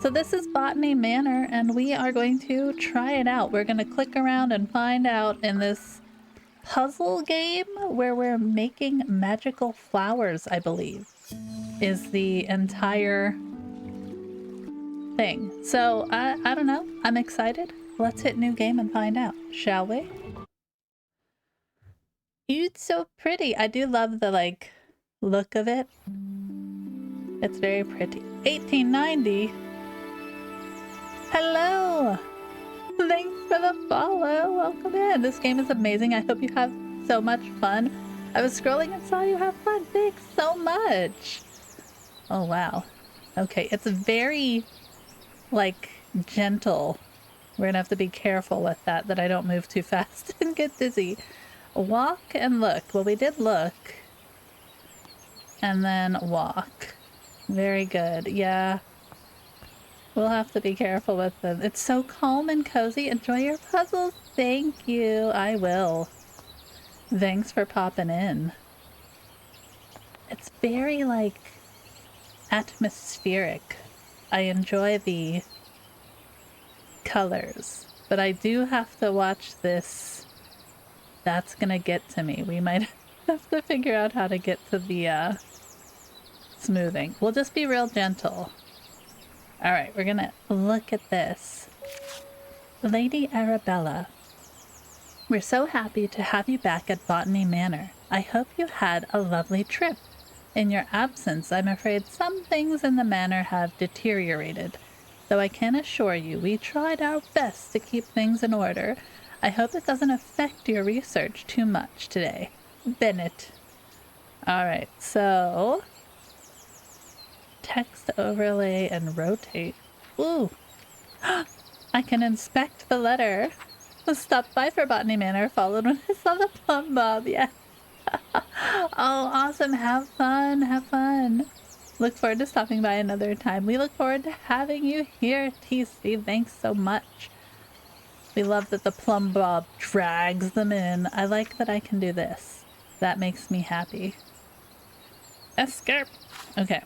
So this is Botany Manor, and we are going to try it out. We're going to click around and find out in this puzzle game where we're making magical flowers, I believe, is the entire thing. So I don't know. I'm excited. Let's hit new game and find out, shall we? It's so pretty. I do love the like look of it. It's very pretty. 1890. Hello. Thanks for the follow. Welcome in. This game is amazing. I hope you have so much fun. I was scrolling and saw you have fun. Thanks so much. Oh, wow. Okay, it's very, like, gentle. We're gonna have to be careful with that I don't move too fast and get dizzy. Walk and look. Well, we did look. And then walk. Very good. Yeah. We'll have to be careful with them. It's so calm and cozy. Enjoy your puzzles. Thank you. I will. Thanks for popping in. It's very, like, atmospheric. I enjoy the colors, but I do have to watch this. That's gonna get to me. We might have to figure out how to get to the smoothing. We'll just be real gentle. All right, we're gonna look at this. Lady Arabella, we're so happy to have you back at Botany Manor. I hope you had a lovely trip. In your absence, I'm afraid some things in the manor have deteriorated. Though I can assure you, we tried our best to keep things in order. I hope it doesn't affect your research too much today. Bennett. All right, so text overlay and rotate. Ooh, I can inspect the letter. Stop by for Botany Manor, followed when I saw the plum bob. Yeah. Oh, awesome. Have fun. Have fun. Look forward to stopping by another time. We look forward to having you here, TC. Thanks so much. We love that the plum bob drags them in. I like that I can do this. That makes me happy. Escape. Okay.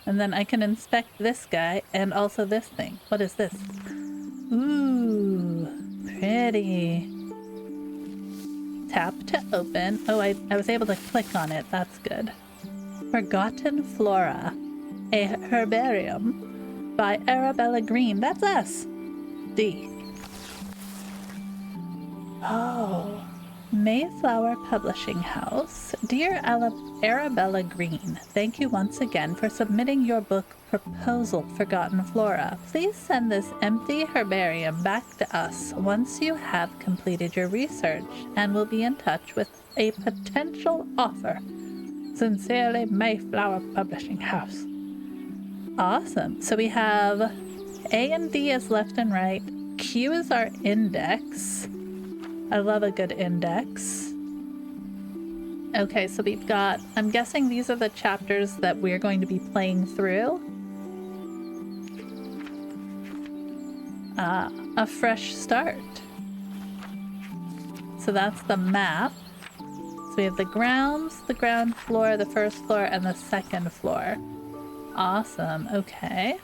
And then I can inspect this guy and also this thing. What is this? Ooh, pretty. Tap to open. Oh, I was able to click on it. That's good. Forgotten Flora. A herbarium by Arabella Green. That's us. D. Oh. Mayflower Publishing House. Dear Arabella Green, thank you once again for submitting your book proposal, Forgotten Flora. Please send this empty herbarium back to us once you have completed your research, and we'll be in touch with a potential offer. Sincerely, Mayflower Publishing House. Awesome. So we have A and D as left and right. Q is our index. I love a good index. Okay, so we've got, I'm guessing these are the chapters that we're going to be playing through. A fresh start. So that's the map. So we have the grounds, the ground floor, the first floor, and the second floor. Awesome, okay.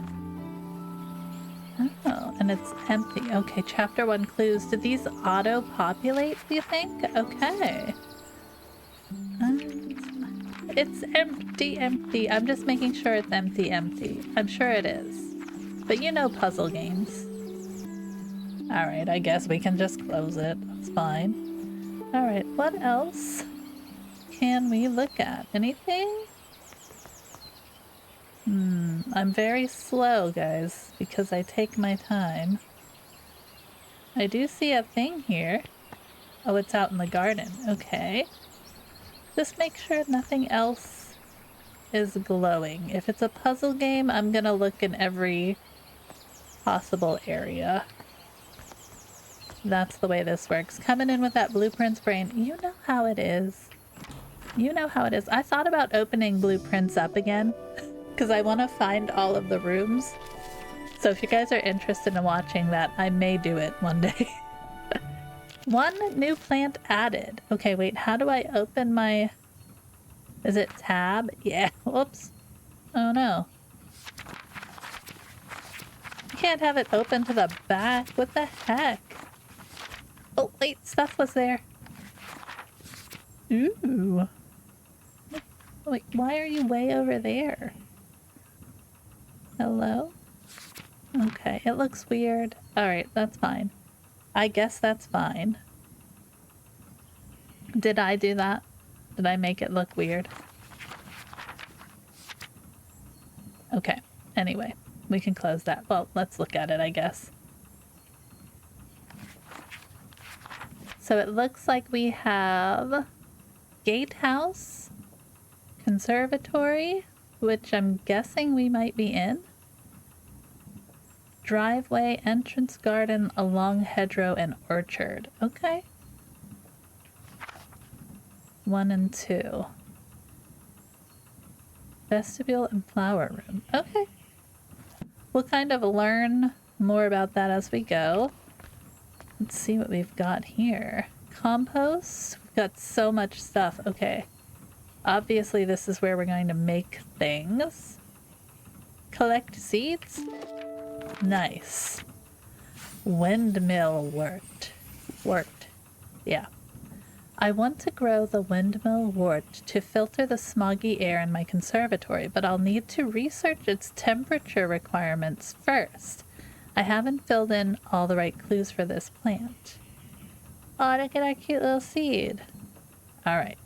Oh, and it's empty. Okay, chapter 1 clues. Did these auto-populate, do you think? Okay. It's empty, empty. I'm just making sure it's empty, empty. I'm sure it is. But you know puzzle games. Alright, I guess we can just close it. That's fine. Alright, what else can we look at? Anything? I'm very slow, guys, because I take my time. I do see a thing here. Oh, it's out in the garden. Okay. Just make sure nothing else is glowing. If it's a puzzle game, I'm gonna look in every possible area. That's the way this works. Coming in with that Blueprints brain. You know how it is. You know how it is. I thought about opening Blueprints up again because I want to find all of the rooms. So if you guys are interested in watching that, I may do it one day. One new plant added. Okay, wait, how do I open my... Is it tab? Yeah, whoops. Oh no. You can't have it open to the back. What the heck? Oh, wait, stuff was there. Ooh. Wait, why are you way over there? Hello? Okay, it looks weird. Alright, that's fine. I guess that's fine. Did I do that? Did I make it look weird? Okay, anyway, we can close that. Well, let's look at it, I guess. So it looks like we have gatehouse, conservatory, which I'm guessing we might be in. Driveway, entrance garden, along hedgerow, and orchard. Okay. 1 and 2. Vestibule and flower room. Okay. We'll kind of learn more about that as we go. Let's see what we've got here. Compost. We've got so much stuff. Okay. Obviously, this is where we're going to make things. Collect seeds. Nice. Windmill wort. Yeah. I want to grow the windmill wort to filter the smoggy air in my conservatory, but I'll need to research its temperature requirements first. I haven't filled in all the right clues for this plant. Oh, look at our cute little seed. All right.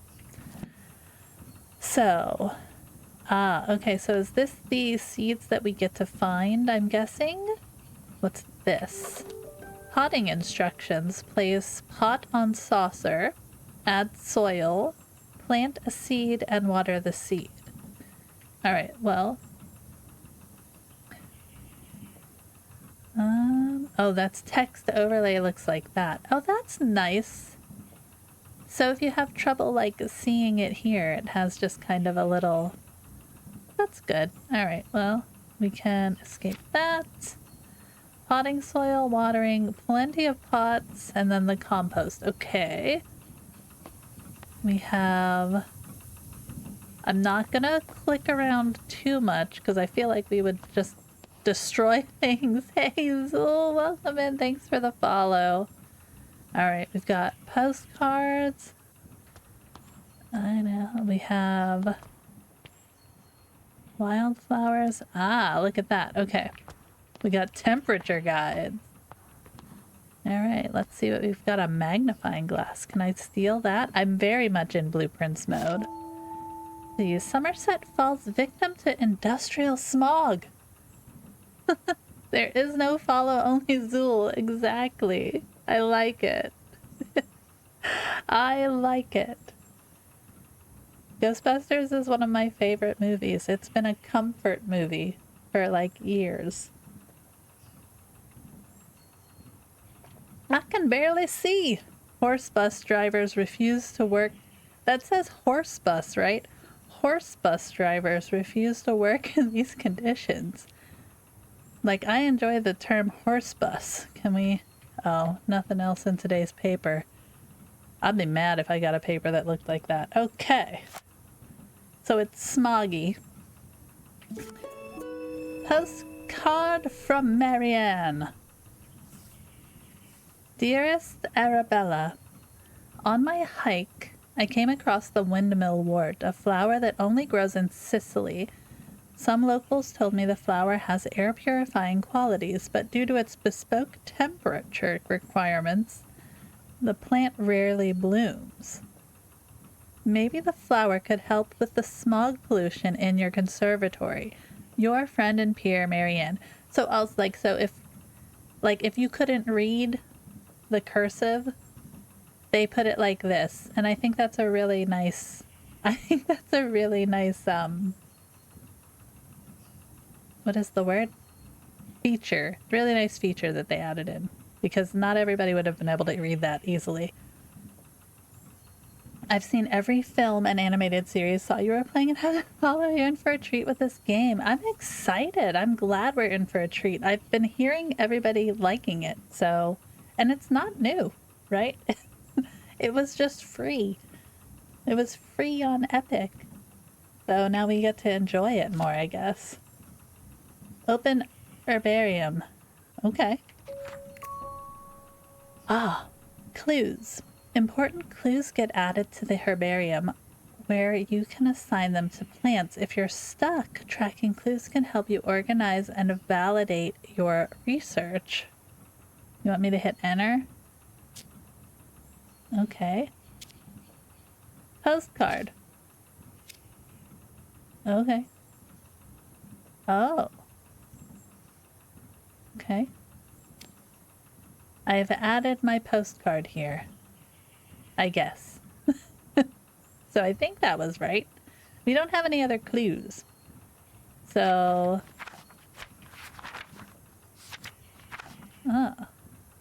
So, okay, so is this the seeds that we get to find, I'm guessing? What's this? Potting instructions. Place pot on saucer, add soil, plant a seed, and water the seed. All right, well. Oh, that's text overlay looks like that. Oh, that's nice. So if you have trouble like seeing it here, it has just kind of a little... That's good. All right, well, we can escape that. Potting soil, watering, plenty of pots, and then the compost. Okay. We have... I'm not gonna click around too much because I feel like we would just destroy things. Hey, Zool, welcome in. Thanks for the follow. All right, we've got postcards. I know. We have wildflowers. Ah, look at that. Okay. We got temperature guides. All right, let's see what we've got. A magnifying glass. Can I steal that? I'm very much in blueprints mode. The Somerset falls victim to industrial smog. There is no follow, only Zool. Exactly. I like it. I like it. Ghostbusters is one of my favorite movies. It's been a comfort movie for like years. I can barely see. Horse bus drivers refuse to work. That says horse bus, right? Horse bus drivers refuse to work in these conditions. Like, I enjoy the term horse bus. Can we... Oh, nothing else in today's paper. I'd be mad if I got a paper that looked like that. Okay. So it's smoggy. Postcard from Marianne. Dearest Arabella, on my hike, I came across the windmill wort, a flower that only grows in Sicily. Some locals told me the flower has air purifying qualities, but due to its bespoke temperature requirements, the plant rarely blooms. Maybe the flower could help with the smog pollution in your conservatory. Your friend and peer, Marianne. So I was like, so if you couldn't read the cursive, they put it like this. And I think that's a really nice, what is the word? Feature. Really nice feature that they added in, because not everybody would have been able to read that easily. I've seen every film and animated series, saw you were playing, and had to follow you in for a treat with this game. I'm excited. I'm glad we're in for a treat. I've been hearing everybody liking it, so... And it's not new, right? It was just free. It was free on Epic. So now we get to enjoy it more, I guess. Open herbarium. Okay. Ah, clues. Important clues get added to the herbarium where you can assign them to plants. If you're stuck, tracking clues can help you organize and validate your research. You want me to hit enter? Okay. Postcard. Okay. Oh. Okay. I've added my postcard here. I guess. So I think that was right. We don't have any other clues. So...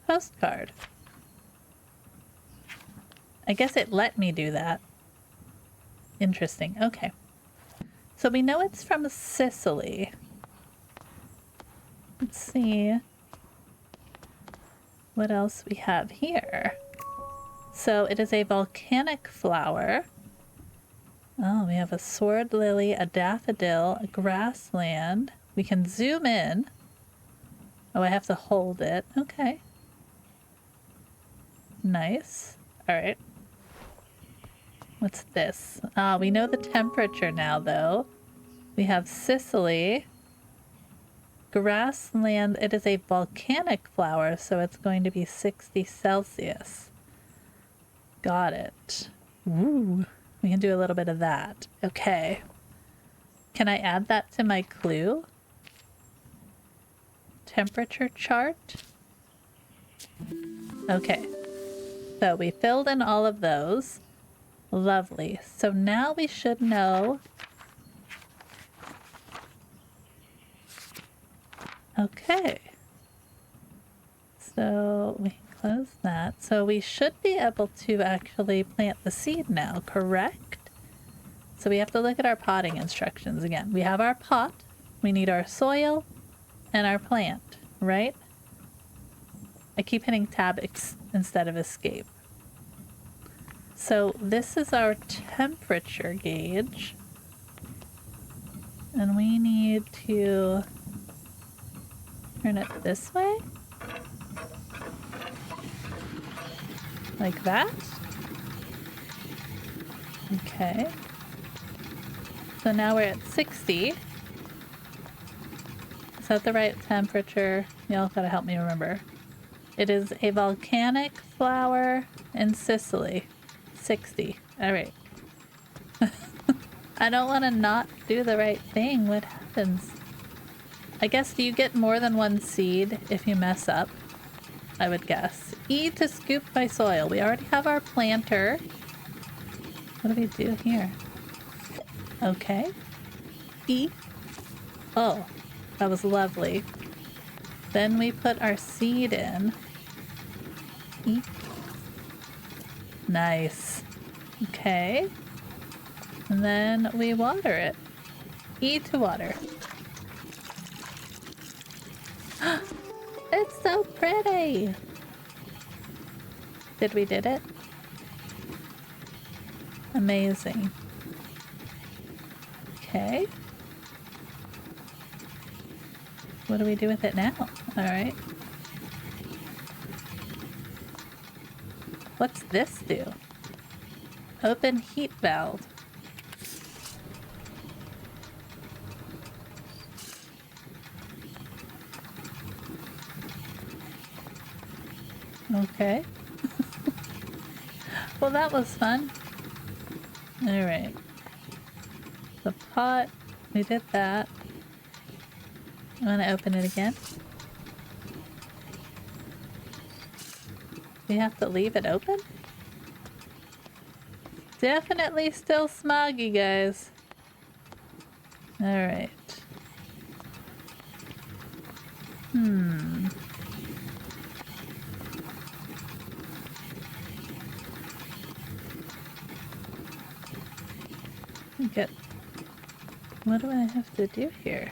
postcard. I guess it let me do that. Interesting. Okay. So we know it's from Sicily. Let's see what else we have here. So it is a volcanic flower. Oh, we have a sword lily, a daffodil, a grassland. We can zoom in. Oh, I have to hold it. Okay. Nice. All right. What's this? We know the temperature now, though. We have Sicily. Grassland. It is a volcanic flower, so it's going to be 60 Celsius. Got it. Ooh. We can do a little bit of that. Okay. Can I add that to my clue? Temperature chart? Okay. So we filled in all of those. Lovely. So now we should know. Okay. So we can close that. So we should be able to actually plant the seed now, correct? So we have to look at our potting instructions again. We have our pot, we need our soil, and our plant, right? I keep hitting tab instead of escape. So this is our temperature gauge. And we need to turn it this way. Like that. Okay. So now we're at 60. Is that the right temperature? Y'all gotta help me remember. It is a volcanic flower in Sicily. 60. All right. I don't want to not do the right thing. What happens? I guess do you get more than one seed if you mess up? I would guess. E to scoop my soil. We already have our planter. What do we do here? Okay. E. Oh, that was lovely. Then we put our seed in. E. Nice. Okay. And then we water it. E to water. It's so pretty. Did we did it? Amazing. Okay. What do we do with it now? All right. What's this do? Open heat valve. Okay. Well, that was fun. All right. The pot, we did that. You want to open it again? We have to leave it open? Definitely still smoggy, guys. All right. Get. What do I have to do here?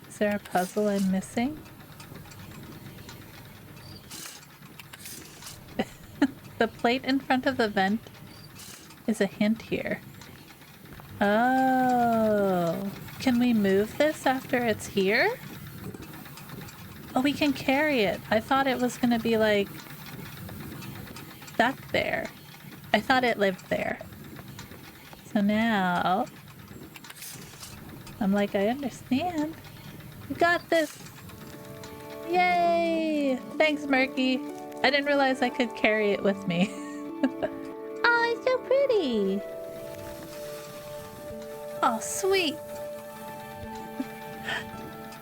Is there a puzzle I'm missing? The plate in front of the vent is a hint here. Oh. Can we move this after it's here? Oh, we can carry it. I thought it was gonna be like stuck there. I thought it lived there. So now I'm like, I understand. You got this. Yay! Thanks, Murky. I didn't realize I could carry it with me. Oh, it's so pretty. Oh, sweet.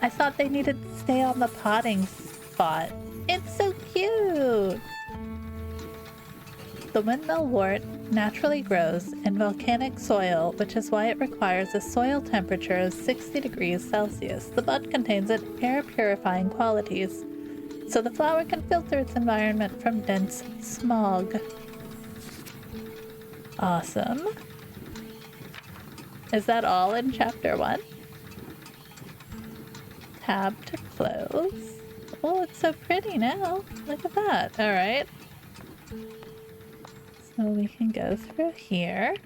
I thought they needed to stay on the potting spot. It's so cute. The windmill wort naturally grows in volcanic soil, which is why it requires a soil temperature of 60 degrees Celsius. The bud contains air purifying qualities, so the flower can filter its environment from dense smog. Awesome. Is that all in chapter 1? Tab to close. Oh, it's so pretty now. Look at that. All right. So we can go through here.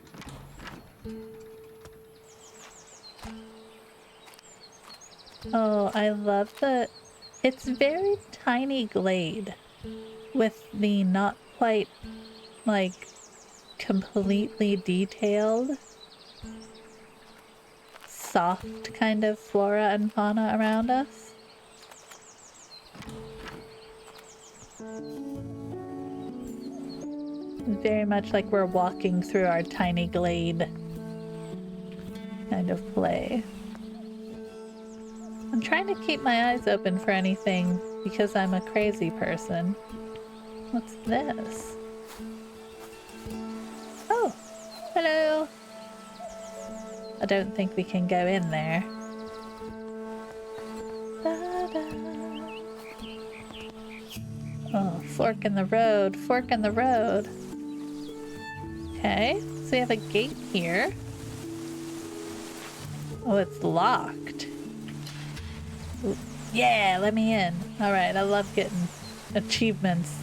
Oh, I love it's very tiny glade with the not quite like completely detailed soft kind of flora and fauna around us. Very much like we're walking through our tiny glade kind of play. I'm trying to keep my eyes open for anything because I'm a crazy person. What's this? Oh, hello. I don't think we can go in there. Oh, fork in the road, fork in the road. Okay, so we have a gate here. Oh, it's locked. Ooh, yeah, let me in. All right, I love getting achievements.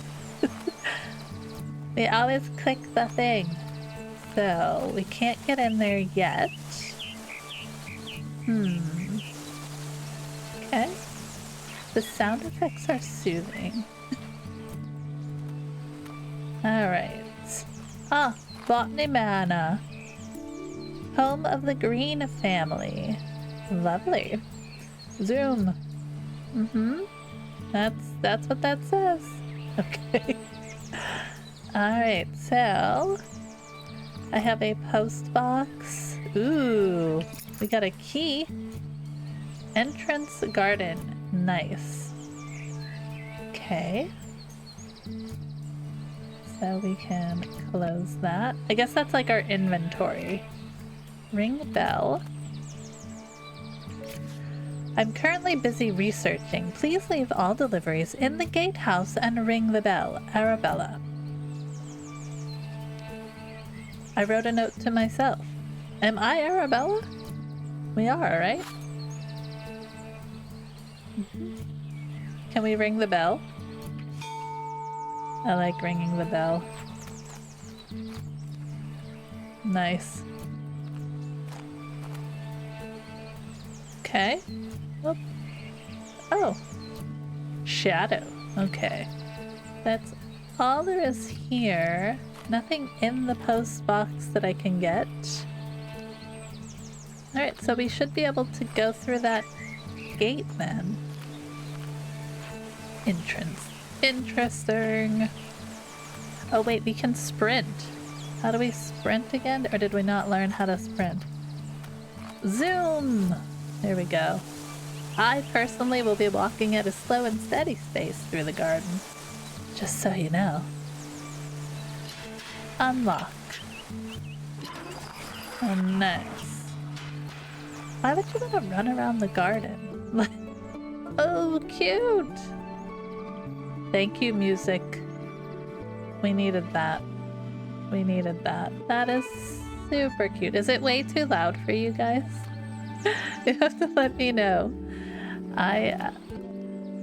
We always click the thing. So, we can't get in there yet. Okay. The sound effects are soothing. Alright. Ah, Botany Manor. Home of the Green family. Lovely. Zoom. That's what that says. Okay. Alright, so I have a post box. Ooh, we got a key. Entrance garden. Nice. Okay. So we can close that. I guess that's like our inventory. Ring the bell. I'm currently busy researching. Please leave all deliveries in the gatehouse and ring the bell. Arabella. I wrote a note to myself. Am I Arabella? We are, right? Can we ring the bell? I like ringing the bell. Nice. Okay. Whoop. Oh. Shadow. Okay. That's all there is here. Nothing in the post box that I can get. Alright, so we should be able to go through that gate then. Entrance. Interesting. Oh wait, we can sprint. How do we sprint again? Or did we not learn how to sprint? Zoom! There we go. I personally will be walking at a slow and steady pace through the garden. Just so you know. Unlock. Oh, nice. Why would you want to run around the garden? Oh, cute! Thank you, music. We needed that. We needed that. That is super cute. Is it way too loud for you guys? You have to let me know.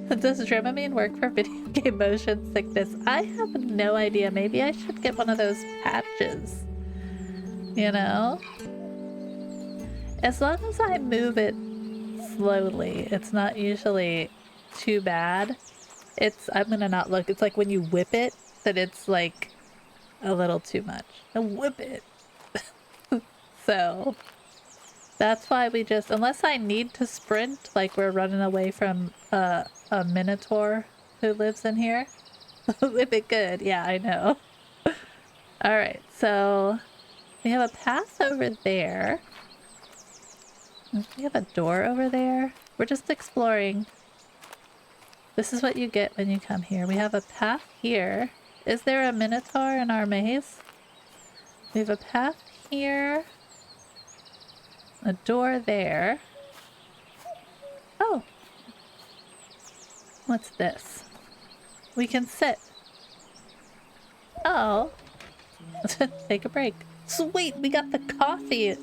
Does Dramamine work for video game motion sickness? I have no idea. Maybe I should get one of those patches. You know? As long as I move it slowly, it's not usually too bad. I'm gonna not look. It's like when you whip it, that it's like a little too much. Whip it. So that's why we just, unless I need to sprint, like we're running away from a minotaur who lives in here. Whip it good. Yeah, I know. All right, so we have a path over there. We have a door over there. We're just exploring. This is what you get when you come here. We have a path here. Is there a minotaur in our maze? We have a path here. A door there. Oh. What's this? We can sit. Oh. Take a break. Sweet, we got the coffee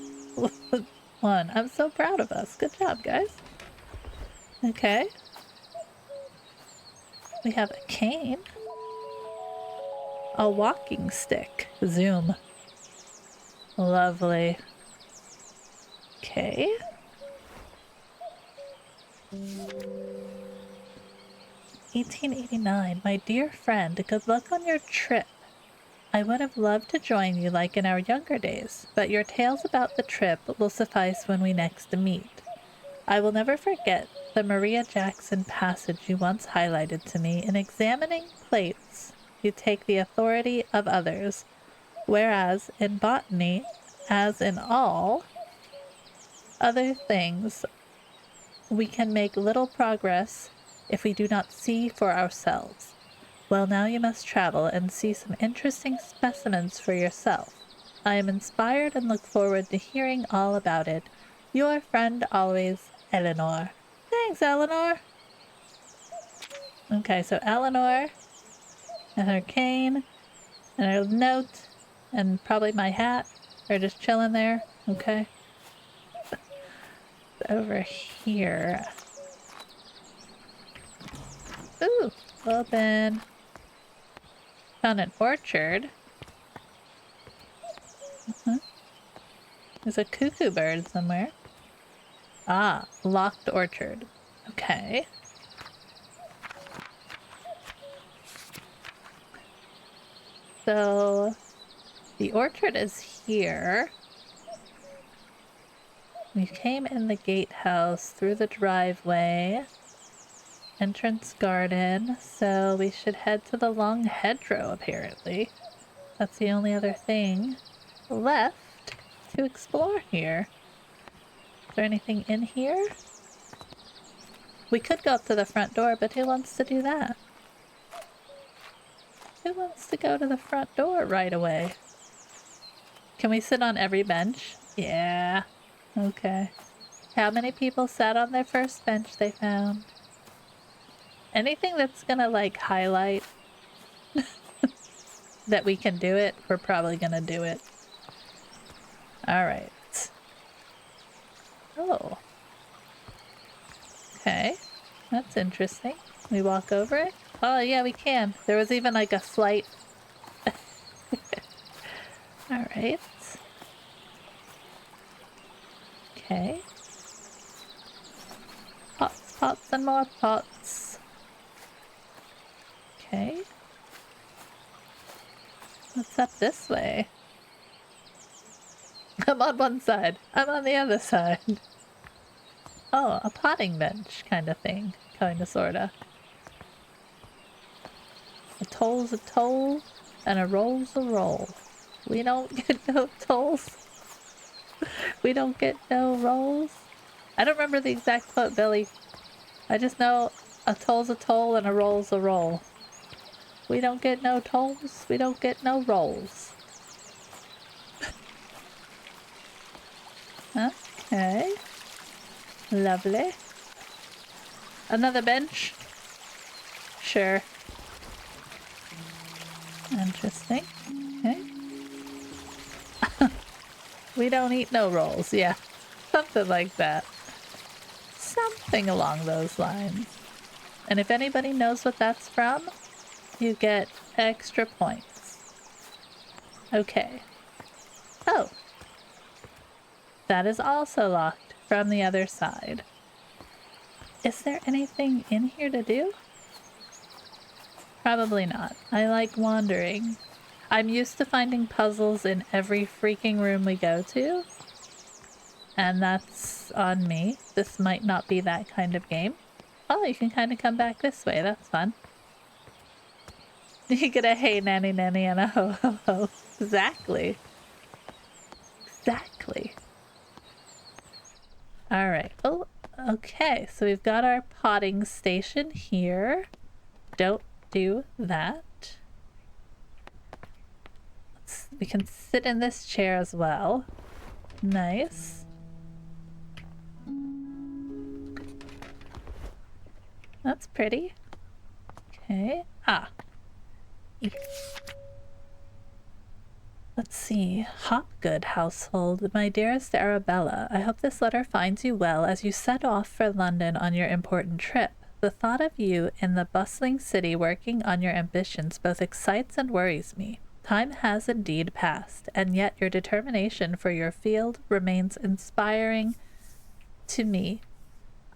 one. I'm so proud of us. Good job, guys. Okay. We have a cane. A walking stick. Zoom. Lovely. Okay. "1889, my dear friend, good luck on your trip. I would have loved to join you like in our younger days, but your tales about the trip will suffice when we next meet. I will never forget the Maria Jackson passage you once highlighted to me. In examining plates, you take the authority of others, whereas in botany, as in all other things, we can make little progress if we do not see for ourselves. Well, now you must travel and see some interesting specimens for yourself. I am inspired and look forward to hearing all about it. Your friend always, Eleanor." Thanks, Eleanor. Okay, so Eleanor and her cane and her note and probably my hat are just chilling there. Okay. Over here. Ooh, open. Found an orchard. There's a cuckoo bird somewhere. Ah, locked orchard. Okay. So the orchard is here. We came in the gatehouse through the driveway. Entrance garden. So we should head to the long hedgerow, apparently. That's the only other thing left to explore here. Is there anything in here? We could go up to the front door, but who wants to do that? Who wants to go to the front door right away? Can we sit on every bench? Yeah. Okay. How many people sat on their first bench they found? Anything that's gonna, like, highlight that we can do it, we're probably gonna do it. Alright. Oh. Okay. That's interesting. We walk over it? Oh, yeah, we can. There was even, like, a slight... Alright. Okay. Pots, pots, and more pots. Okay. What's up this way? I'm on one side. I'm on the other side. Oh, a potting bench kind of thing. Kinda, sorta. A toll's a toll, and a roll's a roll. We don't get no tolls. We don't get no rolls. I don't remember the exact quote, Billy. I just know a toll's a toll and a roll's a roll. We don't get no tolls. We don't get no rolls. Okay. Lovely. Another bench? Sure. Interesting. Okay. We don't eat no rolls. Yeah. Something like that. Something along those lines. And if anybody knows what that's from, you get extra points. Okay. Oh. That is also locked from the other side. Is there anything in here to do? Probably not. I like wandering. I'm used to finding puzzles in every freaking room we go to. And that's on me. This might not be that kind of game. Oh, you can kind of come back this way. That's fun. You get a hey nanny nanny and a ho ho ho. Exactly. Exactly. All right. Oh, okay. So we've got our potting station here. Don't do that. We can sit in this chair as well. Nice. That's pretty. Okay. Ah. Let's see. Hopgood household. My dearest Arabella, I hope this letter finds you well as you set off for London on your important trip. The thought of you in the bustling city working on your ambitions both excites and worries me. Time has indeed passed, and yet your determination for your field remains inspiring to me.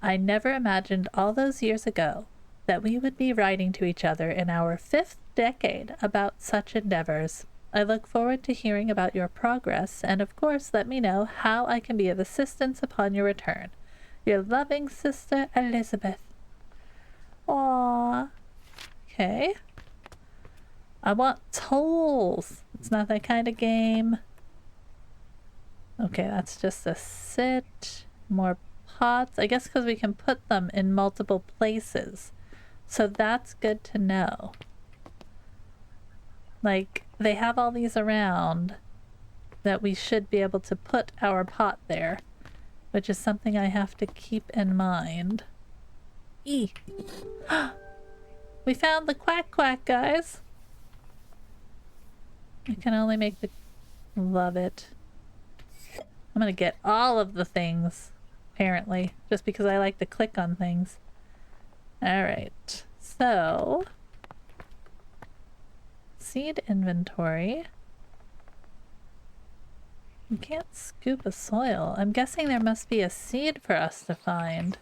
I never imagined all those years ago that we would be writing to each other in our 5th decade about such endeavors. I look forward to hearing about your progress, and of course let me know how I can be of assistance upon your return. Your loving sister, Elizabeth. Aww. Okay. I want tools. It's not that kind of game. Okay, that's just a sit. More pots. I guess because we can put them in multiple places. So that's good to know. Like, they have all these around that we should be able to put our pot there, which is something I have to keep in mind. We found the quack quack, guys. I can only make the... Love it. I'm gonna get all of the things, apparently, just because I like to click on things. Alright, so... Seed inventory. You can't scoop a soil. I'm guessing there must be a seed for us to find.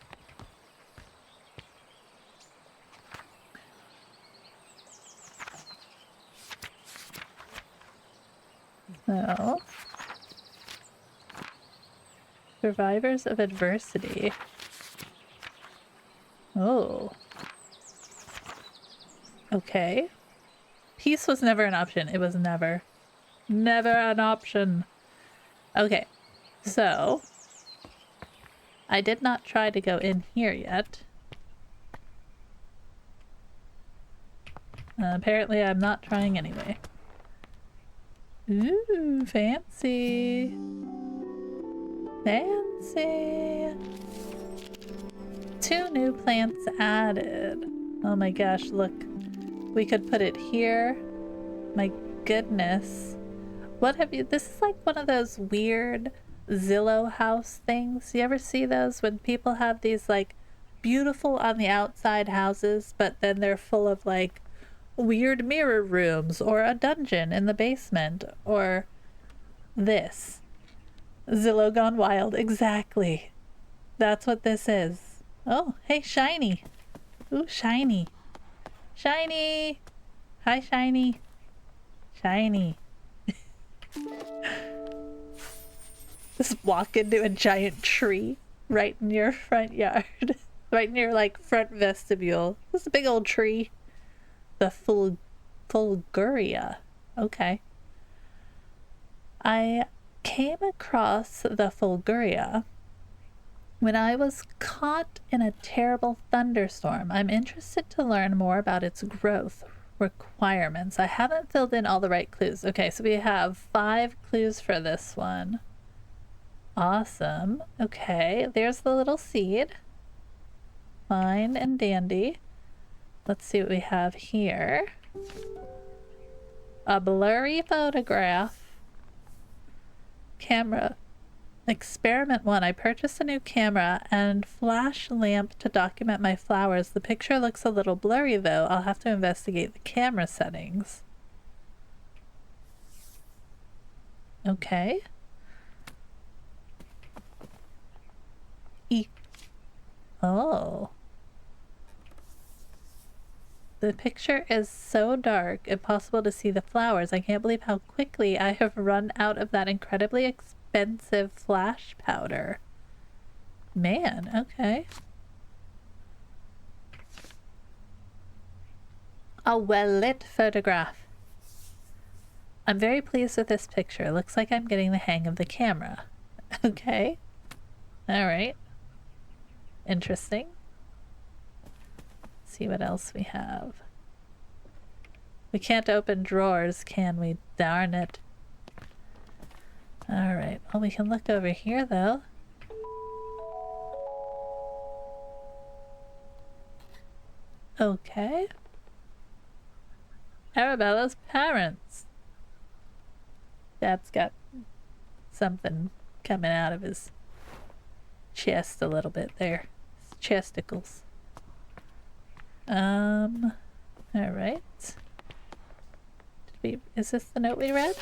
So... Survivors of adversity. Oh. Okay. Peace was never an option. It was never an option. Okay. So, I did not try to go in here yet. Apparently I'm not trying anyway. Ooh, fancy. Fancy. 2 new plants added. Oh my gosh, look. We could put it here. My goodness. What have you... This is like one of those weird Zillow house things. You ever see those when people have these like beautiful on the outside houses, but then they're full of like weird mirror rooms or a dungeon in the basement or this. Zillow gone wild. Exactly. That's what this is. Oh, hey, shiny. Ooh, shiny. Shiny. Hi, shiny. Shiny. Just walk into a giant tree right in your front yard. Right in your, like, front vestibule. This is a big old tree. The Fulguria. Okay. I came across the Fulguria when I was caught in a terrible thunderstorm. I'm interested to learn more about its growth requirements. I haven't filled in all the right clues. Okay, so we have 5 clues for this one. Awesome. Okay, there's the little seed. Fine and dandy. Let's see what we have here. A blurry photograph. Camera. Experiment 1. I purchased a new camera and flash lamp to document my flowers. The picture looks a little blurry though. I'll have to investigate the camera settings. Okay. Oh. The picture is so dark, impossible to see the flowers. I can't believe how quickly I have run out of that incredibly expensive flash powder. Man, okay. A well-lit photograph. I'm very pleased with this picture. Looks like I'm getting the hang of the camera. Okay. All right. Interesting. Let's see what else we have. We can't open drawers, can we? Darn it. All right. Well, we can look over here, though. Okay. Arabella's parents. Dad's got something coming out of his chest a little bit there. His chesticles. Alright. Is this the note we read?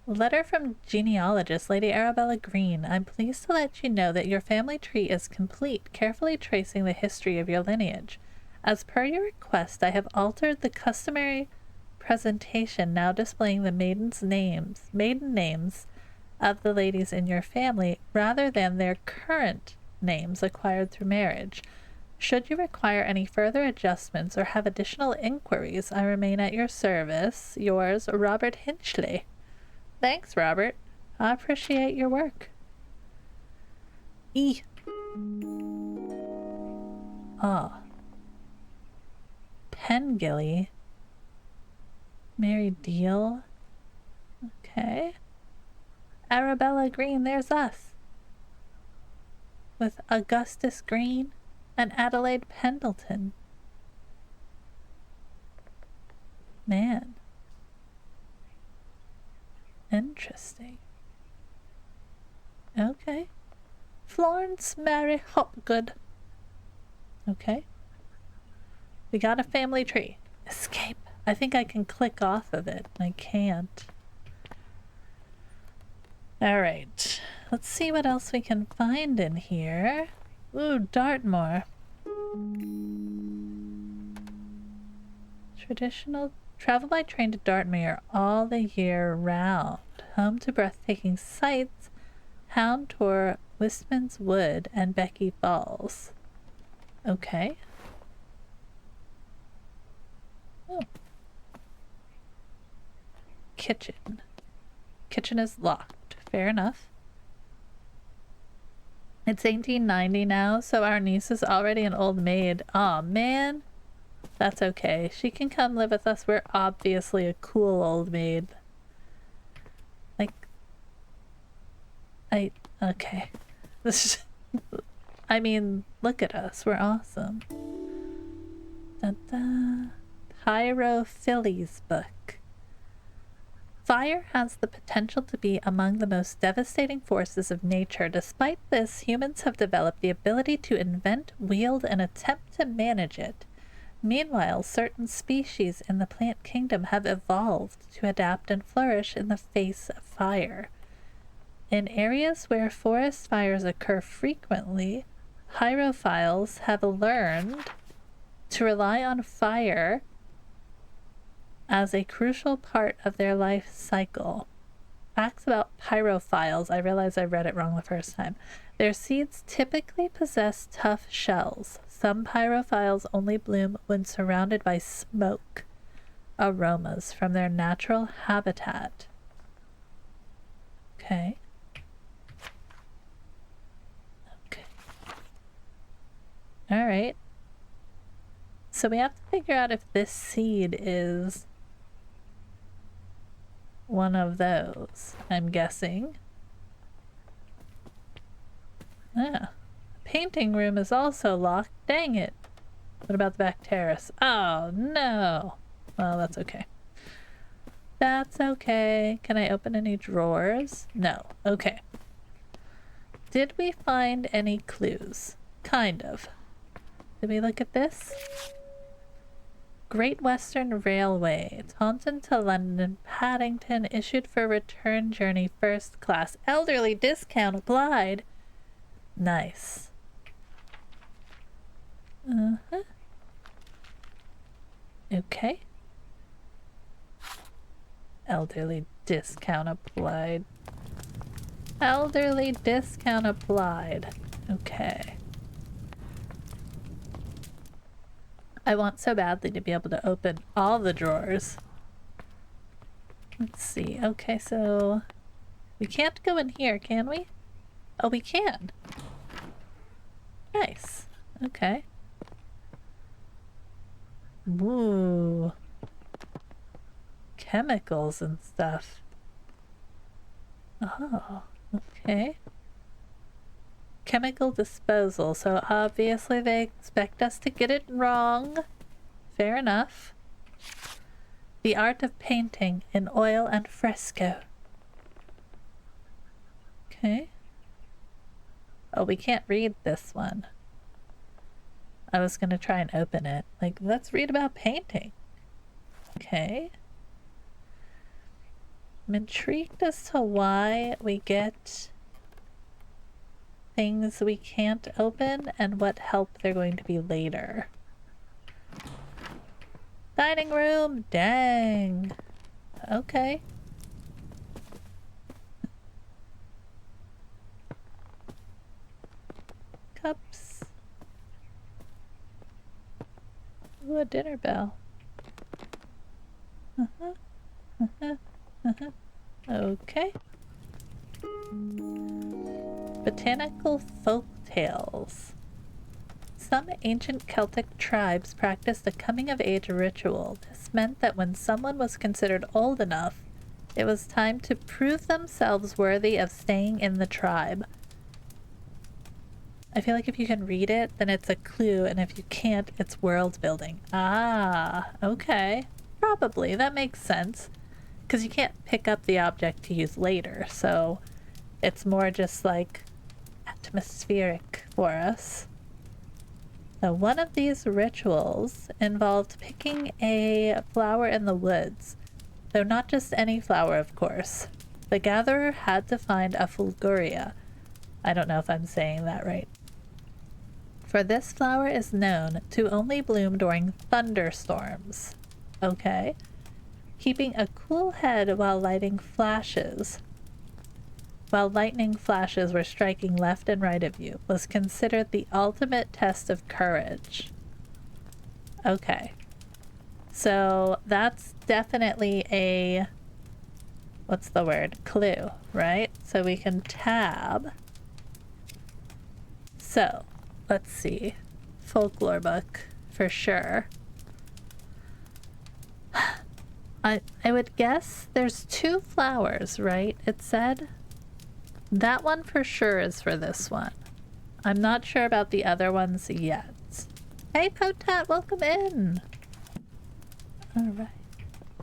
Letter from genealogist Lady Arabella Green. I'm pleased to let you know that your family tree is complete, carefully tracing the history of your lineage. As per your request, I have altered the customary presentation, now displaying the maiden names of the ladies in your family rather than their current names acquired through marriage. Should you require any further adjustments or have additional inquiries, I remain at your service. Yours, Robert Hinchley. Thanks, Robert. I appreciate your work. Ah. Pengilly. Mary Deal. Okay. Arabella Green, there's us. With Augustus Green and Adelaide Pendleton. Man. Interesting. Okay. Florence Mary Hopgood. Okay. We got a family tree. Escape. I think I can click off of it. I can't. Alright. Let's see what else we can find in here. Ooh, Dartmoor. Traditional travel by train to Dartmoor all the year round. Home to breathtaking sights, Hound Tour, Wistman's Wood, and Becky Falls. Okay. Oh. Kitchen. Kitchen is locked. Fair enough. It's 1890 now, so our niece is already an old maid. Aw, man. That's okay. She can come live with us. We're obviously a cool old maid. Like, okay. This is, I mean, look at us. We're awesome. Da-da. Pyrophillies book. Fire has the potential to be among the most devastating forces of nature. Despite this, humans have developed the ability to invent, wield, and attempt to manage it. Meanwhile, certain species in the plant kingdom have evolved to adapt and flourish in the face of fire. In areas where forest fires occur frequently, pyrophiles have learned to rely on fire as a crucial part of their life cycle. Facts about pyrophiles. I realize I read it wrong the first time. Their seeds typically possess tough shells. Some pyrophiles only bloom when surrounded by smoke aromas from their natural habitat. Okay. Okay. All right. So we have to figure out if this seed is one of those, I'm guessing. Yeah. Painting room is also locked. Dang it. What about the back terrace? Oh, no. Well, that's okay. That's okay. Can I open any drawers? No. Okay. Did we find any clues? Kind of. Did we look at this? Great Western Railway, Taunton to London, Paddington, issued for return journey first class. Elderly discount applied. Nice. Uh-huh. Okay. Elderly discount applied. Elderly discount applied. Okay. I want so badly to be able to open all the drawers. Let's see. Okay, so we can't go in here, can we? Oh, we can. Nice. Okay. Woo. Chemicals and stuff. Oh, okay. Chemical disposal. So obviously they expect us to get it wrong. Fair enough. The art of painting in oil and fresco. Okay. Oh, we can't read this one. I was gonna try and open it. Like, let's read about painting. Okay. I'm intrigued as to why we get things we can't open and what help they're going to be later. Dining room, dang. Okay. Cups. Ooh, a dinner bell. Okay. Botanical folk tales. Some ancient Celtic tribes practiced a coming-of-age ritual. This meant that when someone was considered old enough, it was time to prove themselves worthy of staying in the tribe. I feel like if you can read it, then it's a clue, and if you can't, it's world building. Ah, okay. Probably. That makes sense. Because you can't pick up the object to use later, so it's more just like atmospheric for us. Now, one of these rituals involved picking a flower in the woods, though not just any flower, of course. The gatherer had to find a fulguria. I don't know if I'm saying that right. For this flower is known to only bloom during thunderstorms. Okay. Keeping a cool head while lightning flashes were striking left and right of you was considered the ultimate test of courage. Okay. So that's definitely a, what's the word? Clue, right? So we can tab. So, let's see. Folklore book, for sure. I would guess there's 2 flowers, right? It said? That one for sure is for this one. I'm not sure about the other ones yet. Hey, Potat, welcome in. All right.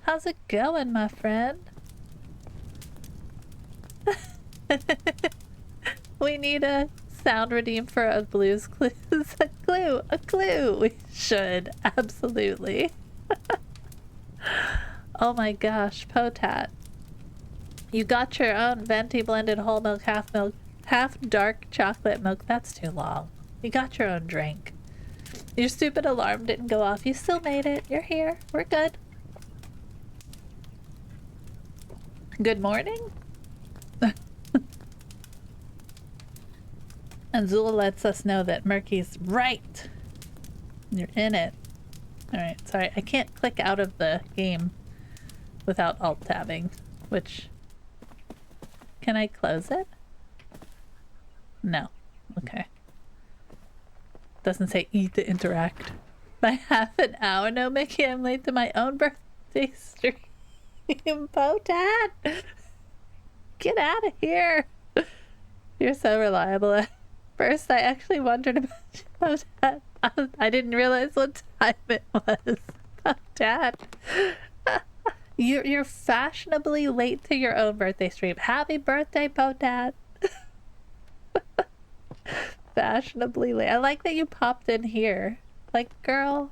How's it going, my friend? We need a sound redeem for a Blue's Clues. A clue. We should, absolutely. Oh my gosh, Potat. You got your own venti blended whole milk, half dark chocolate milk. That's too long. You got your own drink. Your stupid alarm didn't go off. You still made it. You're here. We're good. Good morning. And Zula lets us know that Murky's right. You're in it. Alright, sorry. I can't click out of the game without alt-tabbing, which... Can I close it? No. Okay. Doesn't say eat to interact. By half an hour. No, Mickey, I'm late to my own birthday stream. Potat! Get out of here! You're so reliable. At first, I actually wondered about you, Potat. I didn't realize what time it was. Potat. You're fashionably late to your own birthday stream. Happy birthday, Potat. Fashionably late. I like that you popped in here. Like, girl.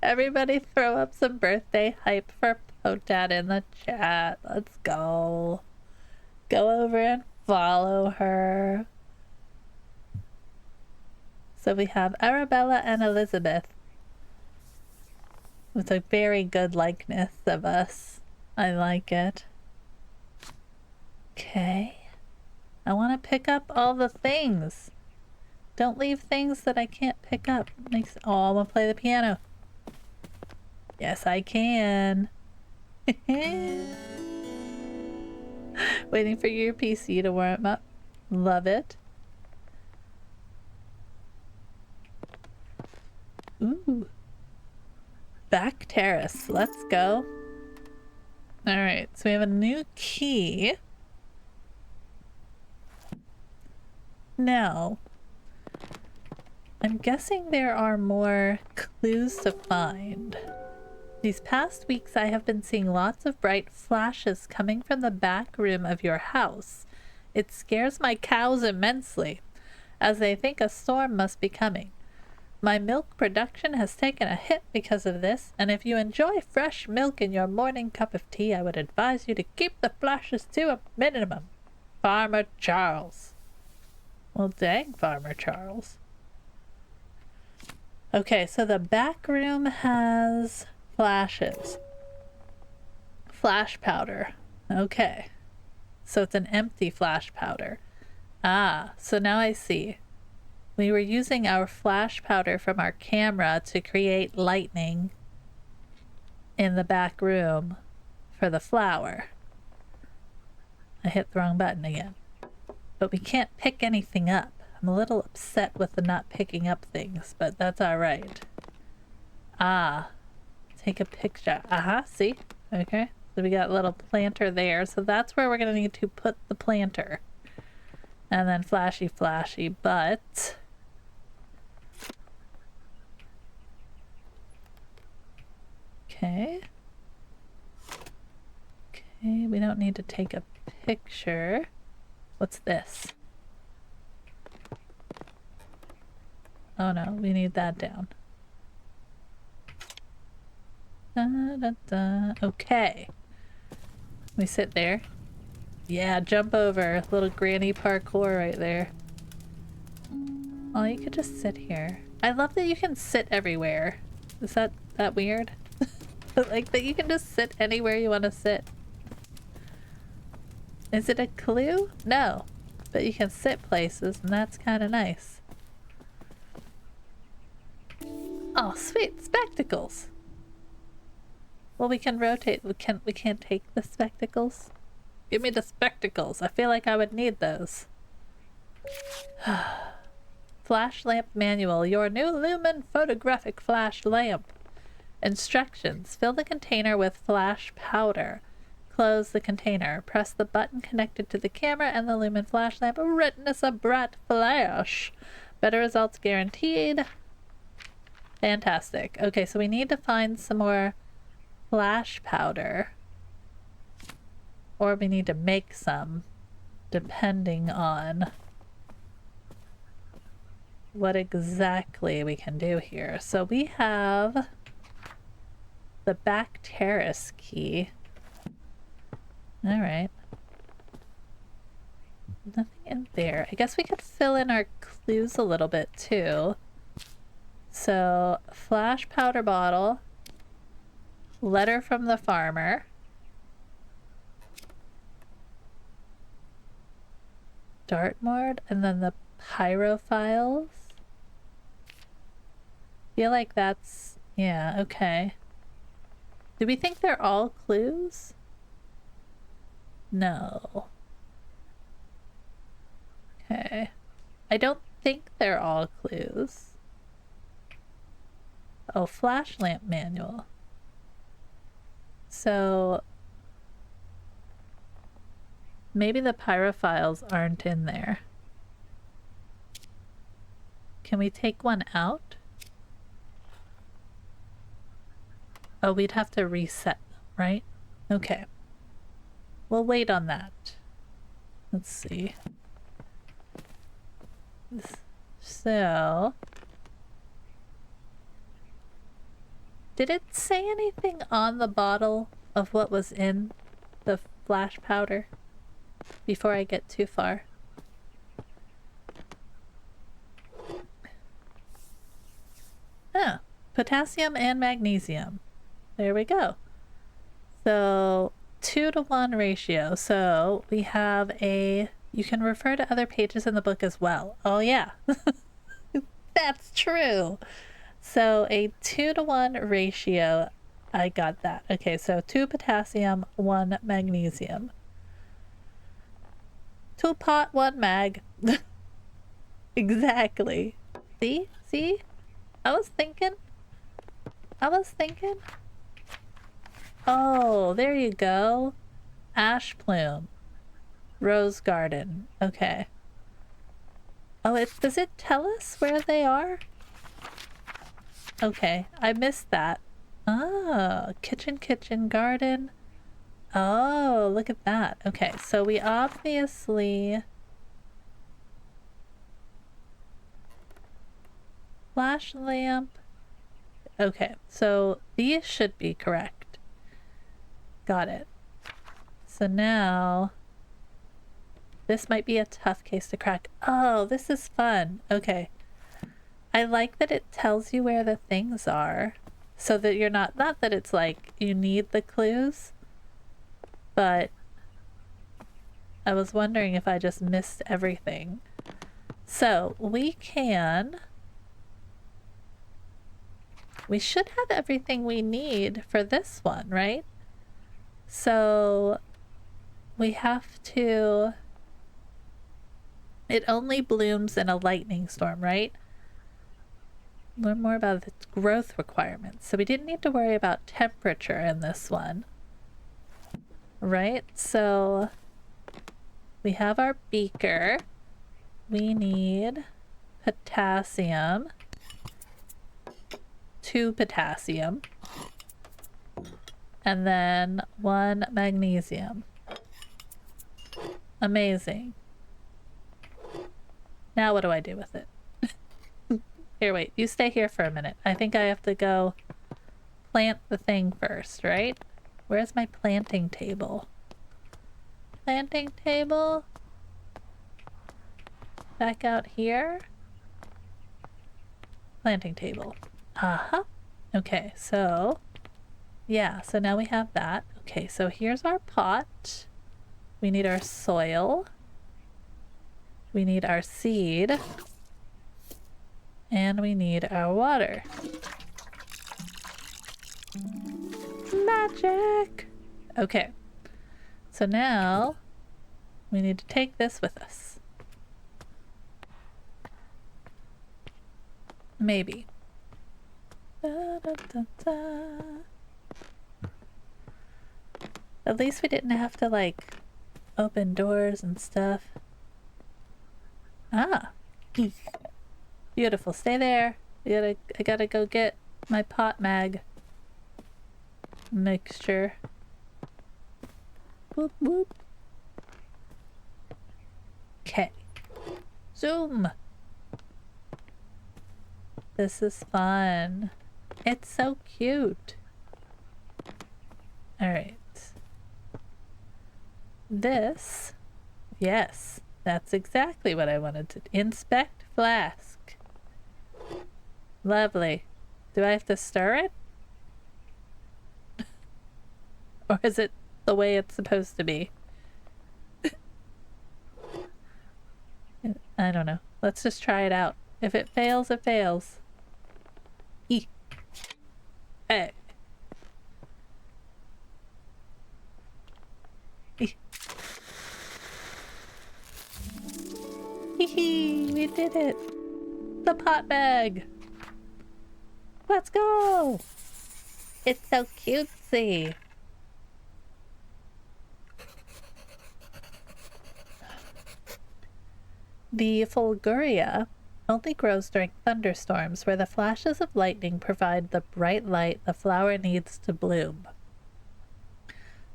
Everybody throw up some birthday hype for Potat in the chat. Let's go. Go over and follow her. So we have Arabella and Elizabeth with a very good likeness of us. I like it. Okay. I want to pick up all the things. Don't leave things that I can't pick up. Oh, I want to play the piano. Yes, I can. Waiting for your PC to warm up. Love it. Ooh. Back terrace. Let's go. Alright, so we have a new key. Now, I'm guessing there are more clues to find. These past weeks I have been seeing lots of bright flashes coming from the back room of your house. It scares my cows immensely, as they think a storm must be coming. My milk production has taken a hit because of this, and if you enjoy fresh milk in your morning cup of tea, I would advise you to keep the flashes to a minimum. Farmer Charles. Well, dang, Farmer Charles. Okay, so the back room has flashes. Flash powder. Okay. So it's an empty flash powder. Ah, so now I see. We were using our flash powder from our camera to create lightning in the back room for the flower. I hit the wrong button again. But we can't pick anything up. I'm a little upset with the not picking up things, but that's alright. Ah. Take a picture. See? Okay. So we got a little planter there. So that's where we're going to need to put the planter. And then flashy, but... Okay. Okay, we don't need to take a picture. What's this? Oh no, we need that down. Da, da, da. Okay. We sit there. Yeah, jump over. Little granny parkour right there. Oh, you could just sit here. I love that you can sit everywhere. Is that weird? Like that you can just sit anywhere you want to sit. Is it a clue? No. But you can sit places and that's kind of nice. Oh, sweet. Spectacles. Well, we can rotate. We can't take the spectacles. Give me the spectacles. I feel like I would need those. Flash lamp manual. Your new lumen photographic flash lamp. Instructions. Fill the container with flash powder. Close the container. Press the button connected to the camera and the lumen flash lamp will witness a bright flash. Better results guaranteed. Fantastic. Okay, so we need to find some more flash powder. Or we need to make some, depending on what exactly we can do here. So we have the back terrace key. Alright. Nothing in there. I guess we could fill in our clues a little bit too. So, flash powder bottle, letter from the farmer, Dartmoor, and then the pyrophiles. Feel like that's, yeah, okay. Do we think they're all clues? No. Okay. I don't think they're all clues. Oh, flash lamp manual. So maybe the pyrophiles aren't in there. Can we take one out? Oh, we'd have to reset them, right? Okay. We'll wait on that. Let's see. So... did it say anything on the bottle of what was in the flash powder? before I get too far. Oh, potassium and magnesium. There we go. So 2-to-1 ratio. So we have a, you can refer to other pages in the book as well. Oh yeah, that's true. So a 2-to-1 ratio. I got that. Okay, so 2 potassium, 1 magnesium. 2 pot, 1 mag. Exactly. See? See? I was thinking. Oh, there you go. Ash plume. Rose garden. Okay. Oh, does it tell us where they are? Okay, I missed that. Oh, kitchen, garden. Oh, look at that. Okay, so we obviously... Flash lamp. Okay, so these should be correct. Got it. So now... This might be a tough case to crack. Oh, this is fun. Okay. I like that it tells you where the things are. So that you're not that it's like you need the clues, but I was wondering if I just missed everything. So we should have everything we need for this one, right? So we have to, it only blooms in a lightning storm, right? Learn more about its growth requirements. So we didn't need to worry about temperature in this one, right? So we have our beaker. We need potassium, 2 potassium, and then 1 magnesium. Amazing. Now what do I do with it? Here, wait, you stay here for a minute. I think I have to go plant the thing first, right? Where's my planting table? Planting table? Back out here? Planting table. Uh-huh. Okay, so... yeah, so now we have that. Okay, so here's our pot. We need our soil. We need our seed. And we need our water. Magic! Okay. So now we need to take this with us. Maybe. Da, da, da, da. At least we didn't have to like open doors and stuff. Ah. Beautiful. Stay there. I gotta go get my pot mag mixture. Whoop whoop. Okay. Zoom. This is fun. It's so cute. Alright. This. Yes. That's exactly what I wanted to inspect flask. Lovely. Do I have to stir it? Or is it the way it's supposed to be? I don't know. Let's just try it out. If it fails, it fails. Hey. Hee, we did it. The pot bag. Let's go. It's so cutesy. The Fulguria only grows during thunderstorms where the flashes of lightning provide the bright light the flower needs to bloom.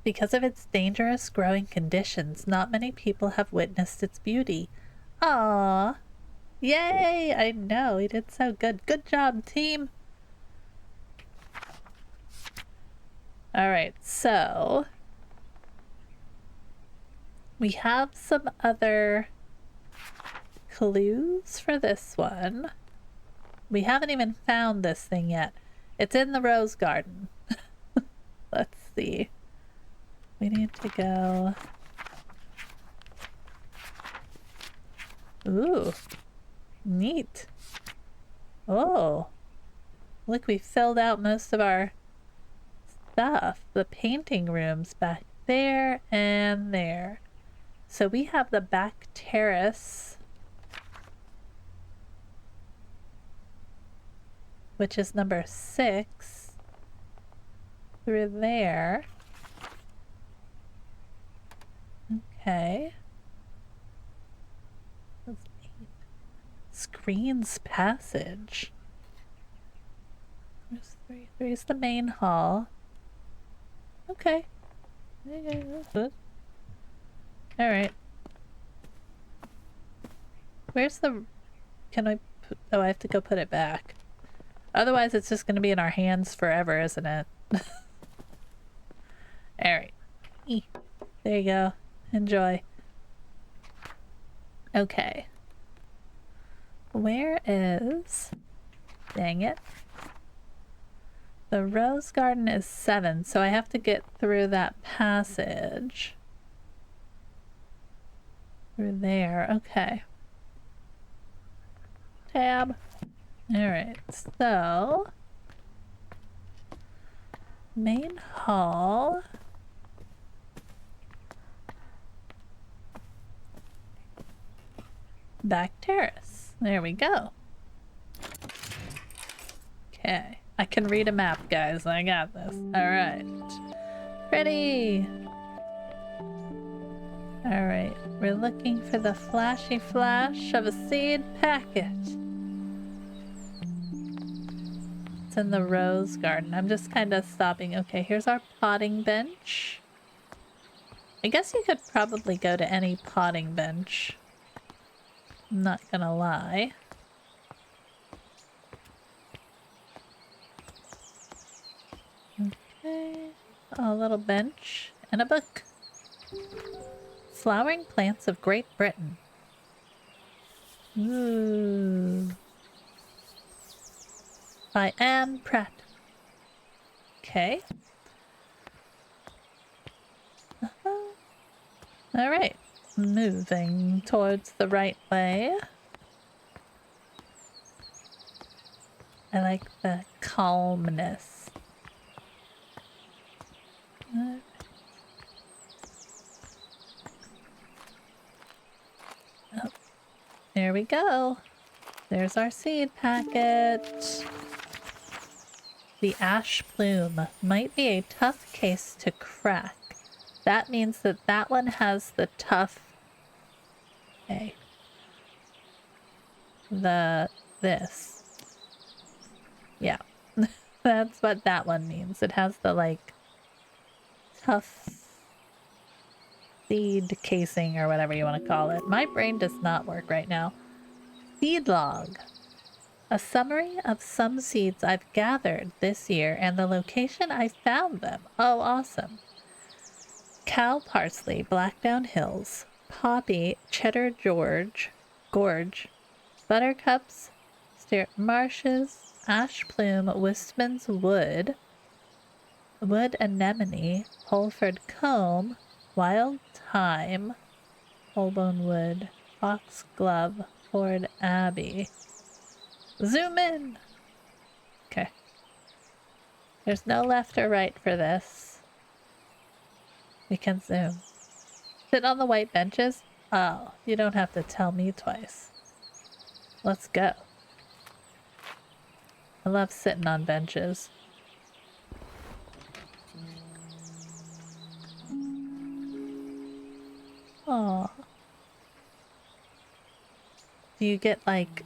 Because of its dangerous growing conditions, not many people have witnessed its beauty. Aww. Yay! I know, he did so good. Good job, team! Alright, so... We have some other clues for this one. We haven't even found this thing yet. It's in the rose garden. Let's see. We need to go... Ooh. Neat. Oh. Look, we filled out most of our stuff. The painting room's back there and there. So we have the back terrace, which is number 6, through there. Okay. That's 8. Screens Passage. There's 3. 3 is the main hall. Okay. Alright. Where's the... Can I put... Oh, I have to go put it back. Otherwise, it's just going to be in our hands forever, isn't it? Alright. There you go. Enjoy. Okay. Where is... Dang it. The rose garden is 7, so I have to get through that passage. Through there. Okay. Tab. Alright, so... Main hall... Back terrace. There we go. Okay. I can read a map, guys. I got this. Alright. Ready! Alright. We're looking for the flashy flash of a seed packet. It's in the rose garden. I'm just kind of stopping. Okay, here's our potting bench. I guess you could probably go to any potting bench. I'm not gonna lie. Okay, a little bench and a book. Flowering Plants of Great Britain. Ooh. By Anne Pratt. Okay. Alright. Moving towards the right way. I like the calmness. Oh, there we go. There's our seed packet. The ash plume might be a tough case to crack. That means that that one has the tough... Okay. This. Yeah. That's what that one means. It has the, like, tough seed casing or whatever you want to call it. My brain does not work right now. Seed log. A summary of some seeds I've gathered this year and the location I found them. Oh, awesome. Cow parsley, Blackdown Hills. Poppy, Cheddar Gorge. Buttercups, Sturt Marshes. Ash plume, Wistman's Wood. Wood anemone, Holford Comb. Wild thyme, Holborn Wood. Foxglove, Ford Abbey. Zoom in! Okay. There's no left or right for this. We can zoom. Sit on the white benches? Oh, you don't have to tell me twice. Let's go. I love sitting on benches. Aww. Do you get, like,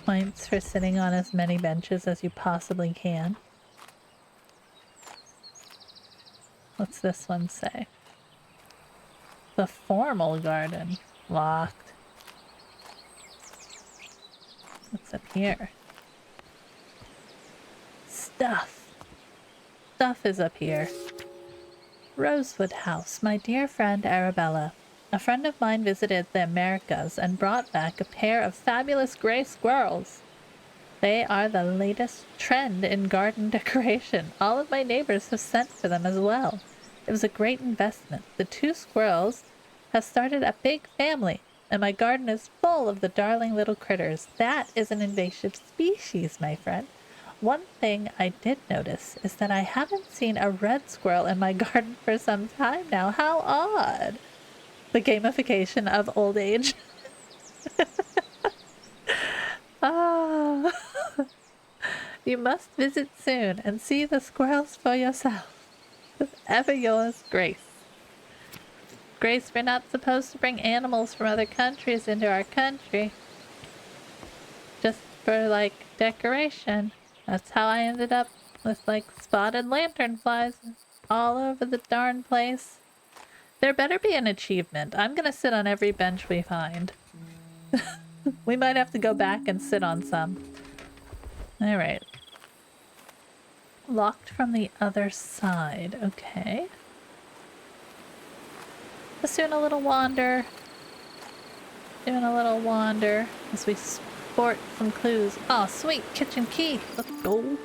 points for sitting on as many benches as you possibly can? What's this one say? The formal garden. Locked. What's up here? Stuff. Stuff is up here. Rosewood House, my dear friend Arabella. A friend of mine visited the Americas and brought back a pair of fabulous gray squirrels. They are the latest trend in garden decoration. All of my neighbors have sent for them as well. It was a great investment. The 2 squirrels have started a big family, and my garden is full of the darling little critters. That is an invasive species, my friend. One thing I did notice is that I haven't seen a red squirrel in my garden for some time now. How odd. The gamification of old age. Ah. You must visit soon and see the squirrels for yourself. Ever yours, Grace. Grace, we're not supposed to bring animals from other countries into our country. Just for, like, decoration. That's how I ended up with, like, spotted lanternflies all over the darn place. There better be an achievement. I'm gonna sit on every bench we find. We might have to go back and sit on some. Alright. Locked from the other side. Okay. Just doing a little wander. Doing a little wander as we sport some clues. Oh, sweet! Kitchen key! Let's go!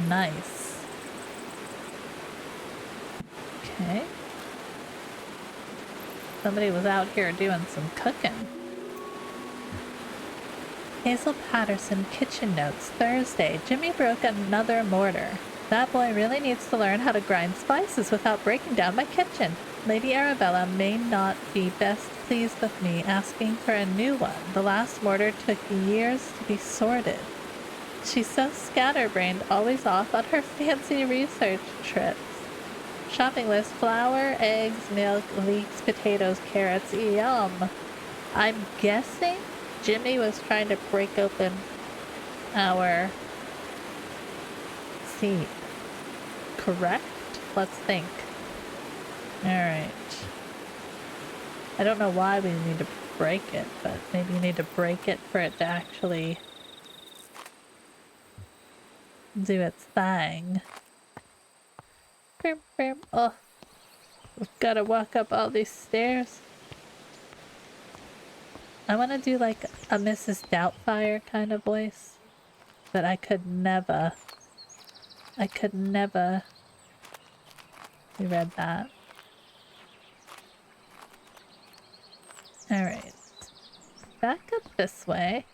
Nice. Okay. Somebody was out here doing some cooking. Hazel Patterson kitchen notes. Thursday. Jimmy broke another mortar. That boy really needs to learn how to grind spices without breaking down my kitchen. Lady Arabella may not be best pleased with me asking for a new one. The last mortar took years to be sorted. She's so scatterbrained, always off on her fancy research trips. Shopping list: flour, eggs, milk, leeks, potatoes, carrots. Yum. I'm guessing Jimmy was trying to break open our seed. Correct? Let's think. Alright. I don't know why we need to break it, but maybe you need to break it for it to actually do its thing. Oh, we've got to walk up all these stairs. I want to do like a Mrs. Doubtfire kind of voice, but I could never read that. Alright, back up this way.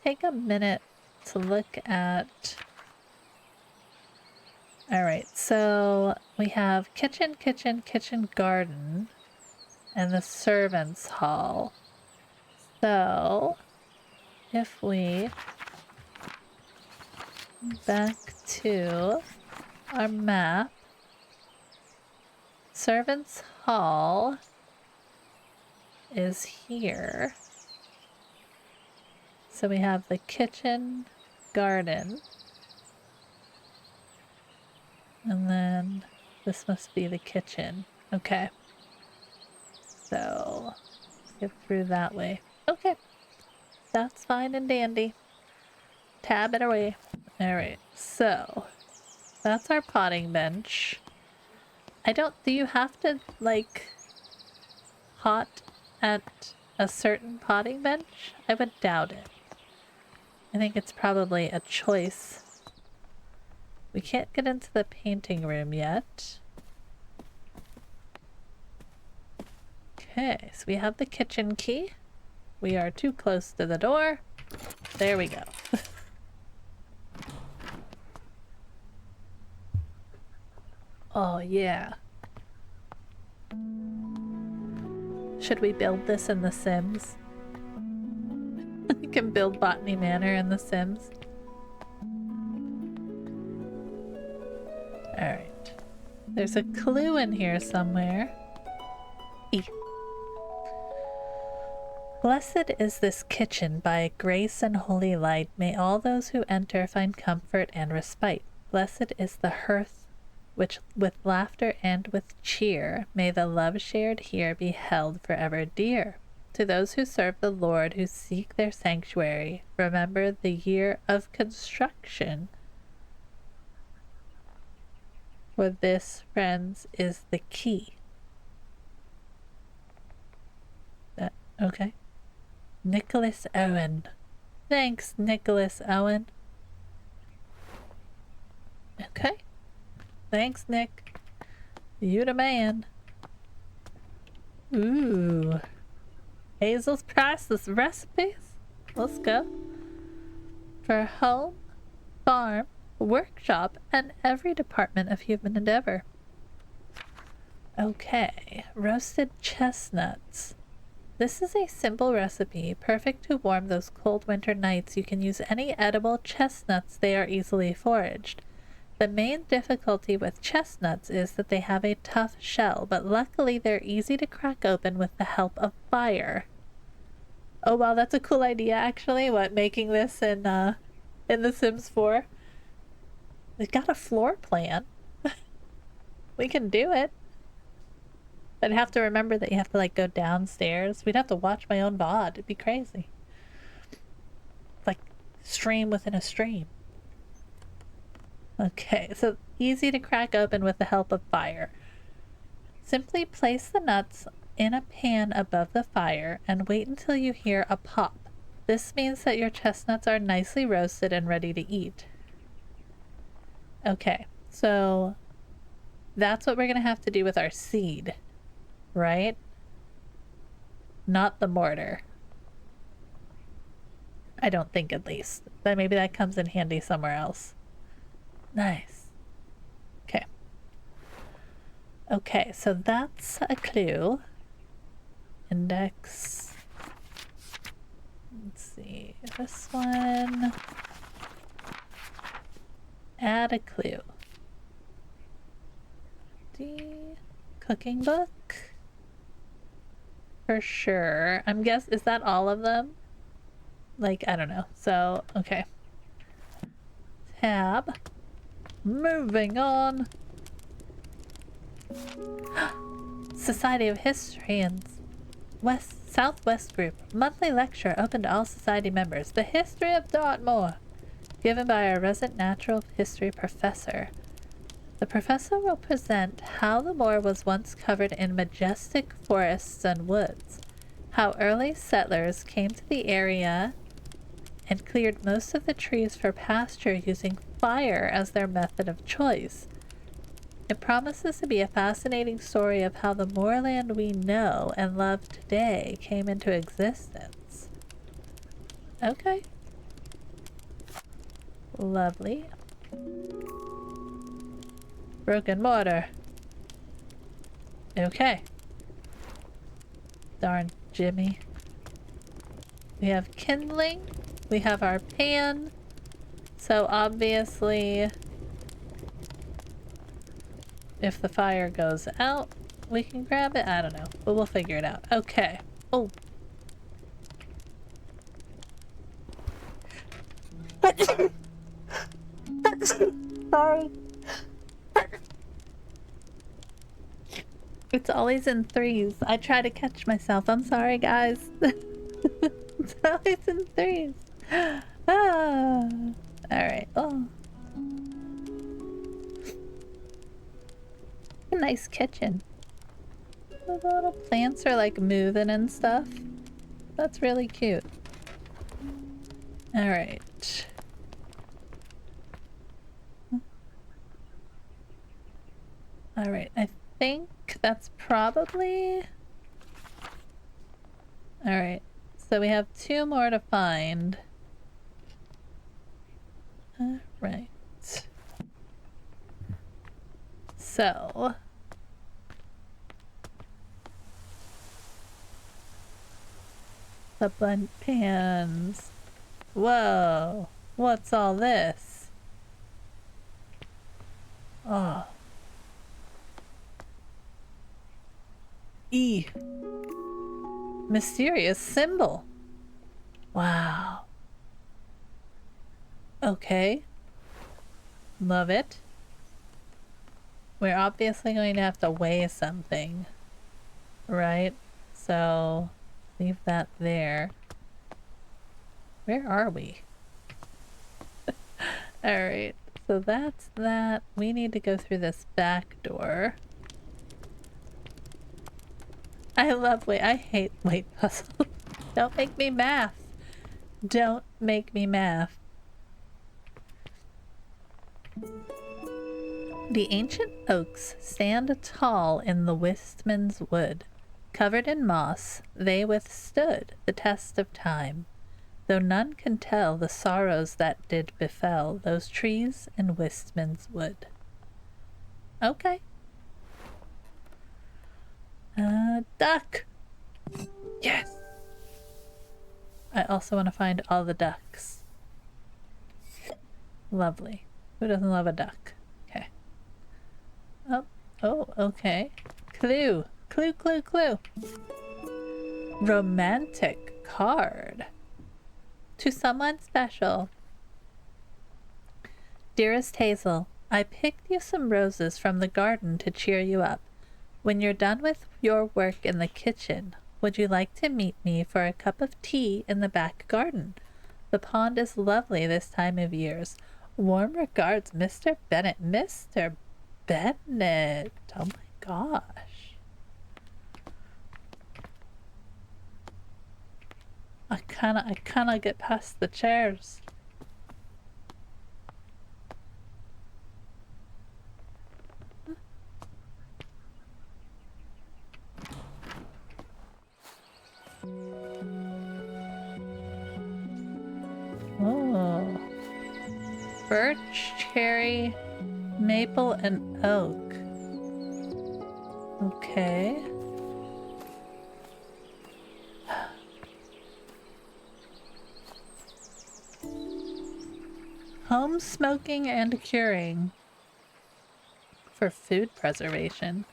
Take a minute to look at... Alright, so we have kitchen, garden, and the servants' hall. So, if we back to our map, servants' hall is here. So we have the kitchen, garden, and then this must be the kitchen. Okay. So, get through that way. Okay. That's fine and dandy. Tab it away. Alright, so that's our potting bench. Do you have to, like, pot at a certain potting bench? I would doubt it. I think it's probably a choice. We can't get into the painting room yet. Okay, so we have the kitchen key. We are too close to the door. There we go. Oh, yeah. Should we build this in The Sims? We can build Botany Manor in The Sims. Alright. There's a clue in here somewhere. E. Blessed is this kitchen by grace and holy light. May all those who enter find comfort and respite. Blessed is the hearth which with laughter and with cheer, may the love shared here be held forever dear. To those who serve the Lord, who seek their sanctuary, remember the year of construction. For this, friends, is the key. Okay. Nicholas Owen. Thanks, Nicholas Owen. Okay. Thanks, Nick. You the man. Ooh. Hazel's priceless recipes. Let's go. For home, farm, workshop, and every department of human endeavor. Okay, roasted chestnuts. This is a simple recipe, perfect to warm those cold winter nights. You can use any edible chestnuts, they are easily foraged. The main difficulty with chestnuts is that they have a tough shell, but luckily they're easy to crack open with the help of fire. Oh wow, that's a cool idea actually. What, making this in The Sims 4? They've got a floor plan. We can do it. I'd have to remember that you have to like go downstairs. We'd have to watch my own VOD. It'd be crazy. Like stream within a stream. Okay, so easy to crack open with the help of fire. Simply place the nuts in a pan above the fire and wait until you hear a pop. This means that your chestnuts are nicely roasted and ready to eat. Okay, so that's what we're gonna have to do with our seed, right? Not the mortar. I don't think, at least. But maybe that comes in handy somewhere else. Nice. Okay. Okay, so that's a clue. Index. Let's see. This one. Add a clue. Cooking book? For sure. Is that all of them? Like, I don't know. So, okay. Tab. Moving on. Society of Historians. Southwest Group. Monthly lecture open to all society members. The History of Dartmoor. Given by our resident natural history professor. The professor will present how the moor was once covered in majestic forests and woods, how early settlers came to the area and cleared most of the trees for pasture using fire as their method of choice. It promises to be a fascinating story of how the moorland we know and love today came into existence. Okay. Lovely. Broken mortar. Okay. Darn Jimmy. We have kindling. We have our pan. So obviously, if the fire goes out, we can grab it. I don't know, but we'll figure it out. Okay. Oh. Sorry. It's always in threes. I try to catch myself. I'm sorry, guys. It's always in threes. Ah. Alright. Oh. A nice kitchen. The little plants are like moving and stuff. That's really cute. Alright. Alright, I think that's probably... Alright, so we have 2 more to find. Alright. So... the blunt pans. Whoa! What's all this? Oh. E. Mysterious symbol. Wow. Okay. Love it. We're obviously going to have to weigh something. Right? So, leave that there. Where are we? Alright. So that's that. We need to go through this back door. I love weight. I hate weight puzzles. Don't make me math. Don't make me math. The ancient oaks stand tall in the Wistman's wood. Covered in moss, they withstood the test of time, though none can tell the sorrows that did befell those trees in Wistman's wood. Okay. Duck! Yes! I also want to find all the ducks. Lovely. Who doesn't love a duck? Okay. Oh, okay. Clue. Clue, clue, clue. Romantic card. To someone special. Dearest Hazel, I picked you some roses from the garden to cheer you up. When you're done with your work in the kitchen, would you like to meet me for a cup of tea in the back garden? The pond is lovely this time of years. Warm regards, Mr. Bennett. Mr. Bennett. Oh my gosh. I kinda get past the chairs. Oh. Birch, cherry, maple, and oak. Okay. Home smoking and curing for food preservation.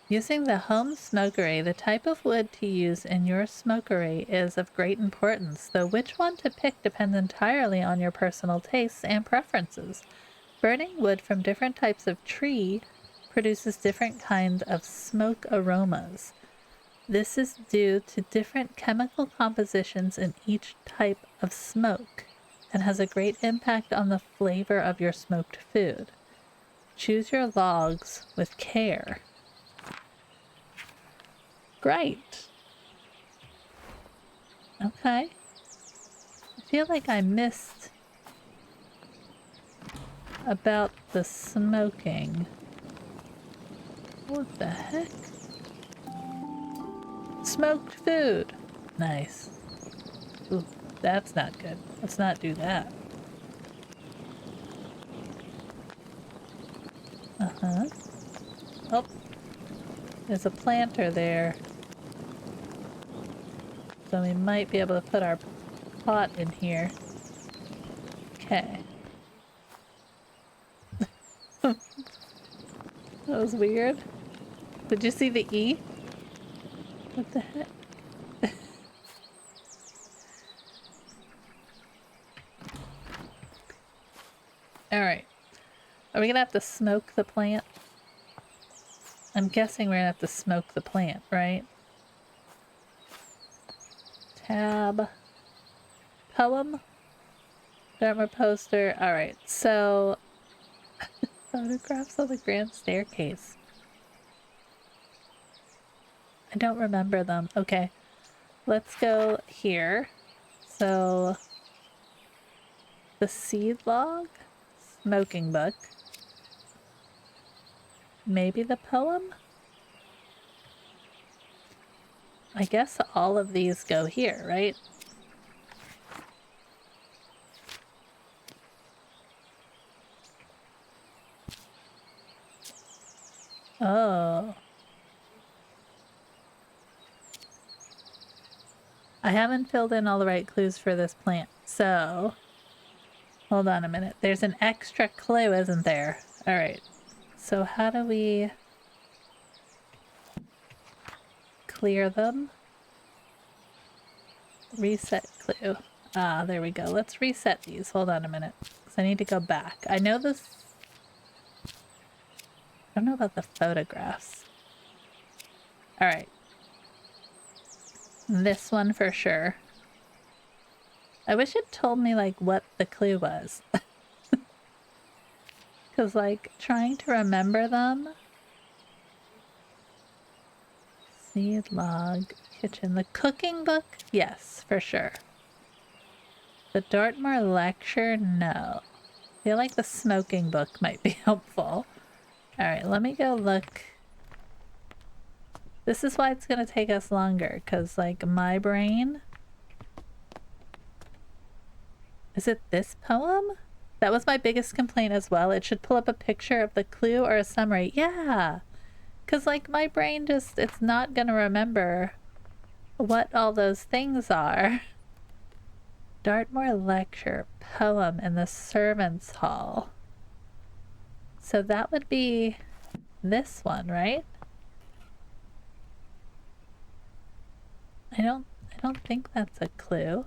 Using the home smokery, the type of wood to use in your smokery is of great importance, though which one to pick depends entirely on your personal tastes and preferences. Burning wood from different types of tree produces different kinds of smoke aromas. This is due to different chemical compositions in each type of smoke and has a great impact on the flavor of your smoked food. Choose your logs with care. Great. Okay. I feel like I missed about the smoking. What the heck? Smoked food. Nice. Ooh, that's not good. Let's not do that. Uh-huh. Oh, there's a planter there. So we might be able to put our pot in here. Okay. That was weird. Did you see the E? What the heck? Alright. Are we gonna have to smoke the plant? I'm guessing we're gonna have to smoke the plant, right? Tab. Poem. Dharma poster. Alright, so photographs of the grand staircase. I don't remember them. Okay. Let's go here. So the seed log, smoking book. Maybe the poem? I guess all of these go here, right? Oh. I haven't filled in all the right clues for this plant, so hold on a minute. There's an extra clue, isn't there? All right. So how do we clear them? Reset clue. Ah, there we go. Let's reset these. Hold on a minute, because I need to go back. I know this. I don't know about the photographs. All right. This one for sure. I wish it told me, like, what the clue was. Because, like, trying to remember them Seed log, kitchen. The cooking book? Yes, for sure. The Dartmoor lecture? No. I feel like the smoking book might be helpful. Alright, let me go look. This is why it's gonna take us longer, because, like, my brain... Is it this poem? That was my biggest complaint as well. It should pull up a picture of the clue or a summary. Yeah! Because, like, my brain just... It's not gonna remember what all those things are. Dartmoor lecture, poem in the servants' hall. So that would be this one, right? I don't think that's a clue.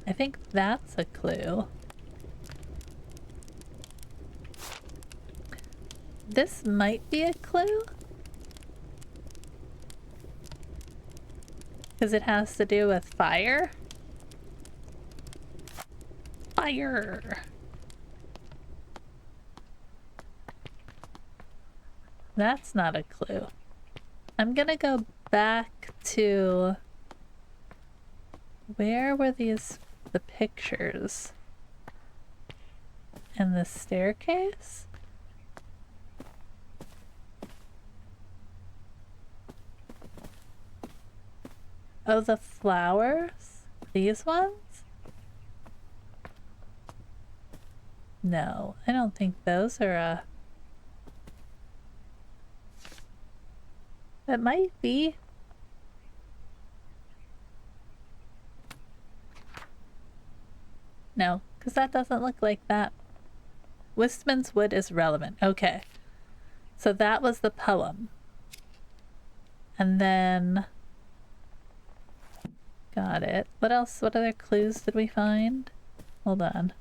I think that's a clue. This might be a clue. Because it has to do with fire. Fire! That's not a clue. I'm gonna go back to... Where were these... the pictures? And the staircase? Oh, the flowers? These ones? No, I don't think those are a... It might be. No, because that doesn't look like that. Wistman's wood is relevant. Okay. So that was the poem. And then... Got it. What else? What other clues did we find? Hold on.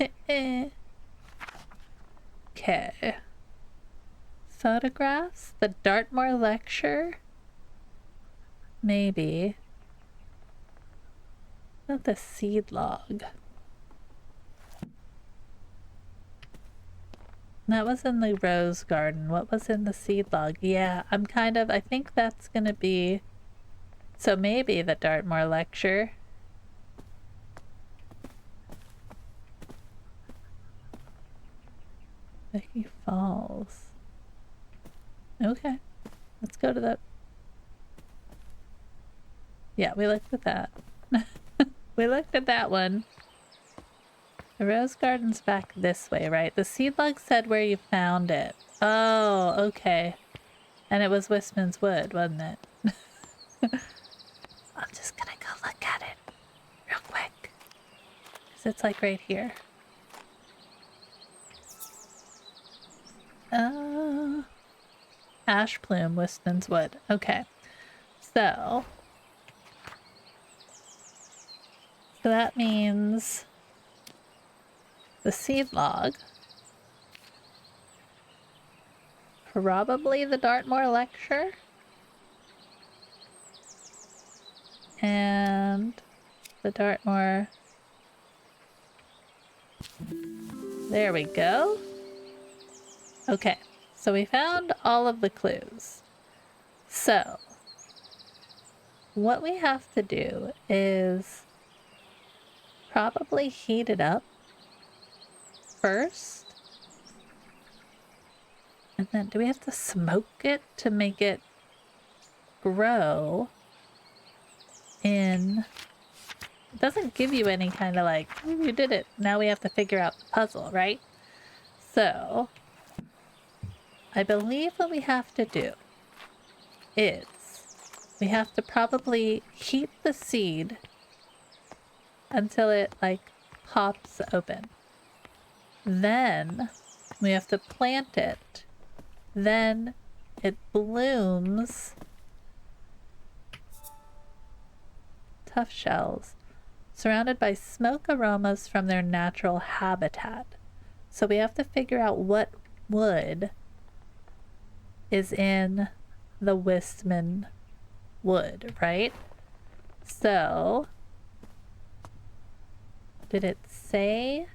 Okay. Photographs? The Dartmoor lecture? Maybe. Not the seed log. That was in the rose garden. What was in the seed log? Yeah, I think that's gonna be... So maybe the Dartmoor lecture. Becky Falls. Okay. Let's go to the... Yeah, we looked at that. We looked at that one. The rose garden's back this way, right? The seed log said where you found it. Oh, okay. And it was Wistman's wood, wasn't it? I'm just gonna go look at it real quick. Because it's like right here. Ash plume, Wistman's wood. Okay. So that means the seed log. Probably the Dartmoor lecture. And the Dartmoor. There we go. Okay, so we found all of the clues. So, what we have to do is probably heat it up first. And then, do we have to smoke it to make it grow in... It doesn't give you any kind of like, oh, you did it. Now we have to figure out the puzzle, right? So, I believe what we have to do is we have to probably heat the seed until it like pops open. Then we have to plant it. Then it blooms. Tough shells, surrounded by smoke aromas from their natural habitat. So we have to figure out what wood is in the Wistman wood, right? So, did it say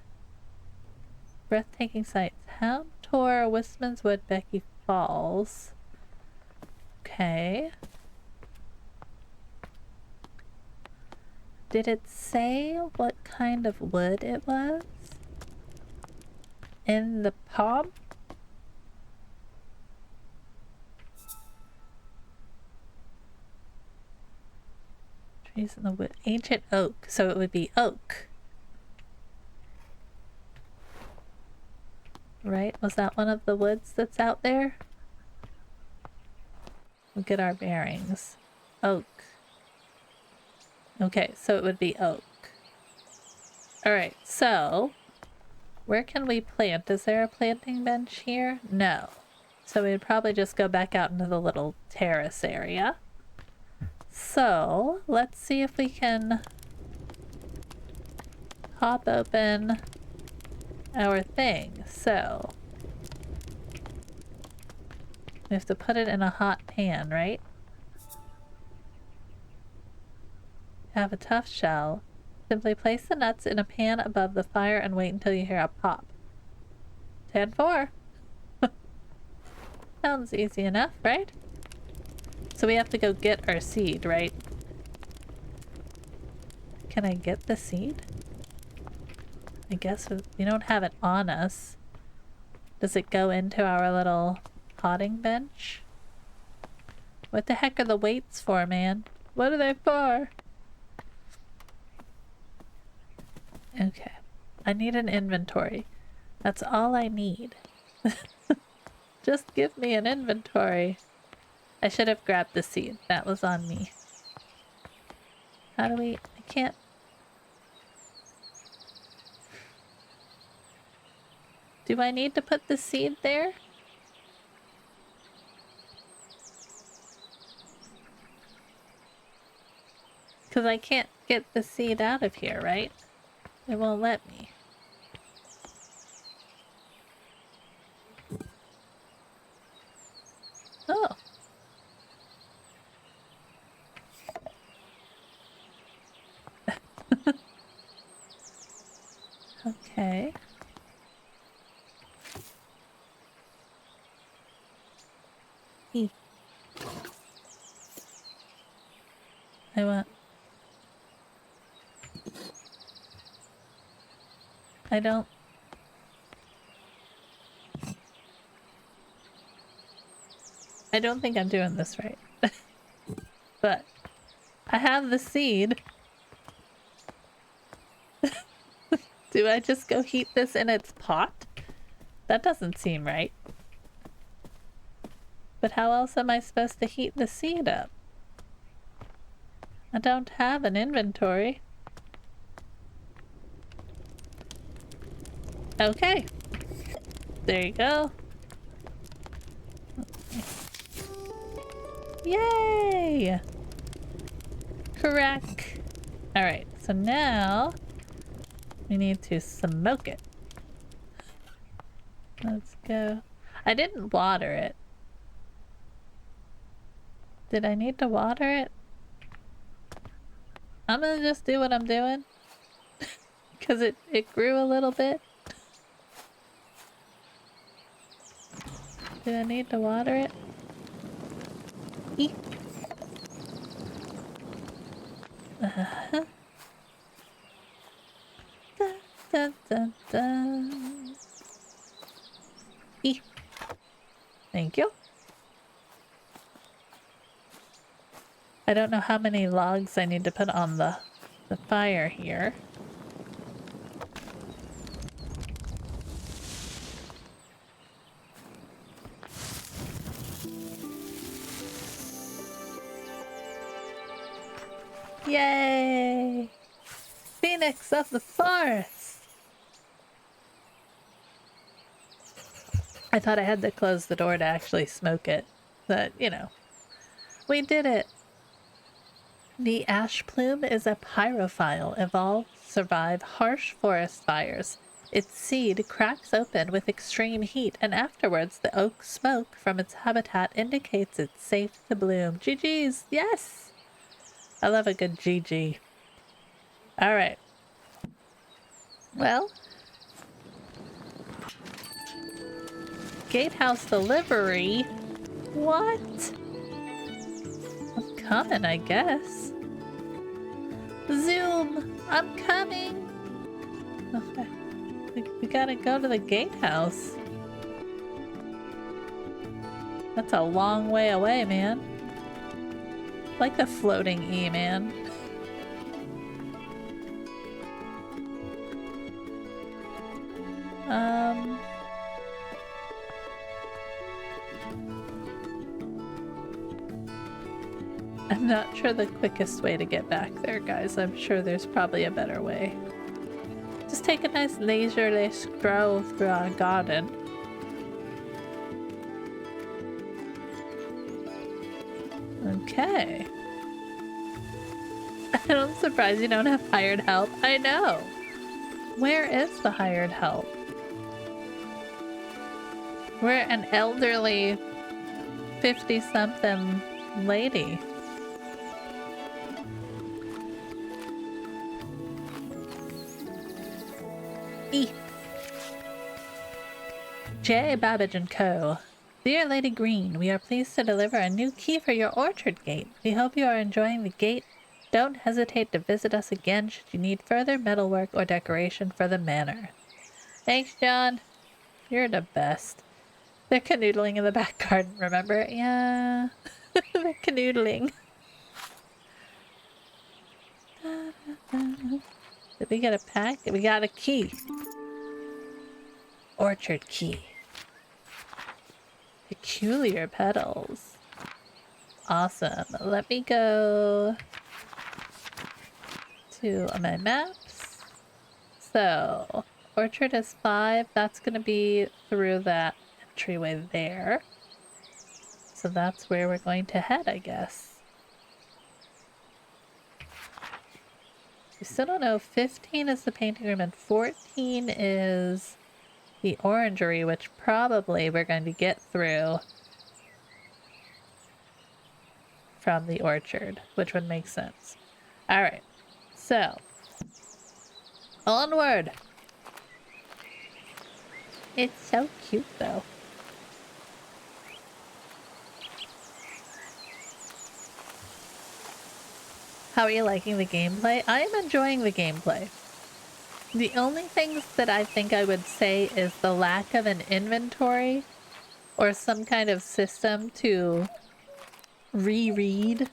breathtaking sights. Hound Tor, Wistman's Wood, Becky Falls. Okay. Did it say what kind of wood it was? In the palm? Trees in the wood. Ancient oak. So it would be oak. Right? Was that one of the woods that's out there? We'll get our bearings. Oak. Okay, so it would be oak. Alright, so where can we plant? Is there a planting bench here? No. So we'd probably just go back out into the little terrace area. So let's see if we can pop open our thing. So we have to put it in a hot pan, right? Have a tough shell. Simply place the nuts in a pan above the fire and wait until you hear a pop. 10-4. Sounds easy enough, right? So we have to go get our seed, right? Can I get the seed? I guess we don't have it on us. Does it go into our little potting bench? What the heck are the weights for, man? What are they for? Okay. I need an inventory. That's all I need. Just give me an inventory. I should have grabbed the seed. That was on me. How do we... I can't... Do I need to put the seed there? Because I can't get the seed out of here, right? It won't let me. Oh. Okay. I want... I don't... I don't think I'm doing this right. But I have the seed. Do I just go heat this in its pot? That doesn't seem right. But how else am I supposed to heat the seed up? I don't have an inventory. Okay. There you go. Yay! Correct. Alright, so now we need to smoke it. Let's go. I didn't water it. Did I need to water it? I'm gonna just do what I'm doing. Because it grew a little bit. Do I need to water it? Eek. Uh-huh. Dun, dun, dun, dun. Eek. Thank you. I don't know how many logs I need to put on the fire here. Yay! Phoenix of the forest! I thought I had to close the door to actually smoke it. But, you know. We did it! The ash plume is a pyrophile evolved to survive harsh forest fires. Its seed cracks open with extreme heat, and afterwards the oak smoke from its habitat indicates it's safe to bloom. GG's! Yes! I love a good GG. Alright. Well, gatehouse delivery? What? I'm coming, I guess. Zoom! I'm coming! Okay. We gotta go to the gatehouse. That's a long way away, man. Like the floating E, man. I'm not sure the quickest way to get back there, guys. I'm sure there's probably a better way. Just take a nice leisurely stroll through our garden. Okay. I'm surprised you don't have hired help. I know. Where is the hired help? We're an elderly 50-something lady. E. J. Babbage & Co. Dear Lady Green, we are pleased to deliver a new key for your orchard gate. We hope you are enjoying the gate. Don't hesitate to visit us again should you need further metalwork or decoration for the manor. Thanks, John. You're the best. They're canoodling in the back garden, remember? Yeah. They're canoodling. Did we get a pack? We got a key. Orchard key. Peculiar petals. Awesome. Let me go to my maps. So, orchard is 5. That's going to be through that entryway there. So that's where we're going to head, I guess. We still don't know. 15 is the painting room and 14 is the orangery, which probably we're going to get through from the orchard, which would make sense. Alright, so onward! It's so cute though. How are you liking the gameplay? I am enjoying the gameplay. The only things that I think I would say is the lack of an inventory or some kind of system to reread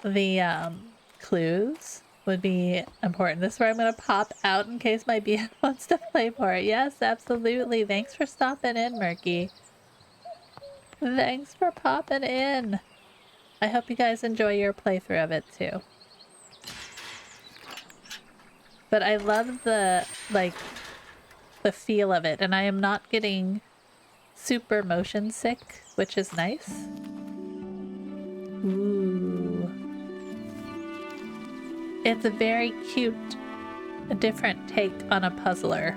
the clues would be important. This is where I'm going to pop out in case my BF wants to play more. Yes, absolutely. Thanks for stopping in, Murky. Thanks for popping in. I hope you guys enjoy your playthrough of it too. But I love the, like, the feel of it, and I am not getting super motion sick, which is nice. Ooh. It's a very cute, a different take on a puzzler.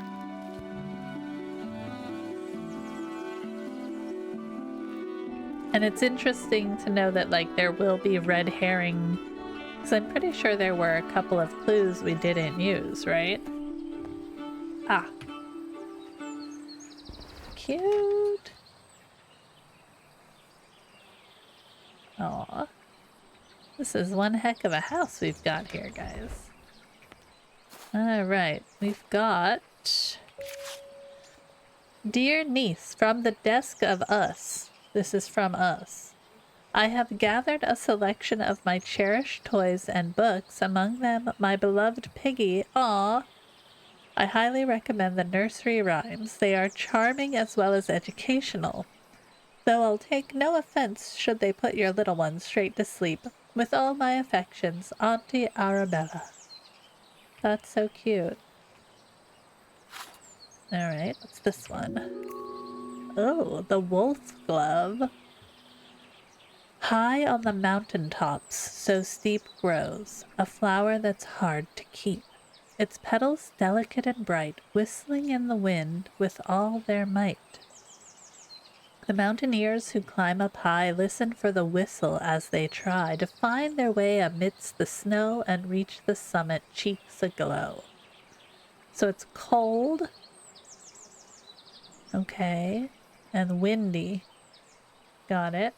And it's interesting to know that, like, there will be red herring, because I'm pretty sure there were a couple of clues we didn't use, right? Ah. Cute. Aw. This is one heck of a house we've got here, guys. Alright, we've got... Dear niece, from the desk of us. This is from us. I have gathered a selection of my cherished toys and books, among them my beloved Piggy. Aw! I highly recommend the nursery rhymes. They are charming as well as educational. Though I'll take no offense should they put your little ones straight to sleep. With all my affections, Auntie Arabella. That's so cute. Alright, what's this one? Oh, the wolf glove. High on the mountain tops, so steep grows, a flower that's hard to keep. Its petals delicate and bright, whistling in the wind with all their might. The mountaineers who climb up high listen for the whistle as they try to find their way amidst the snow and reach the summit, cheeks aglow. So it's cold. Okay. And windy. Got it.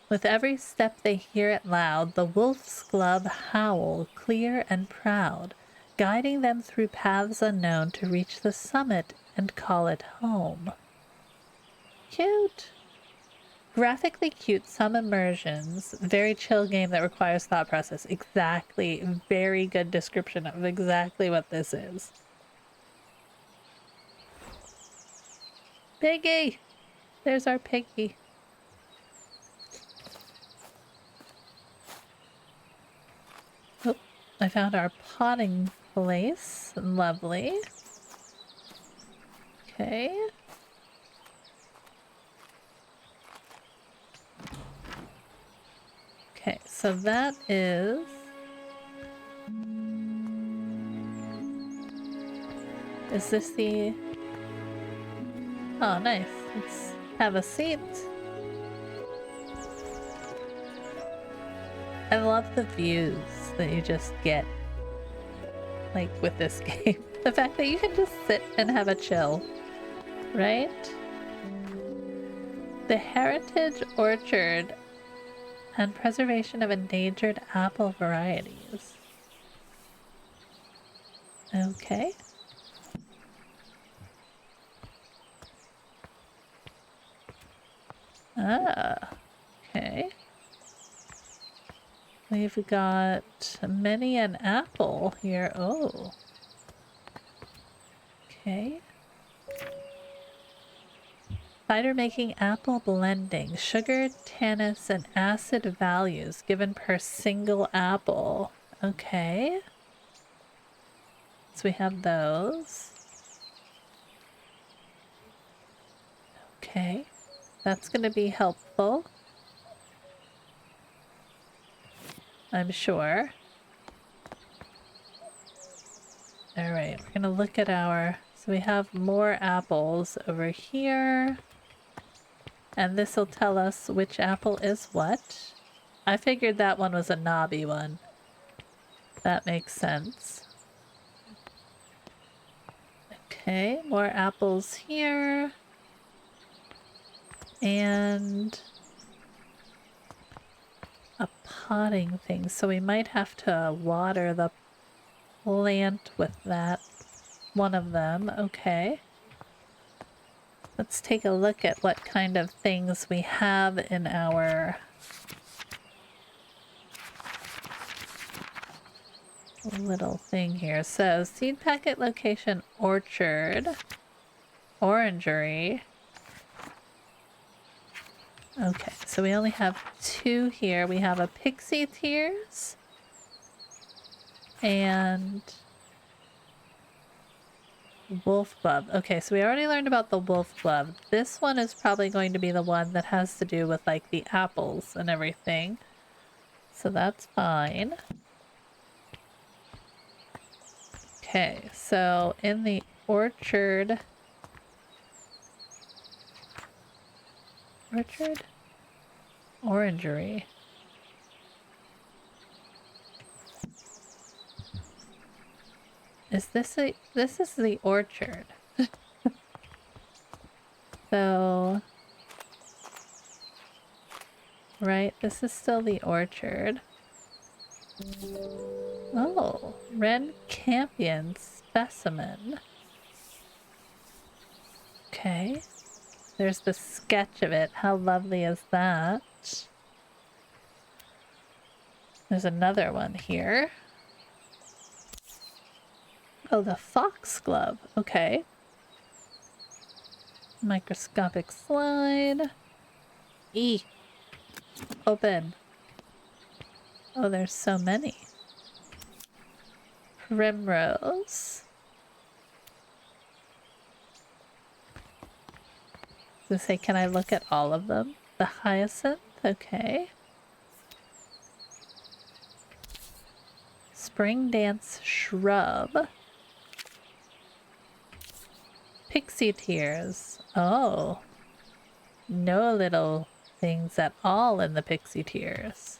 With every step they hear it loud, the wolf's glove howl, clear and proud, guiding them through paths unknown to reach the summit and call it home. Cute. Graphically cute, some immersions. Very chill game that requires thought process. Exactly. Very good description of exactly what this is. Piggy! There's our piggy. Oh, I found our potting place. Lovely. Okay. Okay, so that is... Is this the... Oh, nice. Let's have a seat. I love the views that you just get, like, with this game. The fact that you can just sit and have a chill, right? The Heritage Orchard and preservation of endangered apple varieties. Okay. Ah, okay. We've got many an apple here. Oh. Okay. Cider making apple blending. Sugar, tannins, and acid values given per single apple. Okay. So we have those. Okay. That's going to be helpful. I'm sure. All right, we're gonna look at our... So we have more apples over here. And this will tell us which apple is what. I figured that one was a knobby one. That makes sense. Okay, more apples here. And a potting thing. So we might have to water the plant with that. One of them. Okay. Let's take a look at what kind of things we have in our little thing here. So, seed packet location orchard, orangery. Okay, so we only have 2 here. We have a pixie tears and wolf glove. Okay, so we already learned about the wolf glove. This one is probably going to be the one that has to do with like the apples and everything. So that's fine. Okay, so in the orchard... Orchard? Orangery. Is this a... This is the orchard. So... Right, this is still the orchard. Oh, Red Campion specimen. Okay. There's the sketch of it. How lovely is that? There's another one here. Oh, the foxglove. Okay. Microscopic slide. E. Open. Oh, there's so many. Primrose. Does it say, can I look at all of them? The hyacinth? Okay. Spring dance shrub. Pixie tears. Oh. No little things at all in the pixie tears.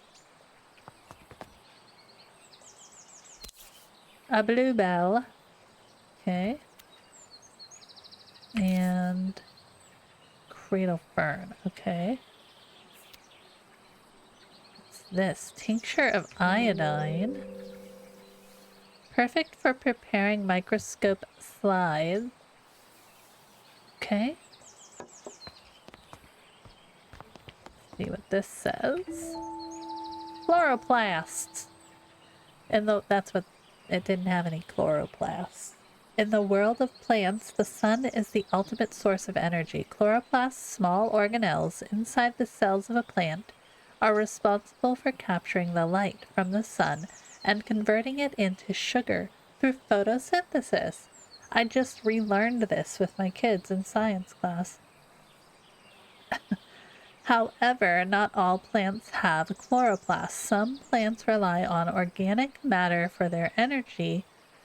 A bluebell. Okay. And and cradle fern. Okay. What's this? Tincture of iodine. Perfect for preparing microscope slides. Okay. See what this says. Chloroplasts. And that's what it didn't have any chloroplasts. In the world of plants, the sun is the ultimate source of energy. Chloroplasts, small organelles inside the cells of a plant, are responsible for capturing the light from the sun and converting it into sugar through photosynthesis. I just relearned this with my kids in science class. However, not all plants have chloroplasts. Some plants rely on organic matter for their energy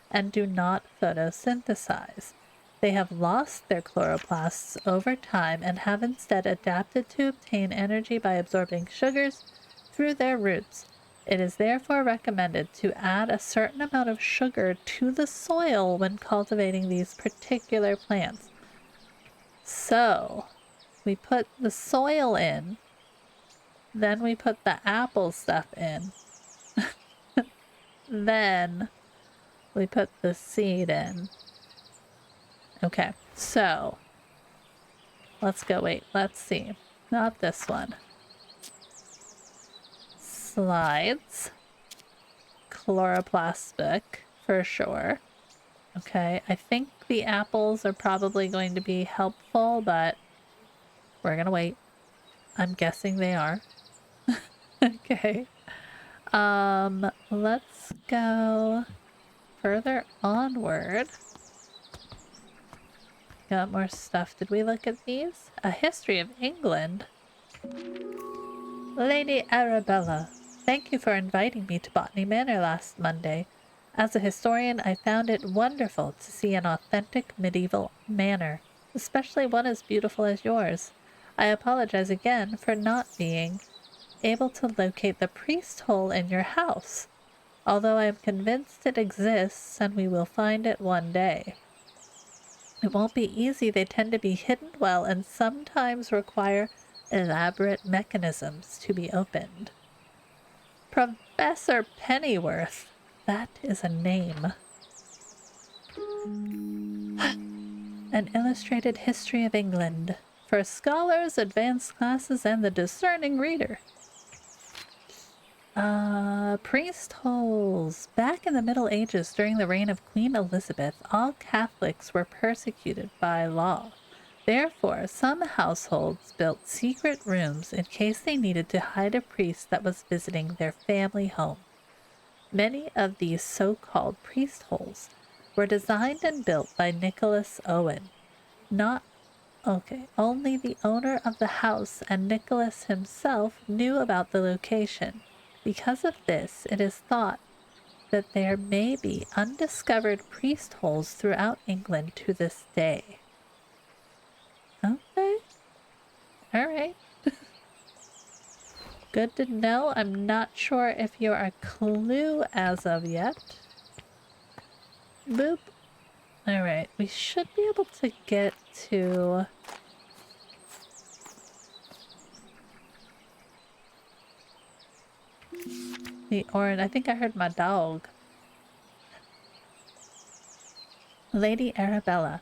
and do not photosynthesize. They have lost their chloroplasts over time and have instead adapted to obtain energy by absorbing sugars through their roots. It is therefore recommended to add a certain amount of sugar to the soil when cultivating these particular plants. So, we put the soil in, then we put the apple stuff in, then we put the seed in. Okay, so let's go. Wait, let's see. Not this one. Slides. Chloroplastic for sure. Okay, I think the apples are probably going to be helpful, but we're gonna wait. I'm guessing they are. Okay. Let's go further onward. Got more stuff. Did we look at these? A history of England. Lady Arabella, thank you for inviting me to Botany Manor last Monday. As a historian, I found it wonderful to see an authentic medieval manor, especially one as beautiful as yours. I apologize again for not being able to locate the priest hole in your house, although I am convinced it exists and we will find it one day. It won't be easy. They tend to be hidden well and sometimes require elaborate mechanisms to be opened. Professor Pennyworth. That is a name. An illustrated history of England for scholars, advanced classes, and the discerning reader. Priest holes. Back in the Middle Ages, during the reign of Queen Elizabeth, all Catholics were persecuted by law. Therefore, some households built secret rooms in case they needed to hide a priest that was visiting their family home. Many of these so-called priest holes were designed and built by Nicholas Owen. Only the owner of the house and Nicholas himself knew about the location. Because of this, it is thought that there may be undiscovered priest holes throughout England to this day. Okay. All right. Good to know. I'm not sure if you're a clue as of yet. Boop. All right. We should be able to get to... the orange. I think I heard my dog. Lady Arabella,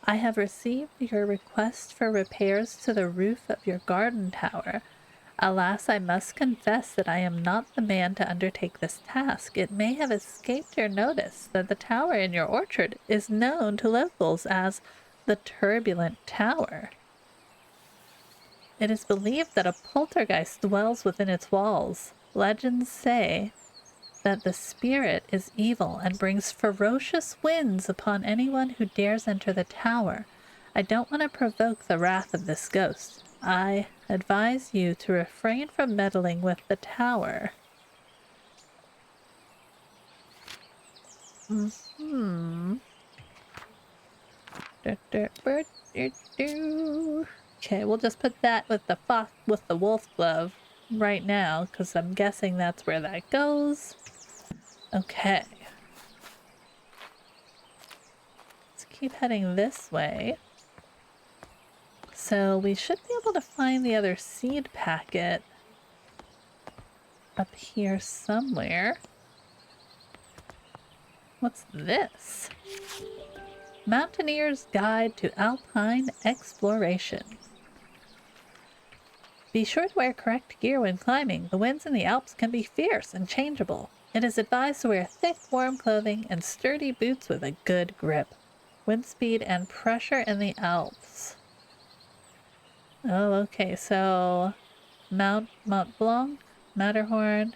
I have received your request for repairs to the roof of your garden tower. Alas, I must confess that I am not the man to undertake this task. It may have escaped your notice that the tower in your orchard is known to locals as the Turbulent Tower. It is believed that a poltergeist dwells within its walls. Legends say that the spirit is evil and brings ferocious winds upon anyone who dares enter the tower. I don't want to provoke the wrath of this ghost. I advise you to refrain from meddling with the tower. Okay, we'll just put that with the wolf glove right now, because I'm guessing that's where that goes. Okay. Let's keep heading this way. So we should be able to find the other seed packet up here somewhere. What's this? Mountaineer's Guide to Alpine Exploration. Be sure to wear correct gear when climbing. The winds in the Alps can be fierce and changeable. It is advised to wear thick, warm clothing and sturdy boots with a good grip. Wind speed and pressure in the Alps. Oh, okay, so Mont Blanc, Matterhorn.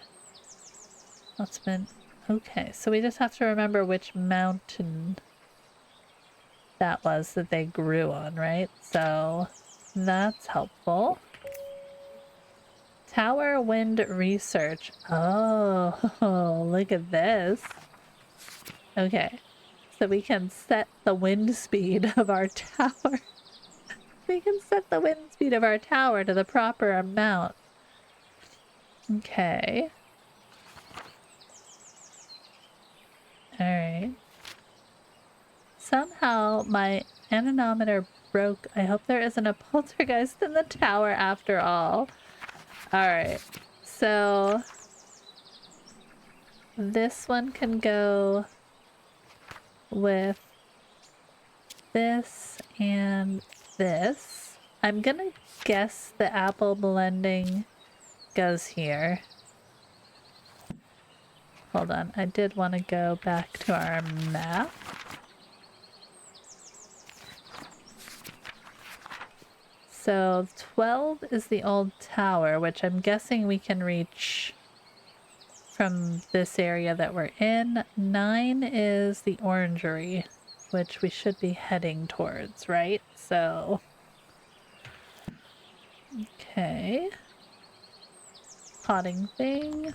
What's been... Okay, so we just have to remember which mountain that was that they grew on, right? So that's helpful. Tower wind research. Oh, look at this. Okay, so we can set the wind speed of our tower. We can set the wind speed of our tower to the proper amount. Okay. Alright. Somehow my anemometer broke. I hope there isn't a poltergeist in the tower after all. Alright. So this one can go with this and this. I'm gonna guess the apple blending goes here. Hold on, I did want to go back to our map. So 12 is the old tower, which I'm guessing we can reach from this area that we're in. 9 is the orangery, which we should be heading towards, right? So, okay. Potting thing.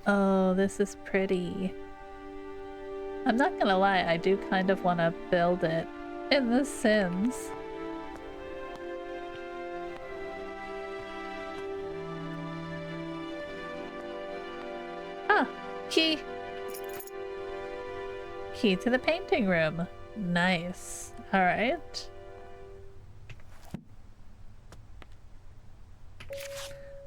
Oh, this is pretty. I'm not gonna lie, I do kind of want to build it in The Sims. Ah, key. Key to the painting room. Nice. All right.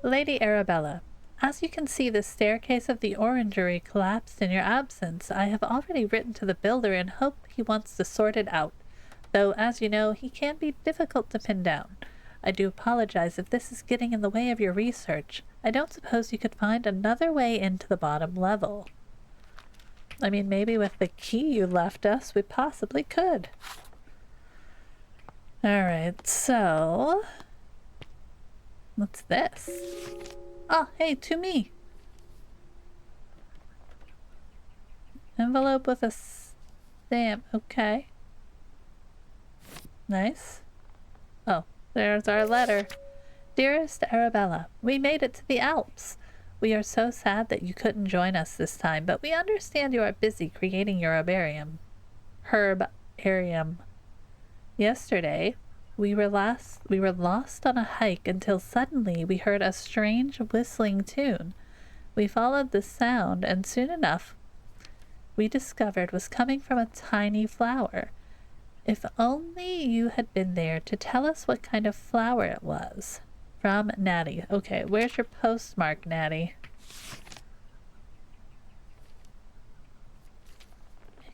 Lady Arabella, as you can see, the staircase of the orangery collapsed in your absence. I have already written to the builder and hope he wants to sort it out, though, as you know, he can be difficult to pin down. I do apologize if this is getting in the way of your research. I don't suppose you could find another way into the bottom level. I mean, maybe with the key you left us, we possibly could. Alright, so... what's this? Oh, hey, to me. Envelope with a stamp. Okay. Nice. Oh, there's our letter. Dearest Arabella, we made it to the Alps. We are so sad that you couldn't join us this time, but we understand you are busy creating your herbarium. Yesterday, we were lost on a hike until suddenly we heard a strange whistling tune. We followed the sound, and soon enough we discovered was coming from a tiny flower. If only you had been there to tell us what kind of flower it was. From Natty. Okay, where's your postmark, Natty?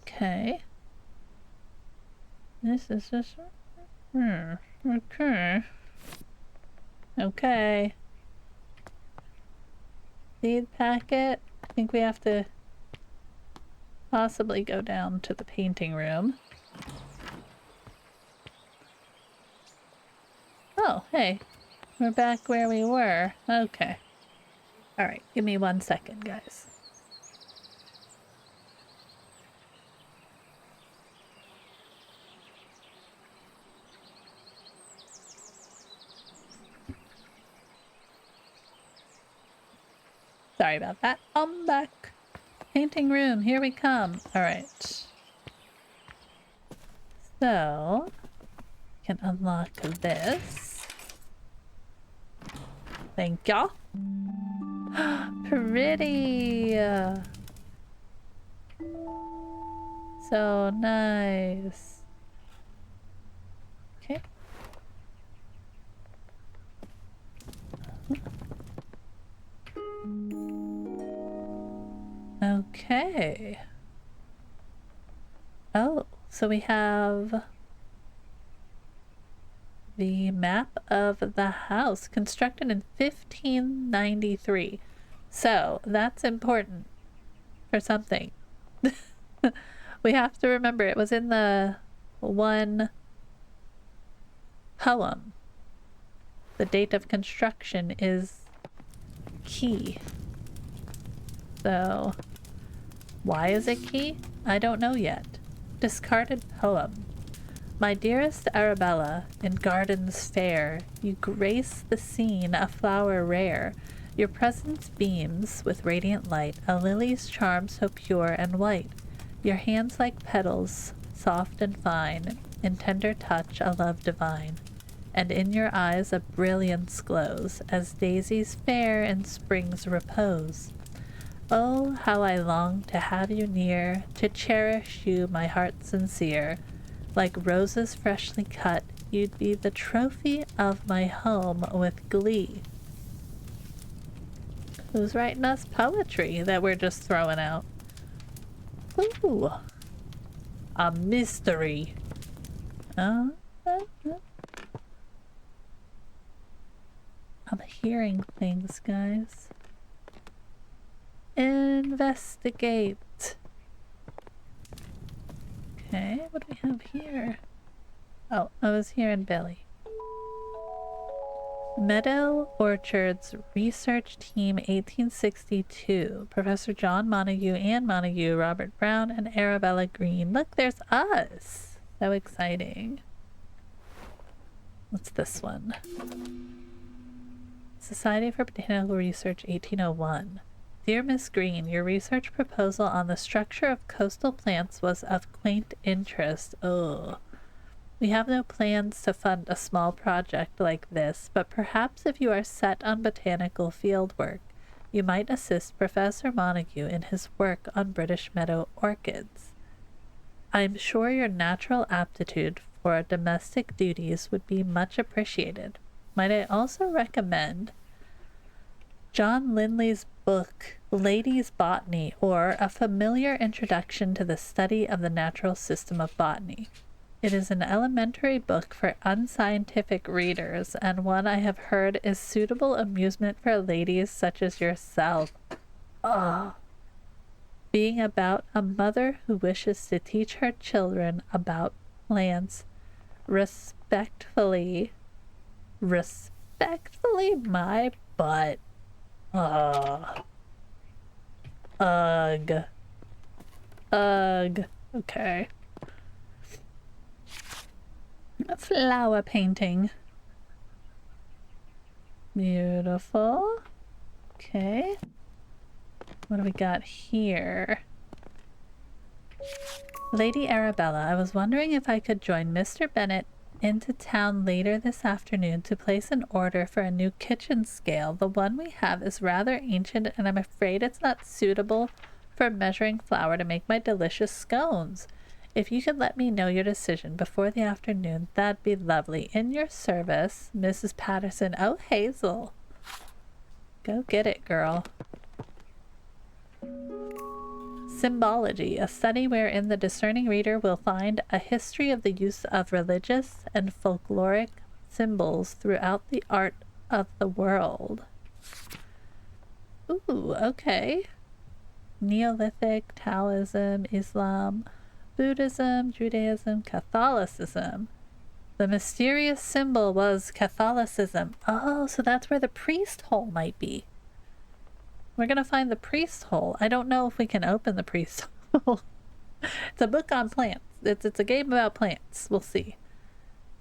Okay. This is just... okay. Okay. Seed packet. I think we have to possibly go down to the painting room. Oh, hey. We're back where we were. Okay. Alright, give me 1 second, guys. Sorry about that. I'm back. Painting room, here we come. Alright. So, we can unlock this. Thank y'all. Pretty. So nice. Okay. Okay. Oh, so we have the map of the house constructed in 1593. So that's important for something. We have to remember it was in the one poem. The date of construction is key. So, why is it key? I don't know yet. Discarded poem. My dearest Arabella, in gardens fair, you grace the scene, a flower rare. Your presence beams with radiant light, a lily's charm so pure and white. Your hands like petals, soft and fine, in tender touch a love divine. And in your eyes a brilliance glows, as daisies fair in spring's repose. Oh, how I long to have you near, to cherish you, my heart sincere. Like roses freshly cut, you'd be the trophy of my home with glee. Who's writing us poetry that we're just throwing out? Ooh, a mystery. I'm hearing things, guys. Investigate. Okay, what do we have here? Oh, I was here in Billy. Meadow Orchards Research Team 1862. Professor John Montague, Anne Montague, Robert Brown, and Arabella Green. Look, there's us! So exciting. What's this one? Society for Botanical Research 1801. Dear Miss Green, your research proposal on the structure of coastal plants was of quaint interest. Oh. We have no plans to fund a small project like this, but perhaps if you are set on botanical fieldwork, you might assist Professor Montague in his work on British meadow orchids. I am sure your natural aptitude for domestic duties would be much appreciated. Might I also recommend John Lindley's book, Ladies' Botany, or A Familiar Introduction to the Study of the Natural System of Botany. It is an elementary book for unscientific readers, and one I have heard is suitable amusement for ladies such as yourself. Oh. Being about a mother who wishes to teach her children about plants respectfully, my butt. Ugh. Ugh. Ugh. Okay. A flower painting. Beautiful. Okay. What do we got here? Lady Arabella, I was wondering if I could join Mr. Bennet into town later this afternoon to place an order for a new kitchen scale. The one we have is rather ancient and I'm afraid it's not suitable for measuring flour to make my delicious scones. If you could let me know your decision before the afternoon, that'd be lovely. In your service, Mrs. Patterson. Oh, Hazel. Go get it, girl. Symbology, a study wherein the discerning reader will find a history of the use of religious and folkloric symbols throughout the art of the world. Ooh, okay. Neolithic, Taoism, Islam, Buddhism, Judaism, Catholicism. The mysterious symbol was Catholicism. Oh, so that's where the priest hole might be. We're gonna find the priest hole. I don't know if we can open the priest hole. It's a book on plants. It's a game about plants. We'll see.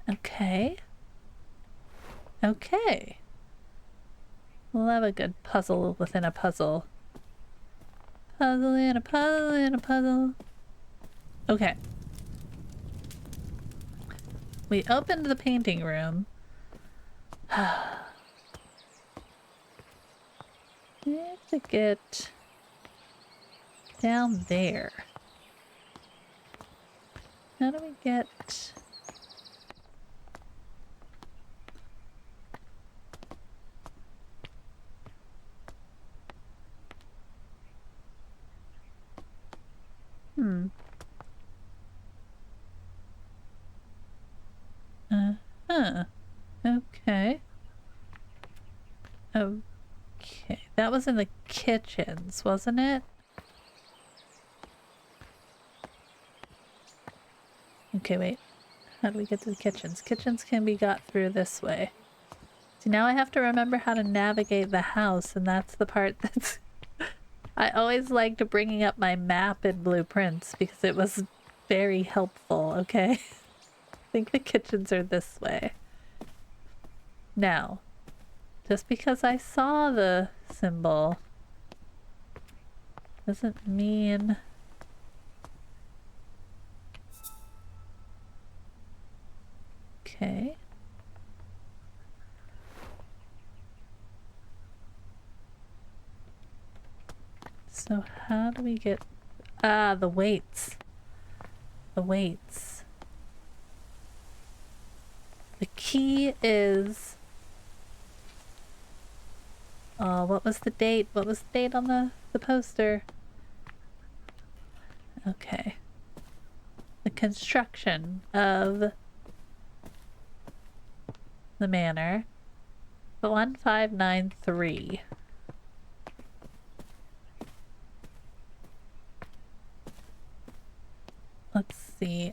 Okay. Okay. Love a good puzzle within a puzzle. Puzzle in a puzzle in a puzzle. Okay. We opened the painting room. We have to get down there. How do we get... Uh-huh. Okay. Okay. That was in the kitchens, wasn't it? Okay, wait. How do we get to the kitchens? Kitchens can be got through this way. See, now I have to remember how to navigate the house, and that's the part that's... I always liked bringing up my map in blueprints because it was very helpful, okay? I think the kitchens are this way. Now, just because I saw the symbol doesn't mean... Okay. So how do we get... Ah, the weights. The weights. The key is... Oh, what was the date? What was the date on the poster? Okay. The construction of the manor. 1593. Let's see.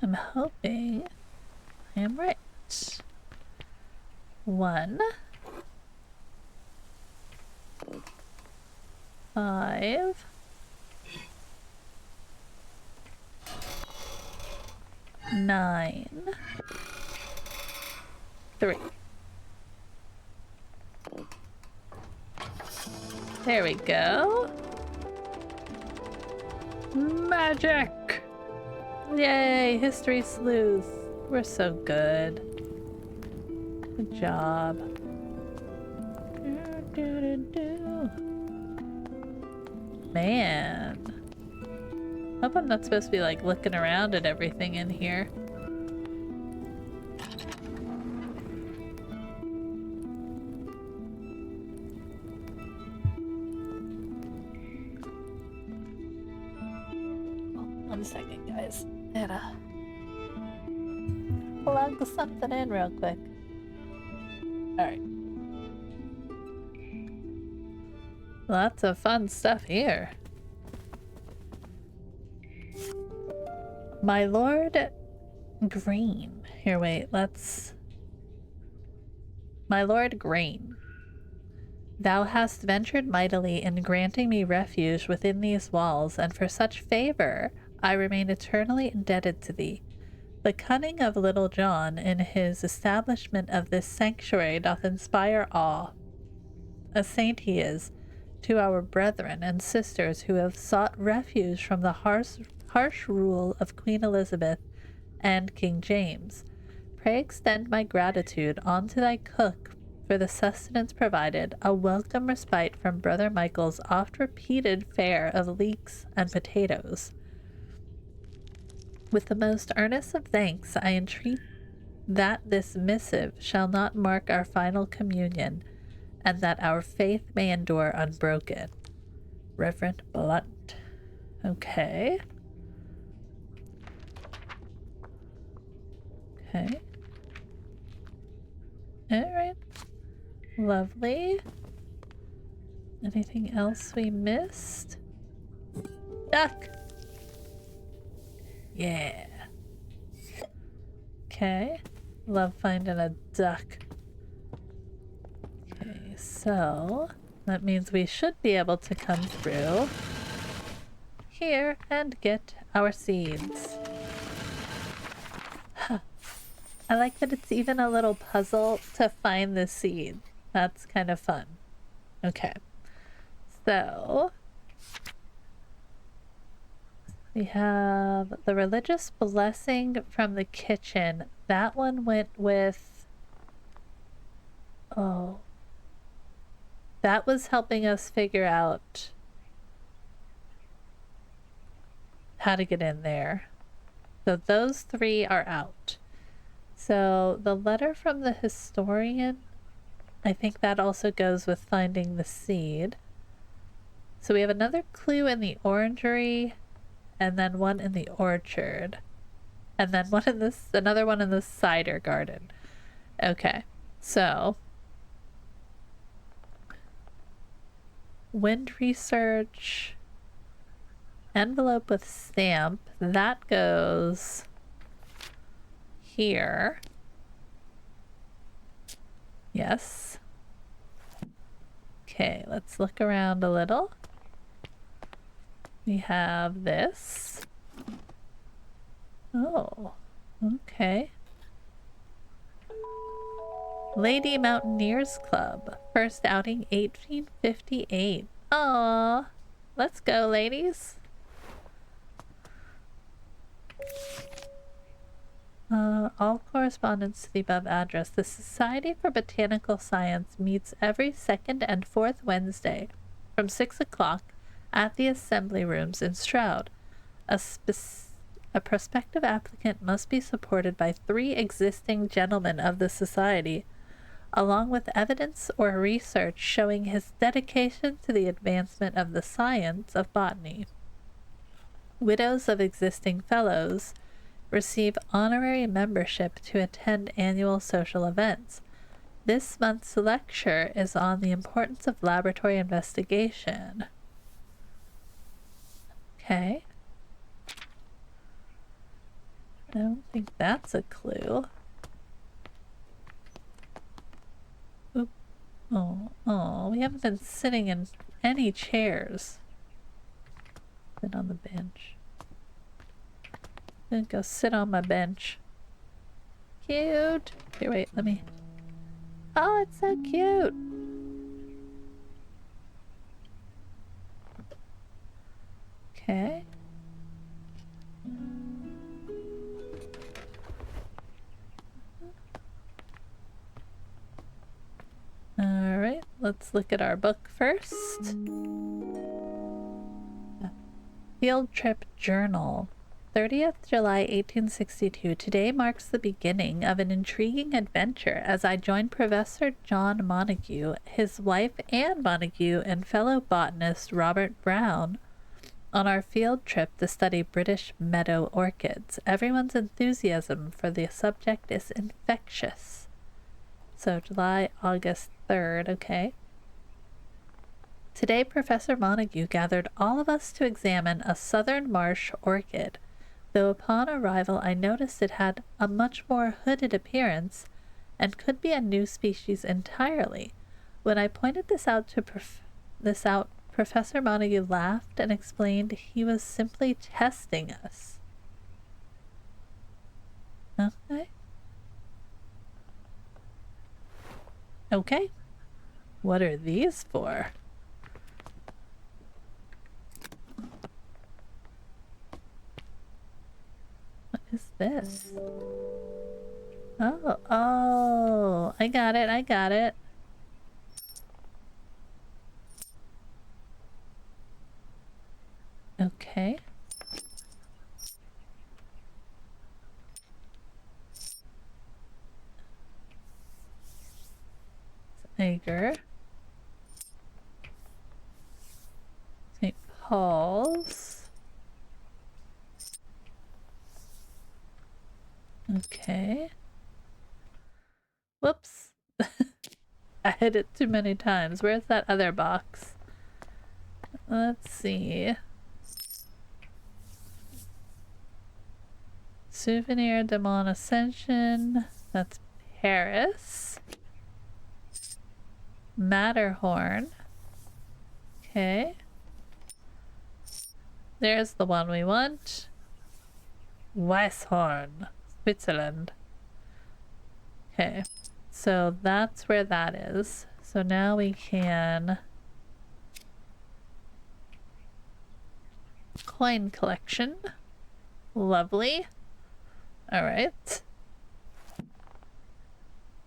I'm hoping I am right. 1 5 9 3. There we go. Magic! Yay, history sleuth. We're so good. Good job. Man. Hope I'm not supposed to be like looking around at everything in here. Oh, 1 second, guys. I gotta plug something in real quick. Alright. Lots of fun stuff here. My Lord Green. Here, wait, let's... My Lord Green. Thou hast ventured mightily in granting me refuge within these walls, and for such favor I remain eternally indebted to thee. The cunning of Little John in his establishment of this sanctuary doth inspire awe. A saint he is to our brethren and sisters who have sought refuge from the harsh rule of Queen Elizabeth and King James. Pray extend my gratitude unto thy cook for the sustenance provided, a welcome respite from Brother Michael's oft-repeated fare of leeks and potatoes. With the most earnest of thanks, I entreat that this missive shall not mark our final communion, and that our faith may endure unbroken. Reverend Blunt. Okay. Okay. Alright. Lovely. Anything else we missed? Duck! Yeah. Okay. Love finding a duck. Okay, so that means we should be able to come through here and get our seeds. I like that it's even a little puzzle to find the seed. That's kind of fun. Okay. So we have the religious blessing from the kitchen. That one went with... Oh. That was helping us figure out how to get in there. So those 3 are out. So the letter from the historian, I think that also goes with finding the seed. So we have another clue in the orangery, and then one in the orchard, and then one in this, another one in the cider garden. Okay, so wind research, envelope with stamp, that goes here. Yes. Okay, let's look around a little. We have this. Oh, okay. Lady Mountaineers Club. First outing 1858. Aww. Let's go, ladies. All correspondence to the above address. The Society for Botanical Science meets every second and fourth Wednesday from 6 o'clock at the Assembly Rooms in Stroud. A prospective applicant must be supported by 3 existing gentlemen of the Society, along with evidence or research showing his dedication to the advancement of the science of botany. Widows of existing fellows receive honorary membership to attend annual social events. This month's lecture is on the importance of laboratory investigation. Okay. I don't think that's a clue. Oop. Oh, we haven't been sitting in any chairs. Sit on the bench. I'm gonna go sit on my bench. Cute. Here, wait, let me. Oh, it's so cute. Okay. Alright, let's look at our book first. Field Trip Journal. 30th July 1862. Today marks the beginning of an intriguing adventure as I joined Professor John Montague, his wife Anne Montague, and fellow botanist Robert Brown on our field trip to study British meadow orchids. Everyone's enthusiasm for the subject is infectious. So July, August 3rd, okay. Today, Professor Montague gathered all of us to examine a southern marsh orchid. Though upon arrival I noticed it had a much more hooded appearance and could be a new species entirely. When I pointed this out, Professor Montague laughed and explained he was simply testing us. Okay. Okay. What are these for? What is this? Oh, I got it, I got it. Okay. Agar. St. Paul's. Okay. Whoops. I hit it too many times. Where's that other box? Let's see. Souvenir de Mont Ascension. That's Paris. Matterhorn. Okay. There's the one we want. Weisshorn, Switzerland. Okay. So that's where that is. So now we can... Coin collection. Lovely. Alright.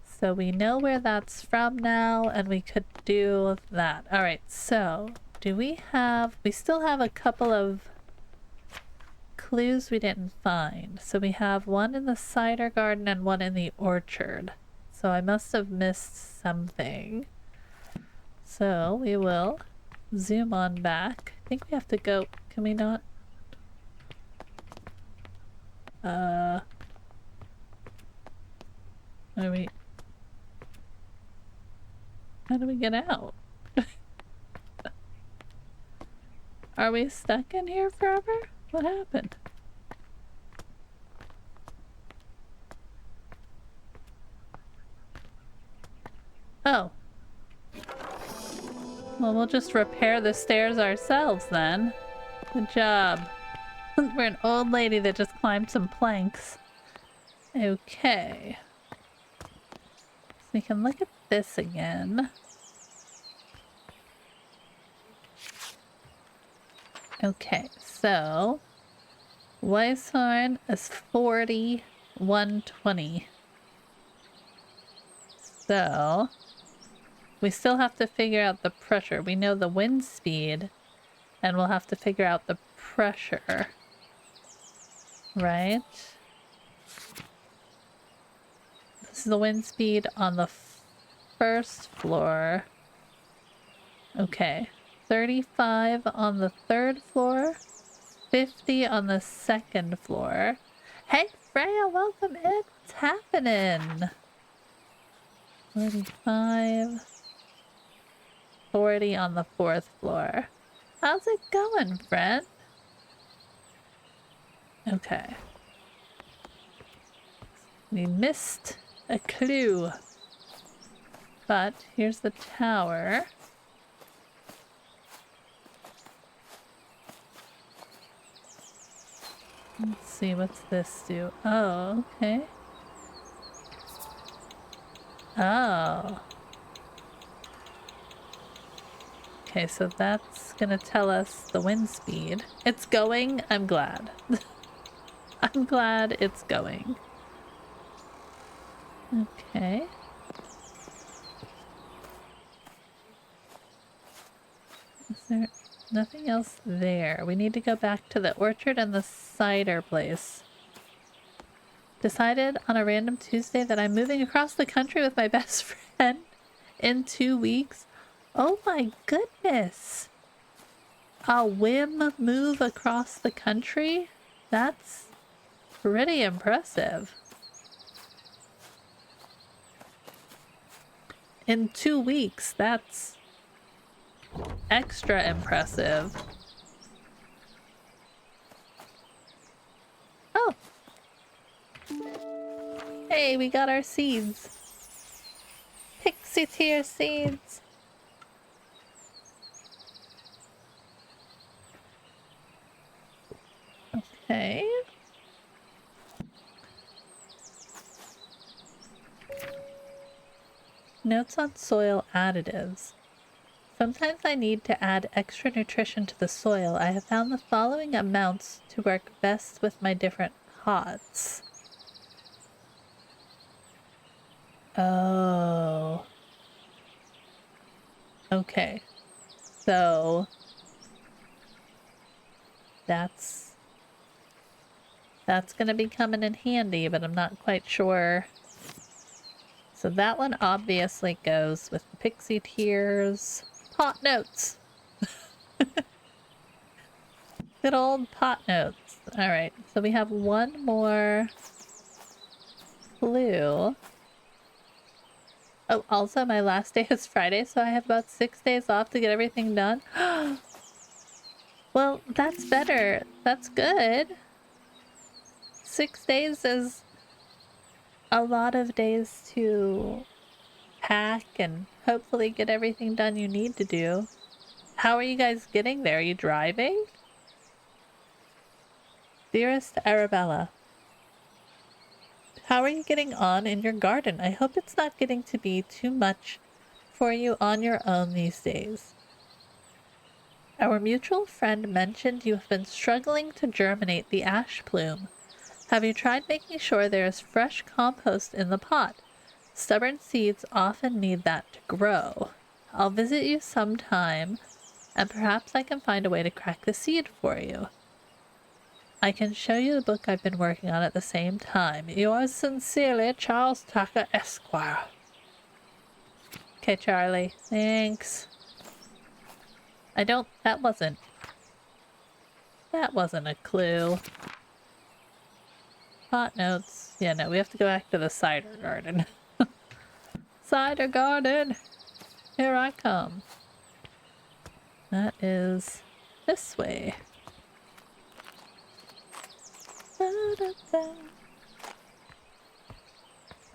So we know where that's from now, and we could do that. Alright, so do we still have a couple of clues we didn't find. So we have one in the cider garden and one in the orchard. So I must have missed something. So we will zoom on back. I think we have to go. Can we not? Are we? How do we get out? Are we stuck in here forever? What happened? Oh. Well, we'll just repair the stairs ourselves then. Good job. We're an old lady that just climbed some planks. Okay. So we can look at this again. Okay, so Weisshorn is 40, 120. So we still have to figure out the pressure. We know the wind speed, and we'll have to figure out the pressure. Right? This is the wind speed on the first floor. Okay. 35 on the third floor. 50 on the second floor. Hey, Freya, welcome in. What's happening? 45. 40 on the fourth floor. How's it going, friend? Okay. We missed a clue. But here's the tower. Let's see, what's this do? Oh, okay. Oh. Okay, so that's gonna tell us the wind speed. It's going, I'm glad. I'm glad it's going. Okay. Is there nothing else there? We need to go back to the orchard and the cider place. Decided on a random Tuesday that I'm moving across the country with my best friend in 2 weeks. Oh my goodness! A whim move across the country? That's pretty impressive. In 2 weeks, that's extra impressive. Oh! Hey, we got our seeds. Pixie tier seeds. Okay. Notes on soil additives. Sometimes I need to add extra nutrition to the soil. I have found the following amounts to work best with my different pots. Oh. Okay. So that's gonna be coming in handy, but I'm not quite sure. So that one obviously goes with the pixie tears. Pot notes. Good old pot notes. Alright, so we have one more clue. Oh, also my last day is Friday, so I have about 6 days off to get everything done. Well, that's better. That's good. 6 days is a lot of days to pack and hopefully get everything done you need to do. How are you guys getting there? Are you driving? Dearest Arabella, how are you getting on in your garden? I hope it's not getting to be too much for you on your own these days. Our mutual friend mentioned you have been struggling to germinate the ash plume. Have you tried making sure there is fresh compost in the pot? Stubborn seeds often need that to grow. I'll visit you sometime, and perhaps I can find a way to crack the seed for you. I can show you the book I've been working on at the same time. Yours sincerely, Charles Tucker, Esquire. Okay, Charlie. Thanks. That wasn't a clue. Pot notes. Yeah, no, we have to go back to the cider garden. Cider garden! Here I come. That is this way.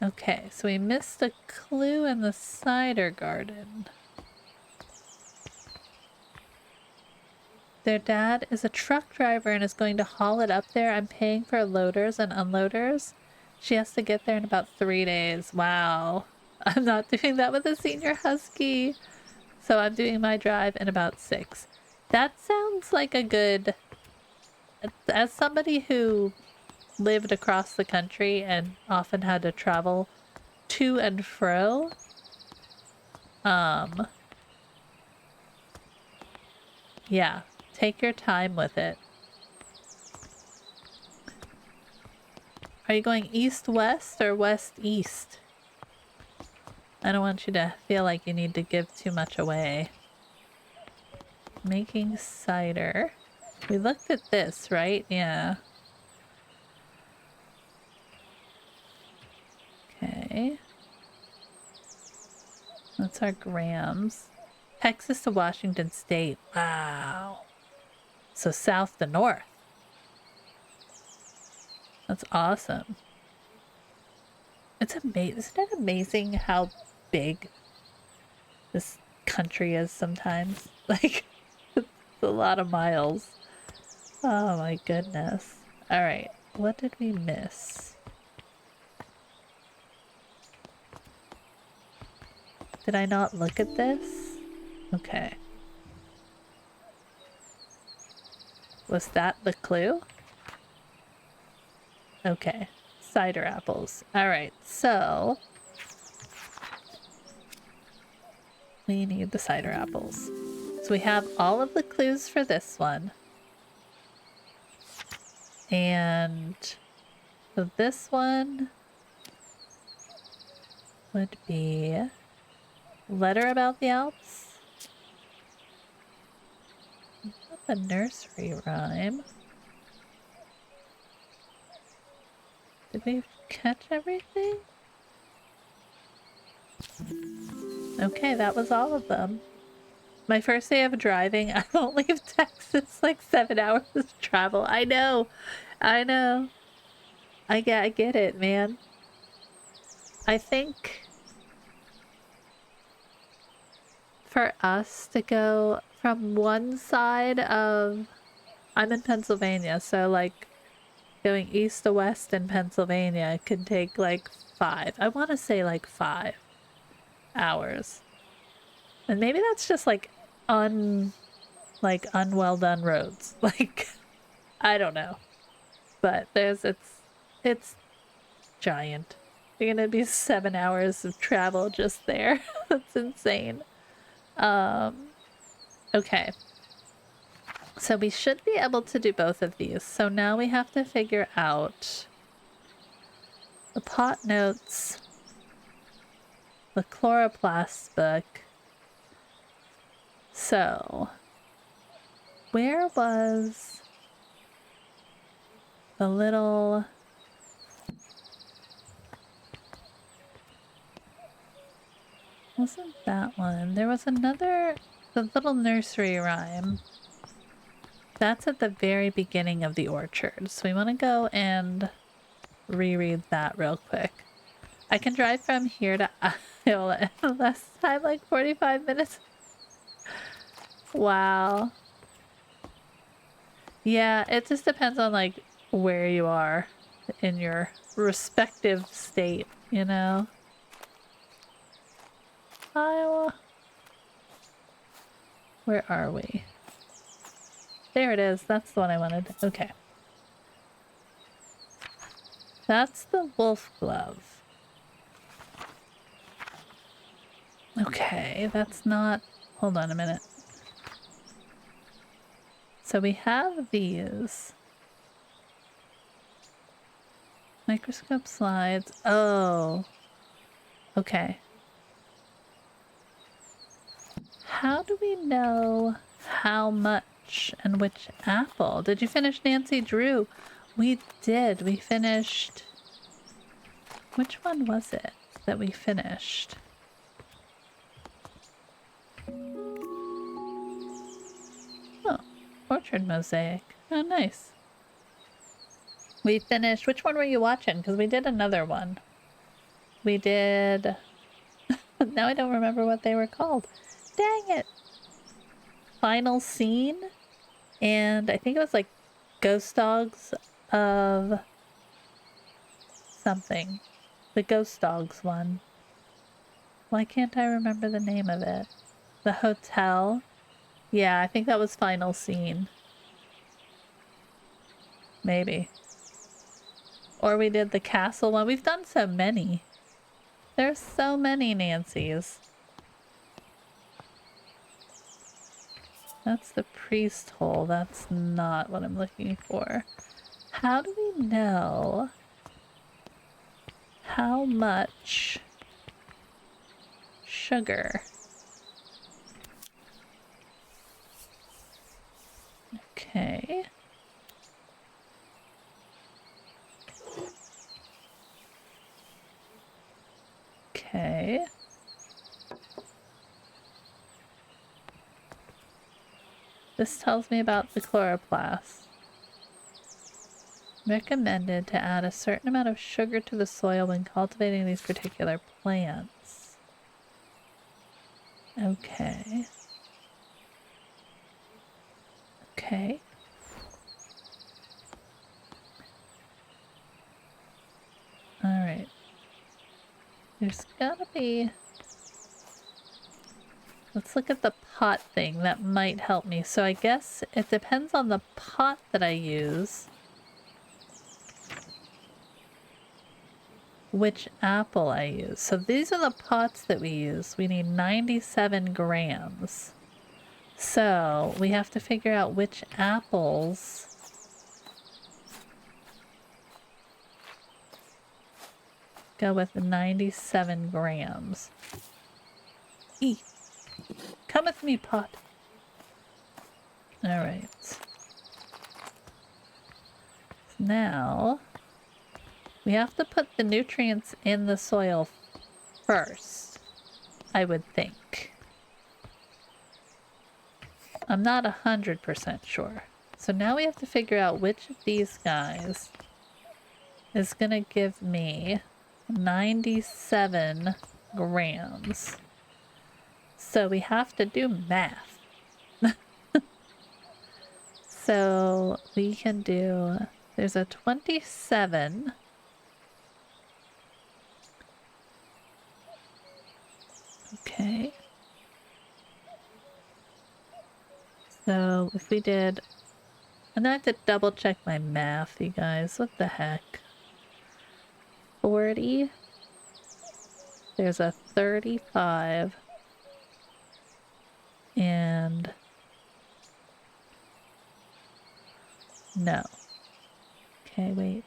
Okay, so we missed a clue in the cider garden. Their dad is a truck driver and is going to haul it up there. I'm paying for loaders and unloaders. She has to get there in about 3 days. Wow. I'm not doing that with a senior husky. So I'm doing my drive in about 6. That sounds like a good... As somebody who lived across the country and often had to travel to and fro, yeah, take your time with it. Are you going east-west or west-east? I don't want you to feel like you need to give too much away. Making cider. We looked at this, right? Yeah. Okay. That's our grams. Texas to Washington State. Wow. So south to north. That's awesome. It's amazing. Isn't it amazing how big this country is sometimes? Like, it's a lot of miles. Oh my goodness. All right. What did we miss? Did I not look at this? Okay. Was that the clue? Okay. Cider apples. Alright, so... we need the cider apples. So we have all of the clues for this one. And... so this one... would be... letter about the Alps. Not the nursery rhyme. Did we catch everything? Okay, that was all of them. My first day of driving, I won't leave Texas. Like 7 hours of travel. I know. I know. I get it, man. I think for us to go from one side of... I'm in Pennsylvania, so like going east to west in Pennsylvania could take like 5. I want to say like 5 hours. And maybe that's just like unwell done roads. Like, I don't know. But it's giant. You're gonna be 7 hours of travel just there. That's insane. Okay. So we should be able to do both of these. So now we have to figure out the pot notes, the chloroplast book. So, where was the little... wasn't that one? There was another... the little nursery rhyme. That's at the very beginning of the orchard. So we want to go and reread that real quick. I can drive from here to Iowa in less time, like 45 minutes. Wow. Yeah, it just depends on like where you are in your respective state, you know? Iowa. Where are we? There it is. That's the one I wanted. Okay. That's the wolf glove. Okay, that's not... hold on a minute. So we have these. Microscope slides. Oh. Okay. How do we know how much and which apple? Did you finish Nancy Drew? We did. We finished... Which one was it that we finished? Oh, orchard mosaic. Oh, nice. We finished... Which one were you watching? Because we did another one. We did... Now I don't remember what they were called. Dang it! Final Scene? And I think it was like Ghost Dogs of... something. The Ghost Dogs one. Why can't I remember the name of it? The hotel? Yeah, I think that was Final Scene. Maybe. Or we did the castle one. We've done so many. There's so many Nancys. That's the priest hole. That's not what I'm looking for. How do we know how much sugar? Okay. Okay. This tells me about the chloroplast. Recommended to add a certain amount of sugar to the soil when cultivating these particular plants. Okay. Okay. Alright. There's gotta be... Let's look at the pot thing. That might help me. So I guess it depends on the pot that I use. Which apple I use. So these are the pots that we use. We need 97 grams. So we have to figure out which apples go with 97 grams. Eat. Come with me, pot. Alright. Now, we have to put the nutrients in the soil first, I would think. I'm not 100% sure. So now we have to figure out which of these guys is gonna give me 97 grams. So we have to do math. So we can do, there's a 27. Okay. So if we did, and I have to double check my math, you guys. What the heck? 40. There's a 35. And no. Okay, wait.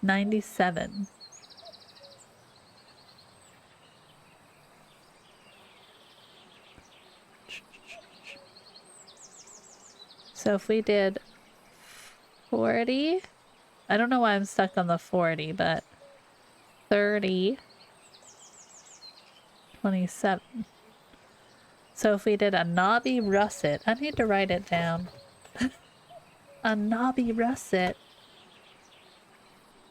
97. So if we did 40, I don't know why I'm stuck on the 40, but 30, 27. So if we did a knobby russet, I need to write it down. A knobby russet,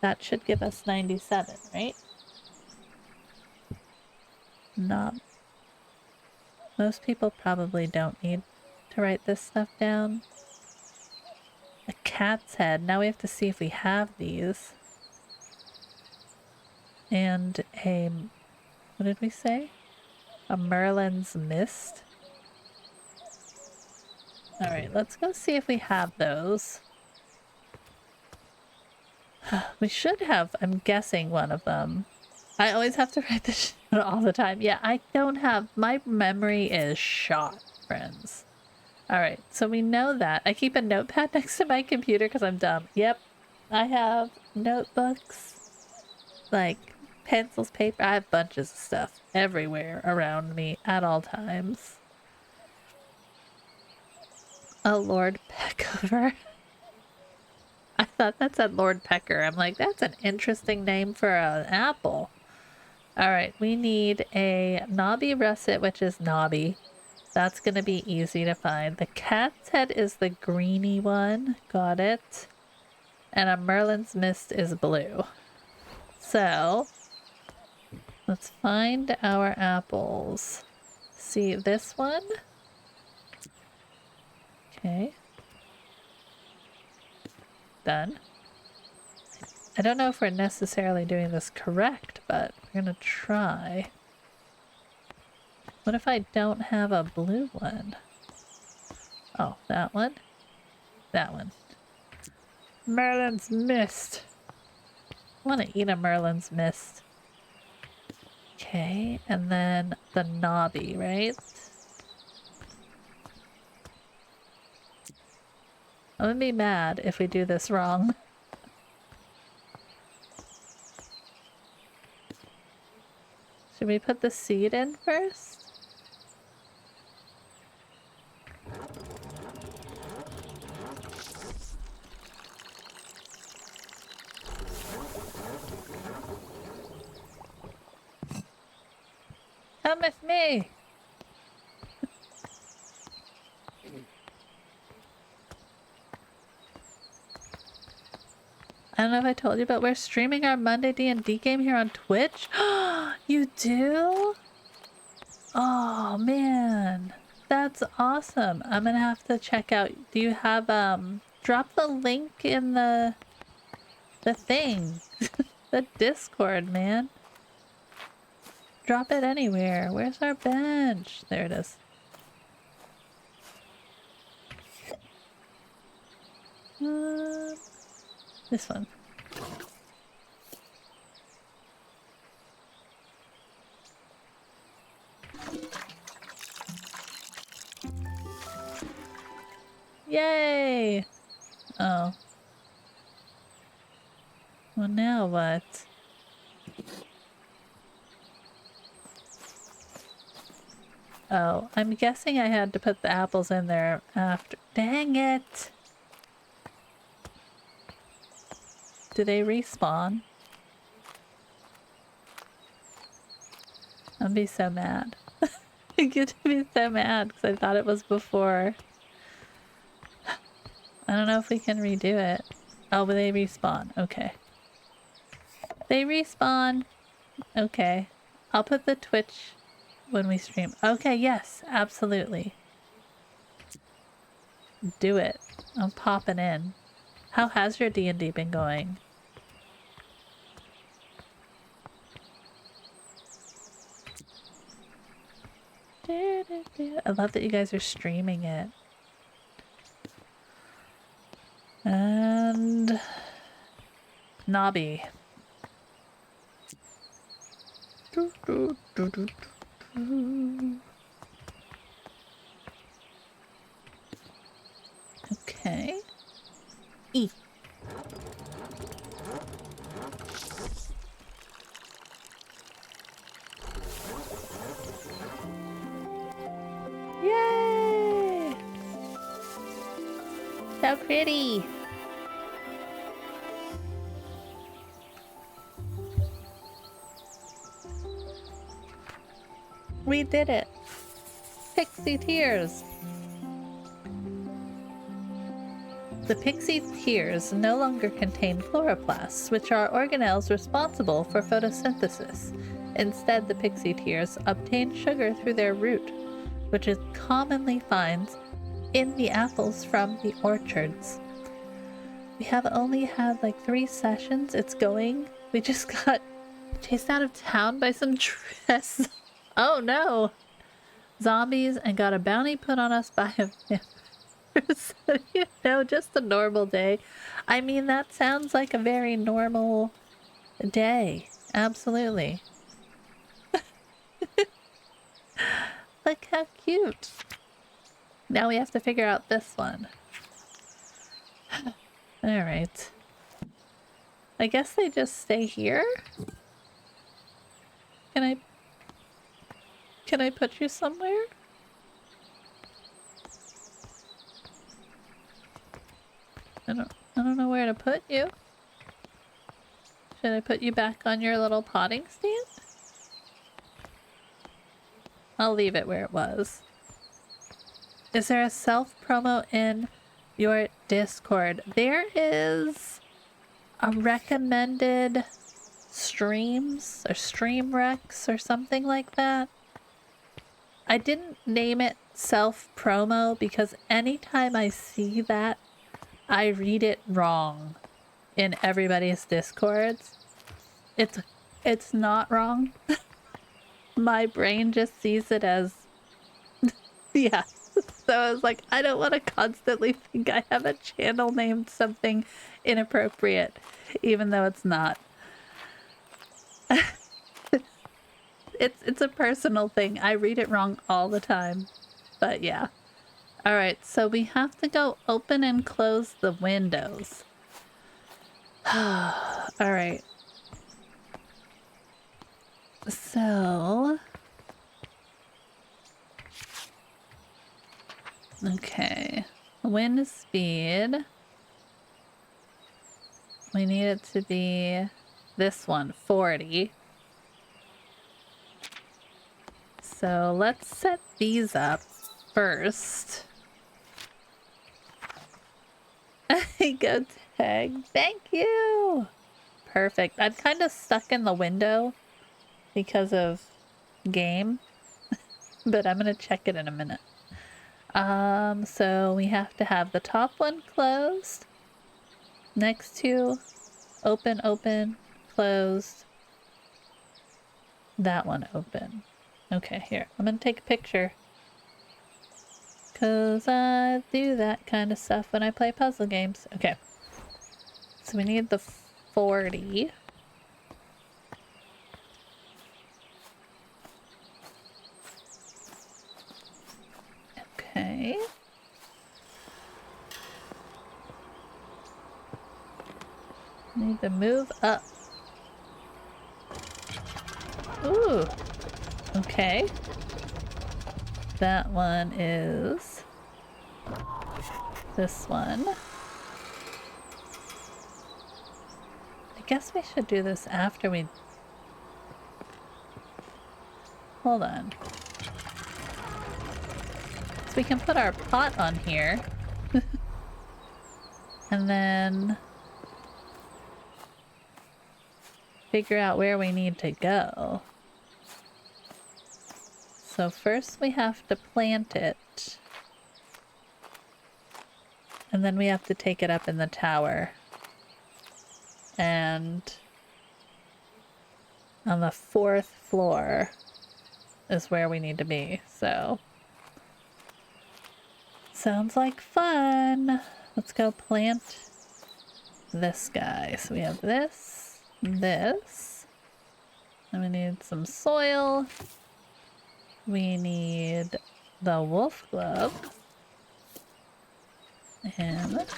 that should give us 97, right? Knob. Most people probably don't need to write this stuff down. A cat's head. Now we have to see if we have these. And a, what did we say? A Merlin's Mist. Alright, let's go see if we have those. We should have, I'm guessing, one of them. I always have to write this shit all the time. Yeah, I don't have, my memory is shot, friends. Alright, so we know that. I keep a notepad next to my computer because I'm dumb. Yep. I have notebooks, like pencils, paper. I have bunches of stuff everywhere around me at all times. A Lord Peckover. I thought that said Lord Pecker. I'm like, that's an interesting name for an apple. All right, we need a knobby russet, which is knobby. That's going to be easy to find. The cat's head is the greeny one. Got it. And a Merlin's Mist is blue. So, let's find our apples. See this one? Okay. Done. I don't know if we're necessarily doing this correct, but we're gonna try. What if I don't have a blue one? Oh, that one? That one. Merlin's Mist. I want to eat a Merlin's Mist. Okay, and then the knobby, right? I'm gonna be mad if we do this wrong. Should we put the seed in first? Come with me! I don't know if I told you, but we're streaming our Monday D&D game here on Twitch. You do? Oh, man. That's awesome. I'm gonna have to check out. Do you have, drop the link in the thing. The Discord, man. Drop it anywhere. Where's our bench? There it is. This one. Yay! Oh. Well, now what? Oh, I'm guessing I had to put the apples in there after. Dang it! Do they respawn? I'd be so mad. I get to be so mad because I thought it was before. I don't know if we can redo it. Oh, but they respawn. Okay. They respawn. Okay. I'll put the Twitch when we stream. Okay, yes, absolutely. Do it. I'm popping in. How has your D&D been going? I love that you guys are streaming it. And Nobby. Okay. E. Yay! So pretty. We did it. Pixie tears. The pixie tears no longer contain chloroplasts, which are organelles responsible for photosynthesis. Instead, the pixie tears obtain sugar through their root, which it commonly finds in the apples from the orchards. We have only had like 3 sessions. It's going. We just got chased out of town by some dress. Oh no! Zombies and got a bounty put on us by a you know, just a normal day. I mean, that sounds like a very normal day. Absolutely. Look how cute. Now we have to figure out this one. All right. I guess they just stay here? Can I put you somewhere? I don't know where to put you. Should I put you back on your little potting stand? I'll leave it where it was. Is there a self-promo in your Discord? There is a recommended streams or stream recs or something like that. I didn't name it self-promo because anytime I see that, I read it wrong in everybody's Discords. It's not wrong. My brain just sees it as yeah. So I was like, I don't want to constantly think I have a channel named something inappropriate, even though it's not. It's a personal thing. I read it wrong all the time. But yeah. All right, so we have to go open and close the windows. All right. So... okay. Wind speed. We need it to be this one, 40. So let's set these up first. Go tag. Thank you. Perfect. I'm kind of stuck in the window because of game, but I'm gonna check it in a minute. So we have to have the top one closed. Next two, open, open, closed. That one open. Okay, here. I'm gonna take a picture. Cause I do that kind of stuff when I play puzzle games. Okay. So we need the 40. Okay. Need to move up. Ooh. Okay. That one is this one. I guess we should do this after we... hold on. So we can put our pot on here. And then figure out where we need to go. So first we have to plant it. And then we have to take it up in the tower. And on the 4th floor is where we need to be, so sounds like fun. Let's go plant this guy. So we have this, this, and we need some soil. We need the wolf glove and this.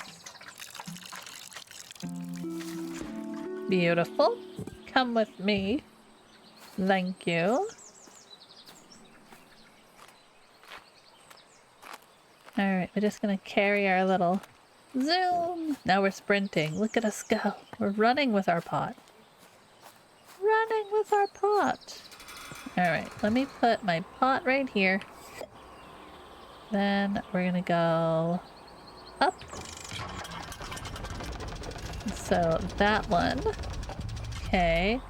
Beautiful. Come with me. Thank you. Alright, we're just gonna carry our little zoom. Now we're sprinting. Look at us go. We're running with our pot. Running with our pot. Alright, let me put my pot right here. Then we're gonna go up. So that one. Okay.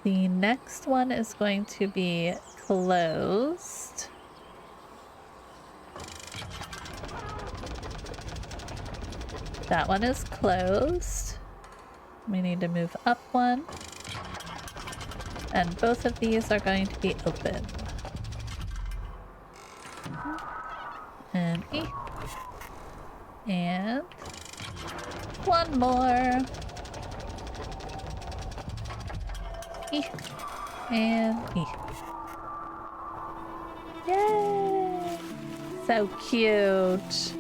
The next one is going to be closed. That one is closed. We need to move up one. And both of these are going to be open. And E. And one more. E. And E. Yay! So cute.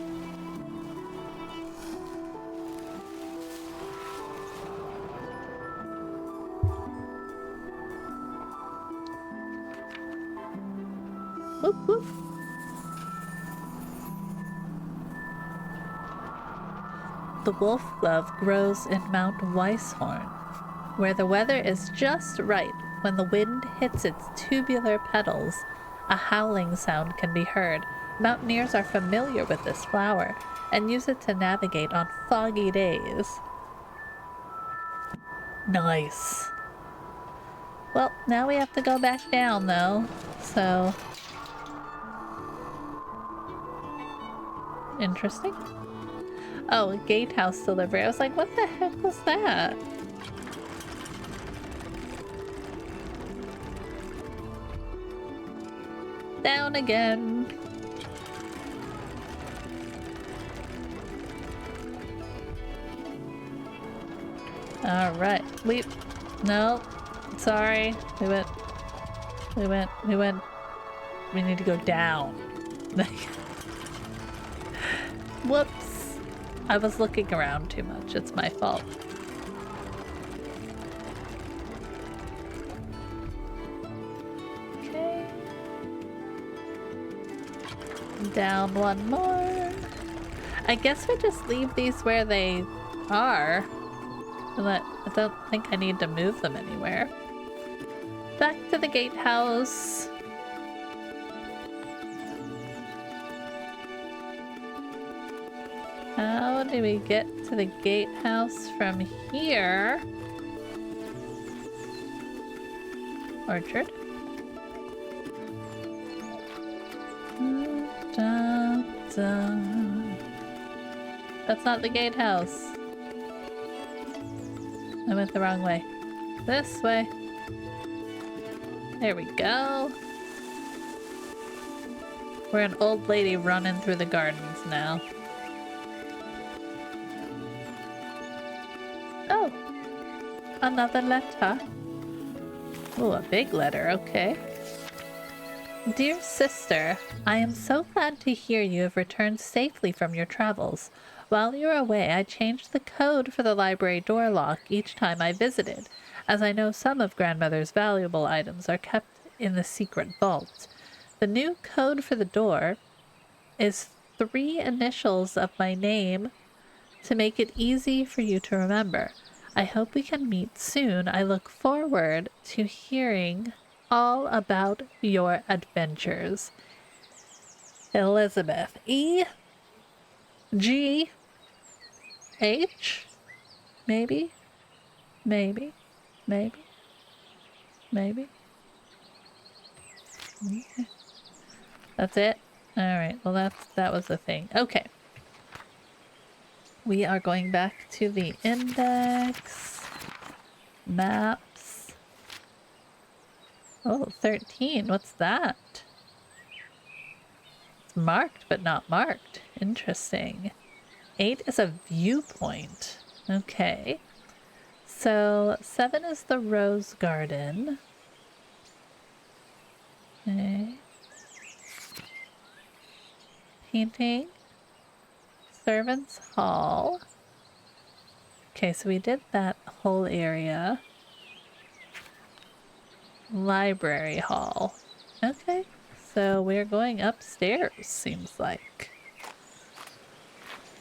Whoop whoop. The wolf glove grows in Mount Weisshorn, where the weather is just right. When the wind hits its tubular petals, a howling sound can be heard. Mountaineers are familiar with this flower and use it to navigate on foggy days. Nice. Well, now we have to go back down, though, so... Interesting. Oh, gatehouse delivery. I was like, what the heck was that? Down again. Alright. No. Sorry. We need to go down. Whoops. I was looking around too much. It's my fault. Okay. Down one more. I guess we just leave these where they are. I don't think I need to move them anywhere. Back to the gatehouse. How do we get to the gatehouse from here? Orchard? That's not the gatehouse. I went the wrong way. This way. There we go. We're an old lady running through the gardens now. Oh! Another letter. Oh, a big letter, okay. Dear sister, I am so glad to hear you have returned safely from your travels. While you were away, I changed the code for the library door lock each time I visited, as I know some of grandmother's valuable items are kept in the secret vault. The new code for the door is 3 initials of my name to make it easy for you to remember. I hope we can meet soon. I look forward to hearing all about your adventures. Elizabeth. E. G. H? Maybe? Maybe? Maybe? Maybe? Okay. That's it? Alright, well that was the thing. Okay. We are going back to the index. Maps. Oh, 13. What's that? It's marked but not marked. Interesting. 8 is a viewpoint. Okay. So 7 is the rose garden. Okay. Painting. Servants' hall. Okay, so we did that whole area. Library hall. Okay, so we're going upstairs, seems like.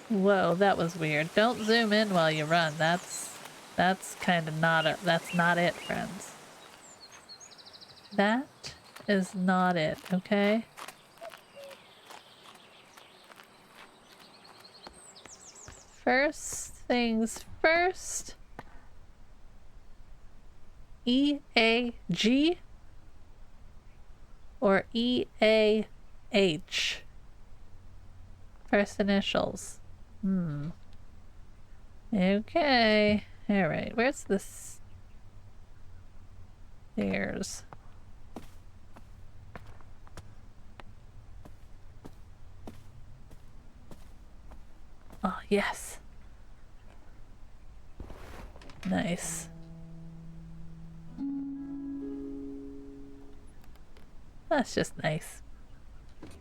Whoa, that was weird. Don't zoom in while you run. That's kind of that's not it, friends. That is not it, okay? First things first. E-A-G or E-A-H? First initials. Okay. Alright, where's the stairs? Oh, yes. Nice. That's just nice.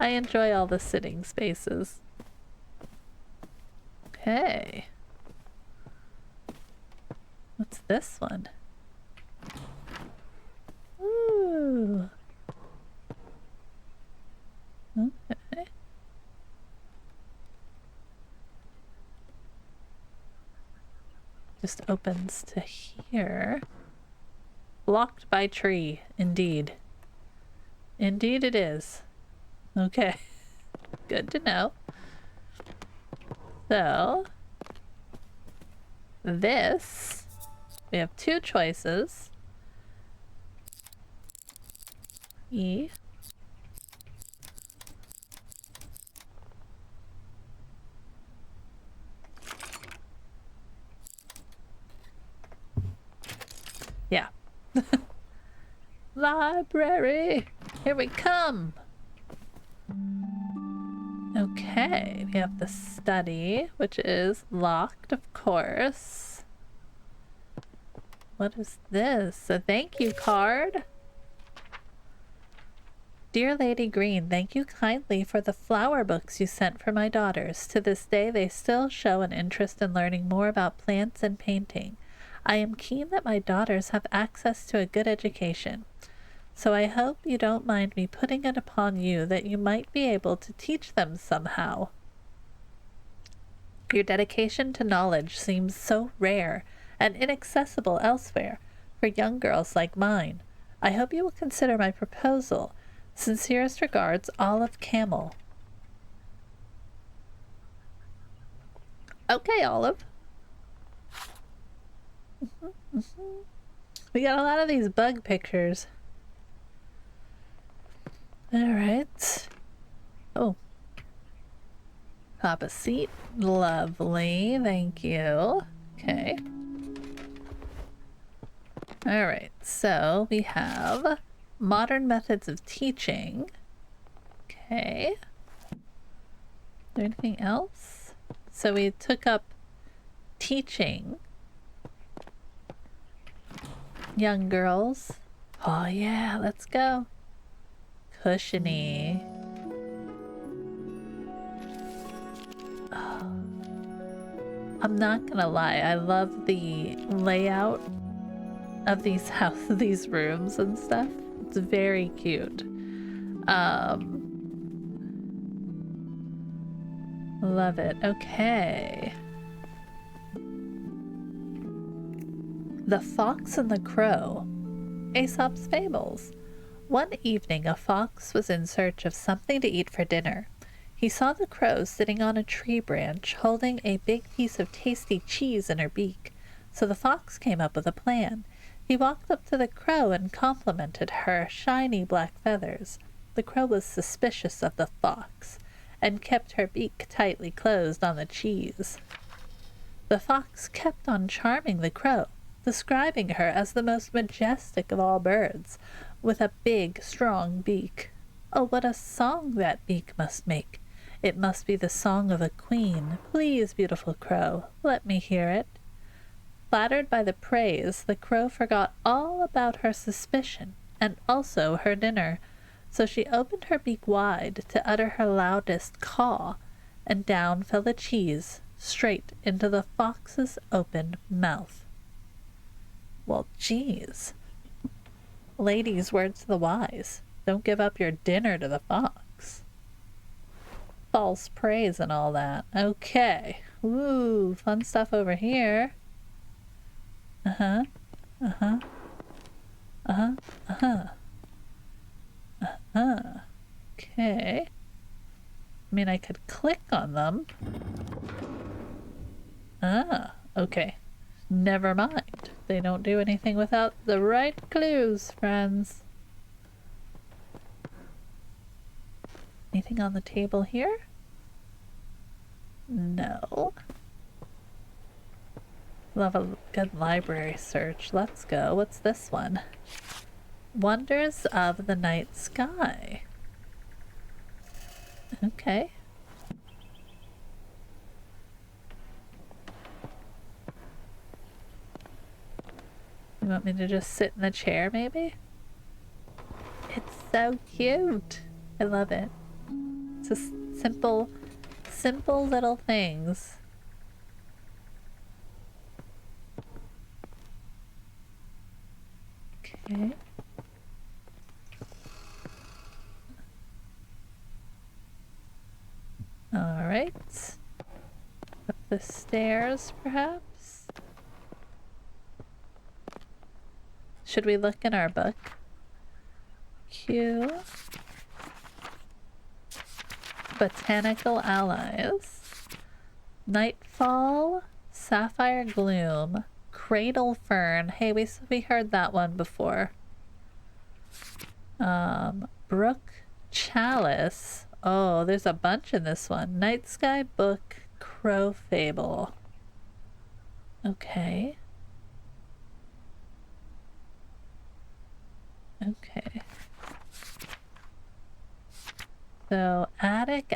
I enjoy all the sitting spaces. Okay. What's this one? Ooh. just opens to here. Blocked by tree, indeed. Indeed it is. Okay. Good to know. So, this, we have two choices. E. Yeah. Library! Here we come! Okay, we have the study, which is locked, of course. What is this? A thank you card? Dear Lady Green, thank you kindly for the flower books you sent for my daughters. To this day, they still show an interest in learning more about plants and painting. I am keen that my daughters have access to a good education. So I hope you don't mind me putting it upon you that you might be able to teach them somehow. Your dedication to knowledge seems so rare and inaccessible elsewhere for young girls like mine. I hope you will consider my proposal. Sincerest regards, Olive Camel. Okay, Olive. We got a lot of these bug pictures. Alright. Oh. Have a seat. Lovely. Thank you. Okay. Alright, so we have modern methods of teaching. Okay. Is there anything else? So we took up teaching young girls. Oh yeah, let's go. Cushiony. Oh. I'm not gonna lie, I love the layout of these these rooms and stuff. It's very cute. Love it. Okay. The Fox and the Crow. Aesop's Fables. One evening, a fox was in search of something to eat for dinner. He saw the crow sitting on a tree branch, holding a big piece of tasty cheese in her beak. So the fox came up with a plan. He walked up to the crow and complimented her shiny black feathers. The crow was suspicious of the fox, and kept her beak tightly closed on the cheese. The fox kept on charming the crow, describing her as the most majestic of all birds, with a big, strong beak. Oh, what a song that beak must make! It must be the song of a queen. Please, beautiful crow, let me hear it. Flattered by the praise, the crow forgot all about her suspicion, and also her dinner, so she opened her beak wide to utter her loudest caw, and down fell the cheese, straight into the fox's open mouth. Well, geez. Ladies, words to the wise. Don't give up your dinner to the fox. False praise and all that. Okay. Ooh, fun stuff over here. Uh-huh. Uh-huh. Uh-huh. Uh-huh. Uh-huh. Okay. I mean, I could click on them. Ah, okay. Never mind. They don't do anything without the right clues, friends. Anything on the table here? No. Love a good library search. Let's go. What's this one? Wonders of the Night Sky. Okay. You want me to just sit in the chair, maybe? It's so cute. I love it. It's just simple little things. Okay. All right. Up the stairs, perhaps? Should we look in our book? Q. Botanical allies. Nightfall, Sapphire Gloom, Cradle Fern. Hey, we heard that one before. Brook Chalice. Oh, there's a bunch in this one. Night Sky Book, Crow Fable. Okay. Okay. So, attic,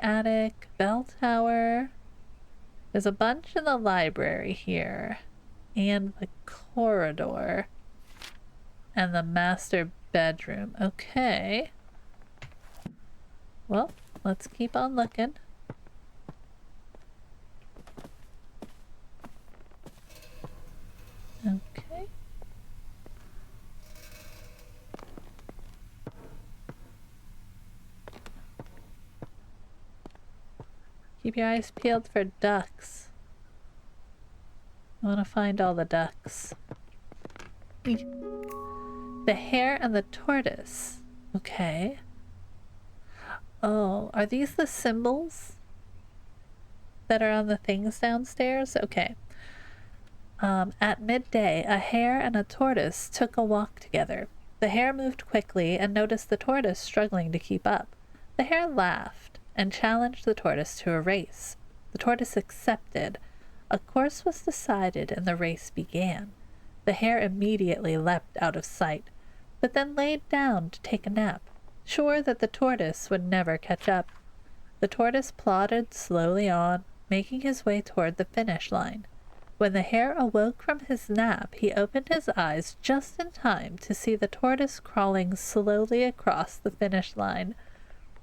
bell tower. There's a bunch in the library here. And the corridor. And the master bedroom. Okay. Well, let's keep on looking. Okay. Keep your eyes peeled for ducks. I want to find all the ducks. The hare and the tortoise. Okay. Oh, are these the symbols that are on the things downstairs? Okay. At midday, a hare and a tortoise took a walk together. The hare moved quickly and noticed the tortoise struggling to keep up. The hare laughed and challenged the tortoise to a race. The tortoise accepted. A course was decided and the race began. The hare immediately leapt out of sight, but then laid down to take a nap, sure that the tortoise would never catch up. The tortoise plodded slowly on, making his way toward the finish line. When the hare awoke from his nap, he opened his eyes just in time to see the tortoise crawling slowly across the finish line.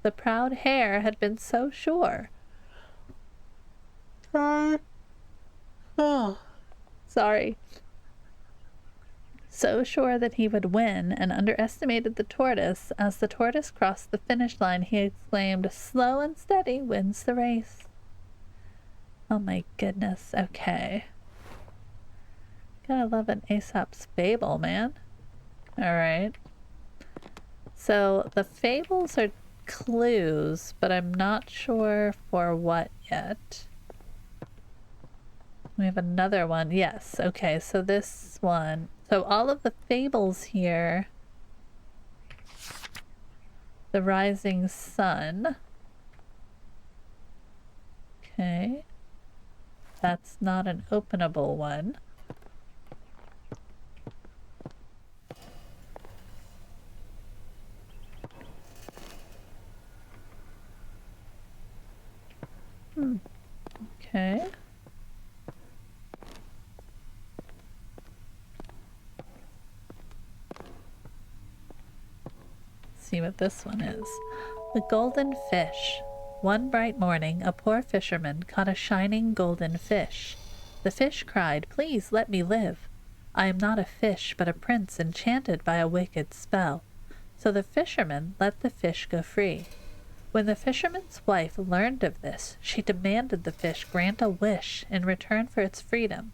The proud hare had been so sure. Sorry. So sure that he would win, and underestimated the tortoise. As the tortoise crossed the finish line, he exclaimed, "Slow and steady wins the race." Oh my goodness. Okay. Gotta love an Aesop's fable, man. Alright. So the fables are clues, but I'm not sure for what yet. We have another one. Yes. Okay, so this one. So all of the fables here. The rising sun. Okay. That's not an openable one. Okay. See what this one is. The golden fish. One bright morning, a poor fisherman caught a shining golden fish. The fish cried, "Please let me live. I am not a fish, but a prince enchanted by a wicked spell." So the fisherman let the fish go free. When the fisherman's wife learned of this, she demanded the fish grant a wish in return for its freedom,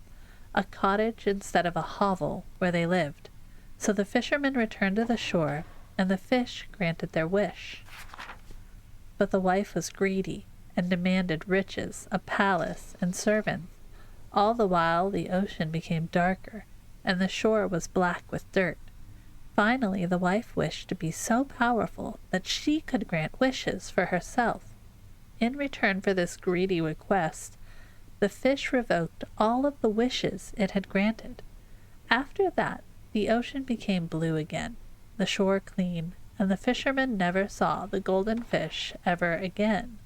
a cottage instead of a hovel where they lived. So the fisherman returned to the shore, and the fish granted their wish. But the wife was greedy and demanded riches, a palace, and servants. All the while the ocean became darker, and the shore was black with dirt. Finally, the wife wished to be so powerful that she could grant wishes for herself. In return for this greedy request, the fish revoked all of the wishes it had granted. After that, the ocean became blue again, the shore clean, and the fisherman never saw the golden fish ever again.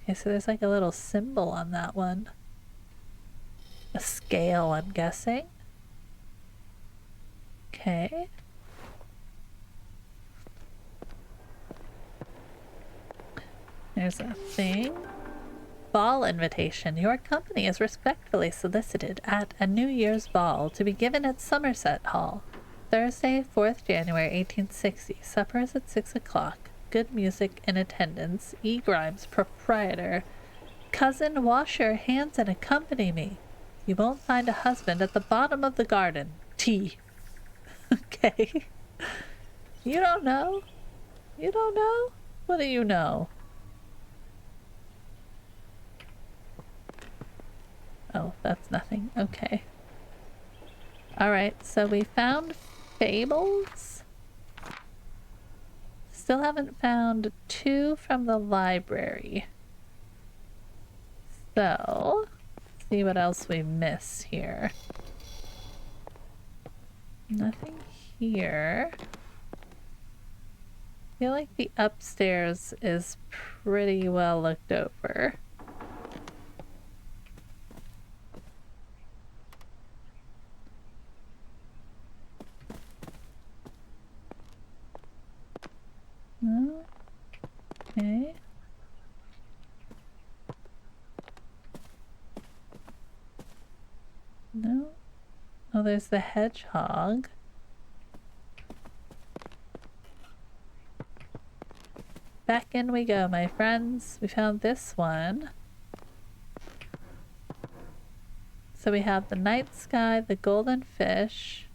Okay, so there's like a little symbol on that one. A scale, I'm guessing. Okay. There's a thing. Ball invitation. Your company is respectfully solicited at a New Year's ball to be given at Somerset Hall. Thursday, 4th January, 1860. Supper is at 6 o'clock. Good music in attendance. E. Grimes, proprietor. Cousin, wash your hands and accompany me. You won't find a husband at the bottom of the garden. T. Okay. You don't know? You don't know? What do you know? Oh, that's nothing. Okay. Alright, so we found fables. Still haven't found 2 from the library. So, let's see what else we miss here. Nothing here. I feel like the upstairs is pretty well looked over. Okay. No. Oh, there's the hedgehog. Back in we go, my friends. We found this one. So we have the night sky, the golden fish,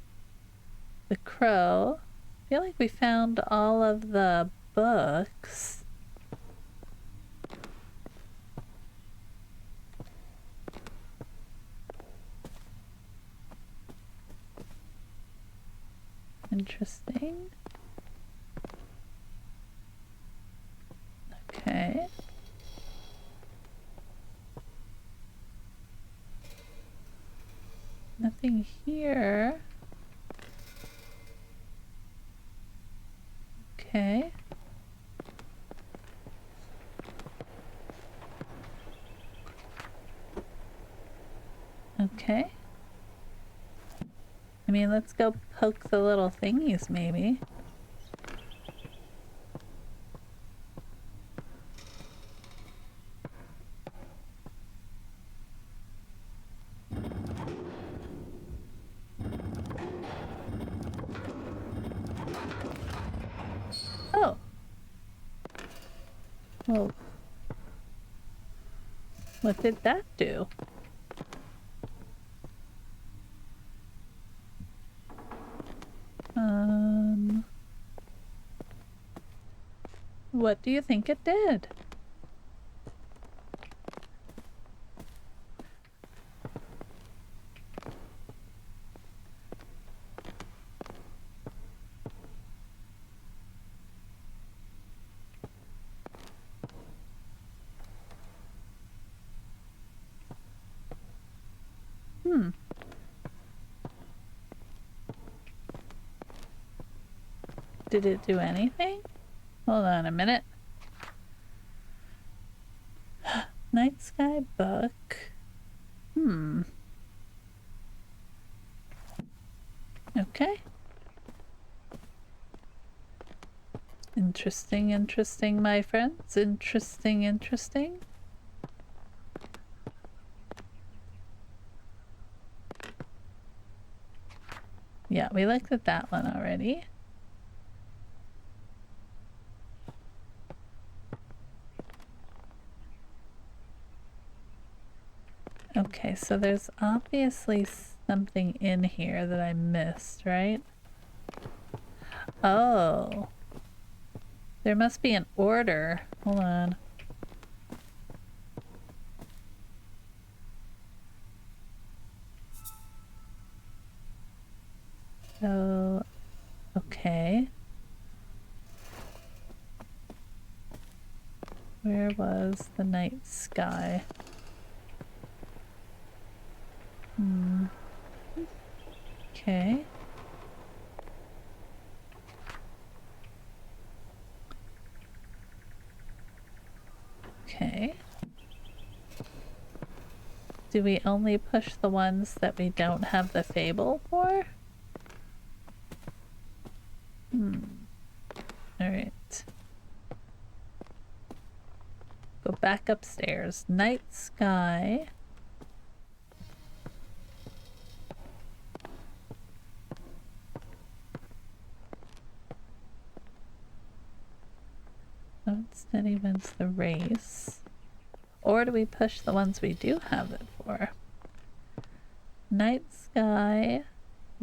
the crow. I feel like we found all of the books. Interesting. Okay. Nothing here. Okay. Okay. I mean, let's go poke the little thingies, maybe. Oh. Well, what did that do? What do you think it did? Did it do anything? Hold on a minute. Night sky book. Okay. Interesting, interesting, my friends. Interesting, interesting. Yeah, we looked at that one already. Okay, so there's obviously something in here that I missed, right? Oh. There must be an order. Hold on. So, okay. Where was the night sky? Okay. Okay. Do we only push the ones that we don't have the fable for? Alright. Go back upstairs. Night sky. Oh, steady wins the race. Or do we push the ones we do have it for? Night sky,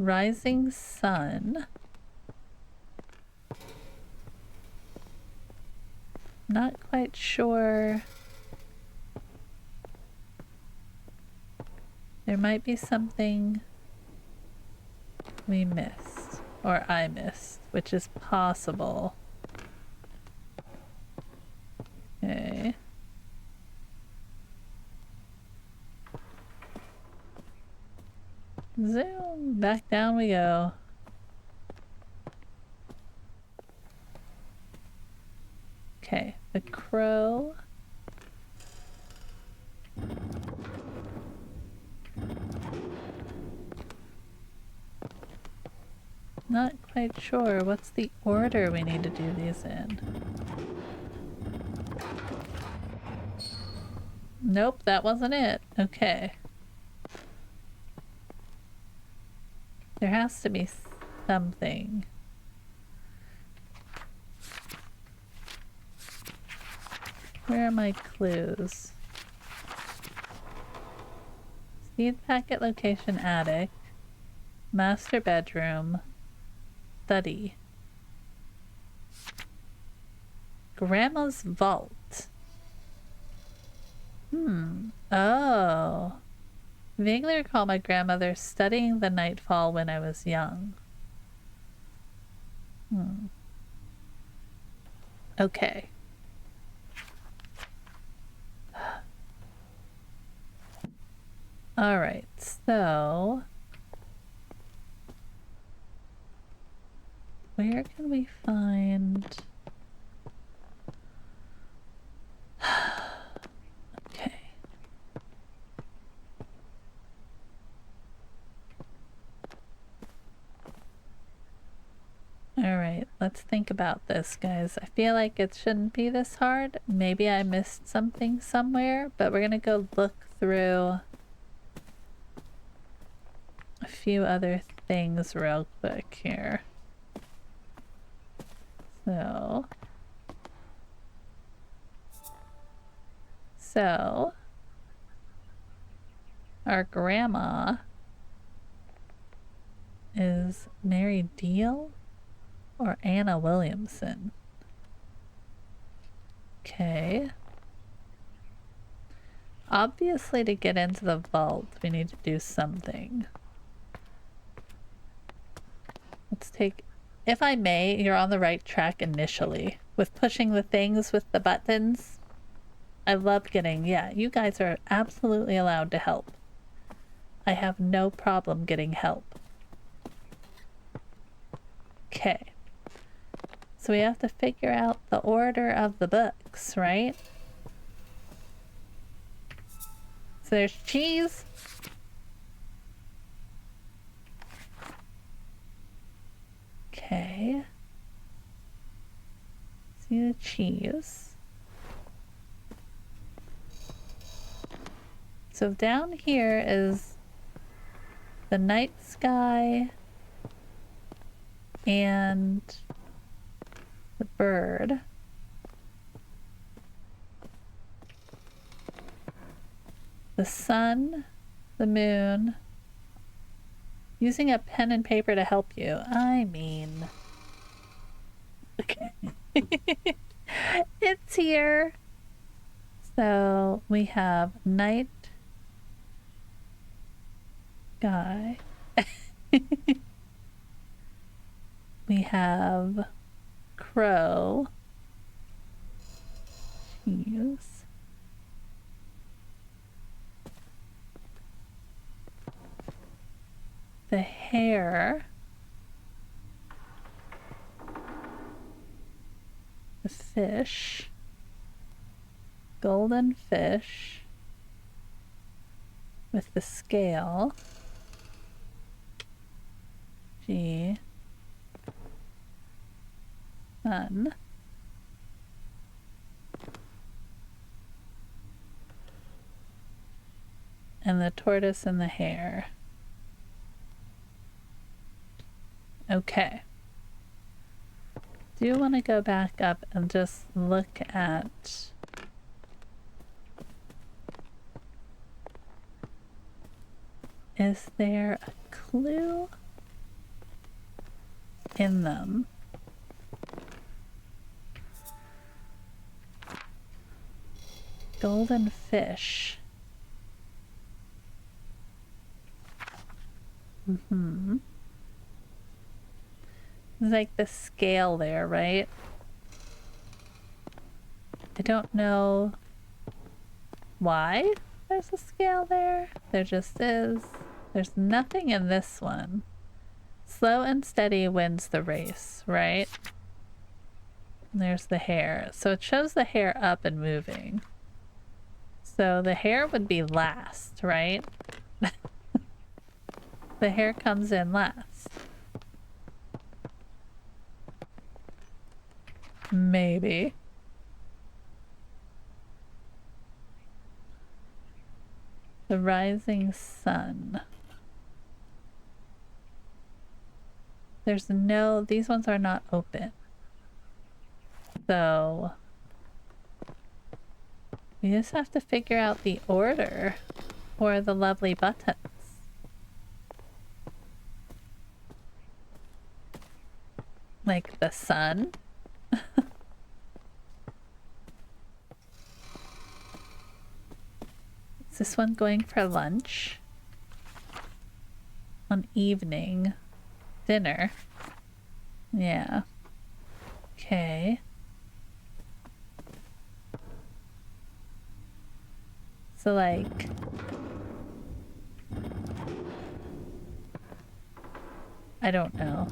Rising sun. Not quite sure. There might be something we missed, or I missed, which is possible. Okay. Zoom, back down we go. Okay, the crow. Not quite sure what's the order we need to do these in. Nope, that wasn't it. Okay. There has to be something. Where are my clues? Seed packet location attic. Master bedroom. Study. Grandma's vault. Oh. Vaguely recall my grandmother studying the nightfall when I was young. Okay. Alright, so where can we find... Okay. Alright, let's think about this, guys. I feel like it shouldn't be this hard. Maybe I missed something somewhere, but we're gonna go look through a few other things real quick here. So our grandma is Mary Deal or Anna Williamson. Okay. Obviously, to get into the vault, we need to do something. Let's take... If I may, you're on the right track initially. With pushing the things with the buttons. I love getting... Yeah, you guys are absolutely allowed to help. I have no problem getting help. Okay. So we have to figure out the order of the books, right? So there's cheese. Okay. See the cheese. So down here is the night sky and the bird. The sun, the moon. Using a pen and paper to help you. I mean... Okay. It's here. So we have night sky. We have crow. Cheese. The hare. The fish. Golden fish. With the scale. G. Sun. And the tortoise and the hare. Okay. Do you want to go back up and just look at is there a clue? in them. Golden fish. Mm-hmm. It's like the scale there, right? I don't know why there's a scale there. There just is. There's nothing in this one. Slow and steady wins the race, right? And there's the hair. So it shows the hair up and moving. So the hair would be last, right? The hair comes in last. Maybe. The rising sun. There's no, these ones are not open. So we just have to figure out the order for the lovely buttons. Like the sun. Is this one going for lunch? On evening. Dinner. Yeah. Okay. So like... I don't know.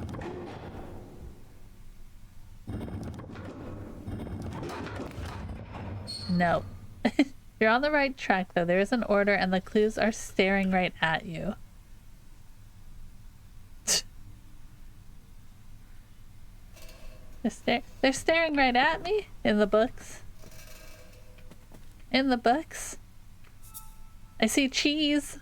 No. You're on the right track though. There is an order and the clues are staring right at you. They're staring right at me in the books. In the books. I see cheese.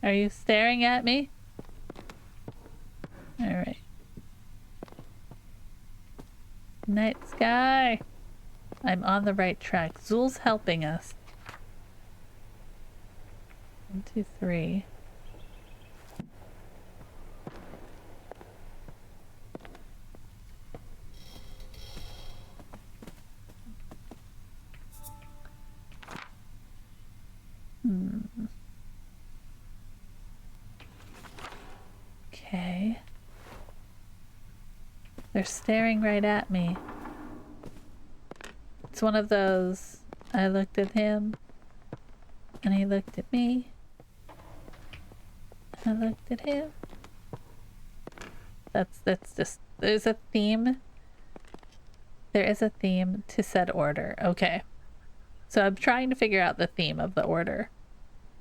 Are you staring at me? All right. Night sky. I'm on the right track. Zul's helping us. 1, 2, 3. Okay. They're staring right at me. It's one of those, I looked at him and he looked at me. I looked at him. That's just, there's a theme. There is a theme to said order. Okay. So I'm trying to figure out the theme of the order.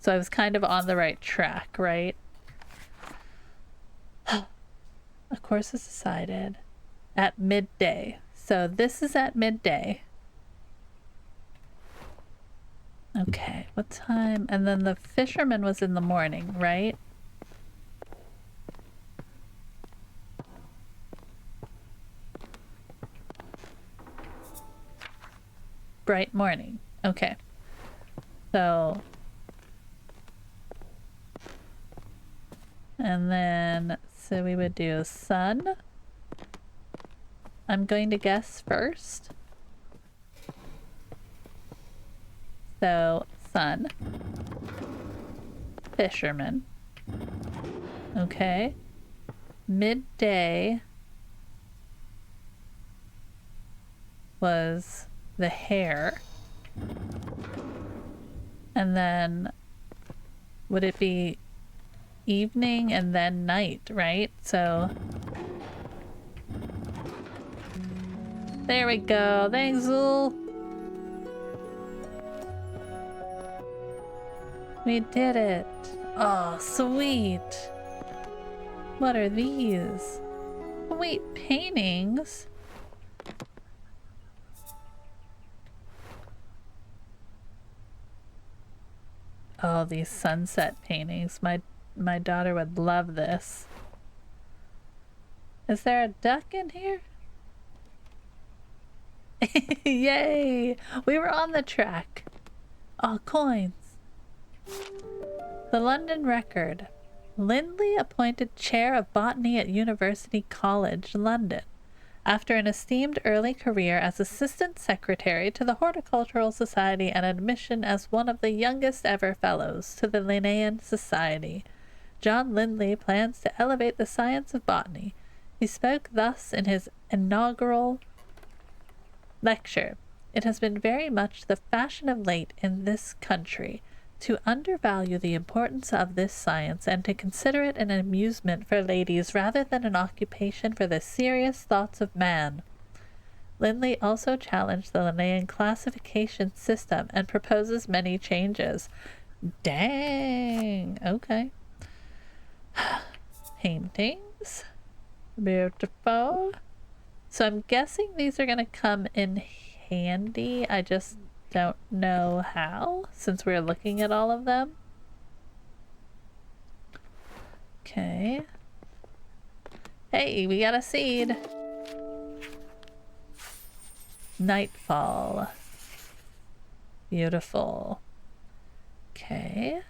So I was kind of on the right track, right? A course is decided at midday. So this is at midday. Okay, what time? And then the fisherman was in the morning, right? Bright morning. Okay. So... and then, so we would do sun. I'm going to guess first. So, sun. Fisherman. Okay. Midday was the hare. And then, would it be evening and then night, right? So there we go. Thanks, Zul. We did it. Oh, sweet. What are these? Wait, paintings? Oh, these sunset paintings. My daughter would love this. Is there a duck in here? Yay! We were on the track. Oh, coins. The London Record. Lindley appointed chair of botany at University College, London, after an esteemed early career as assistant secretary to the Horticultural Society and admission as one of the youngest ever fellows to the Linnean Society. John Lindley plans to elevate the science of botany. He spoke thus in his inaugural lecture. It has been very much the fashion of late in this country to undervalue the importance of this science and to consider it an amusement for ladies rather than an occupation for the serious thoughts of man. Lindley also challenged the Linnean classification system and proposes many changes. Dang! Okay. Paintings. Beautiful. So I'm guessing these are going to come in handy. I just don't know how, since we're looking at all of them. Okay. Hey, we got a seed. Nightfall. Beautiful. Okay.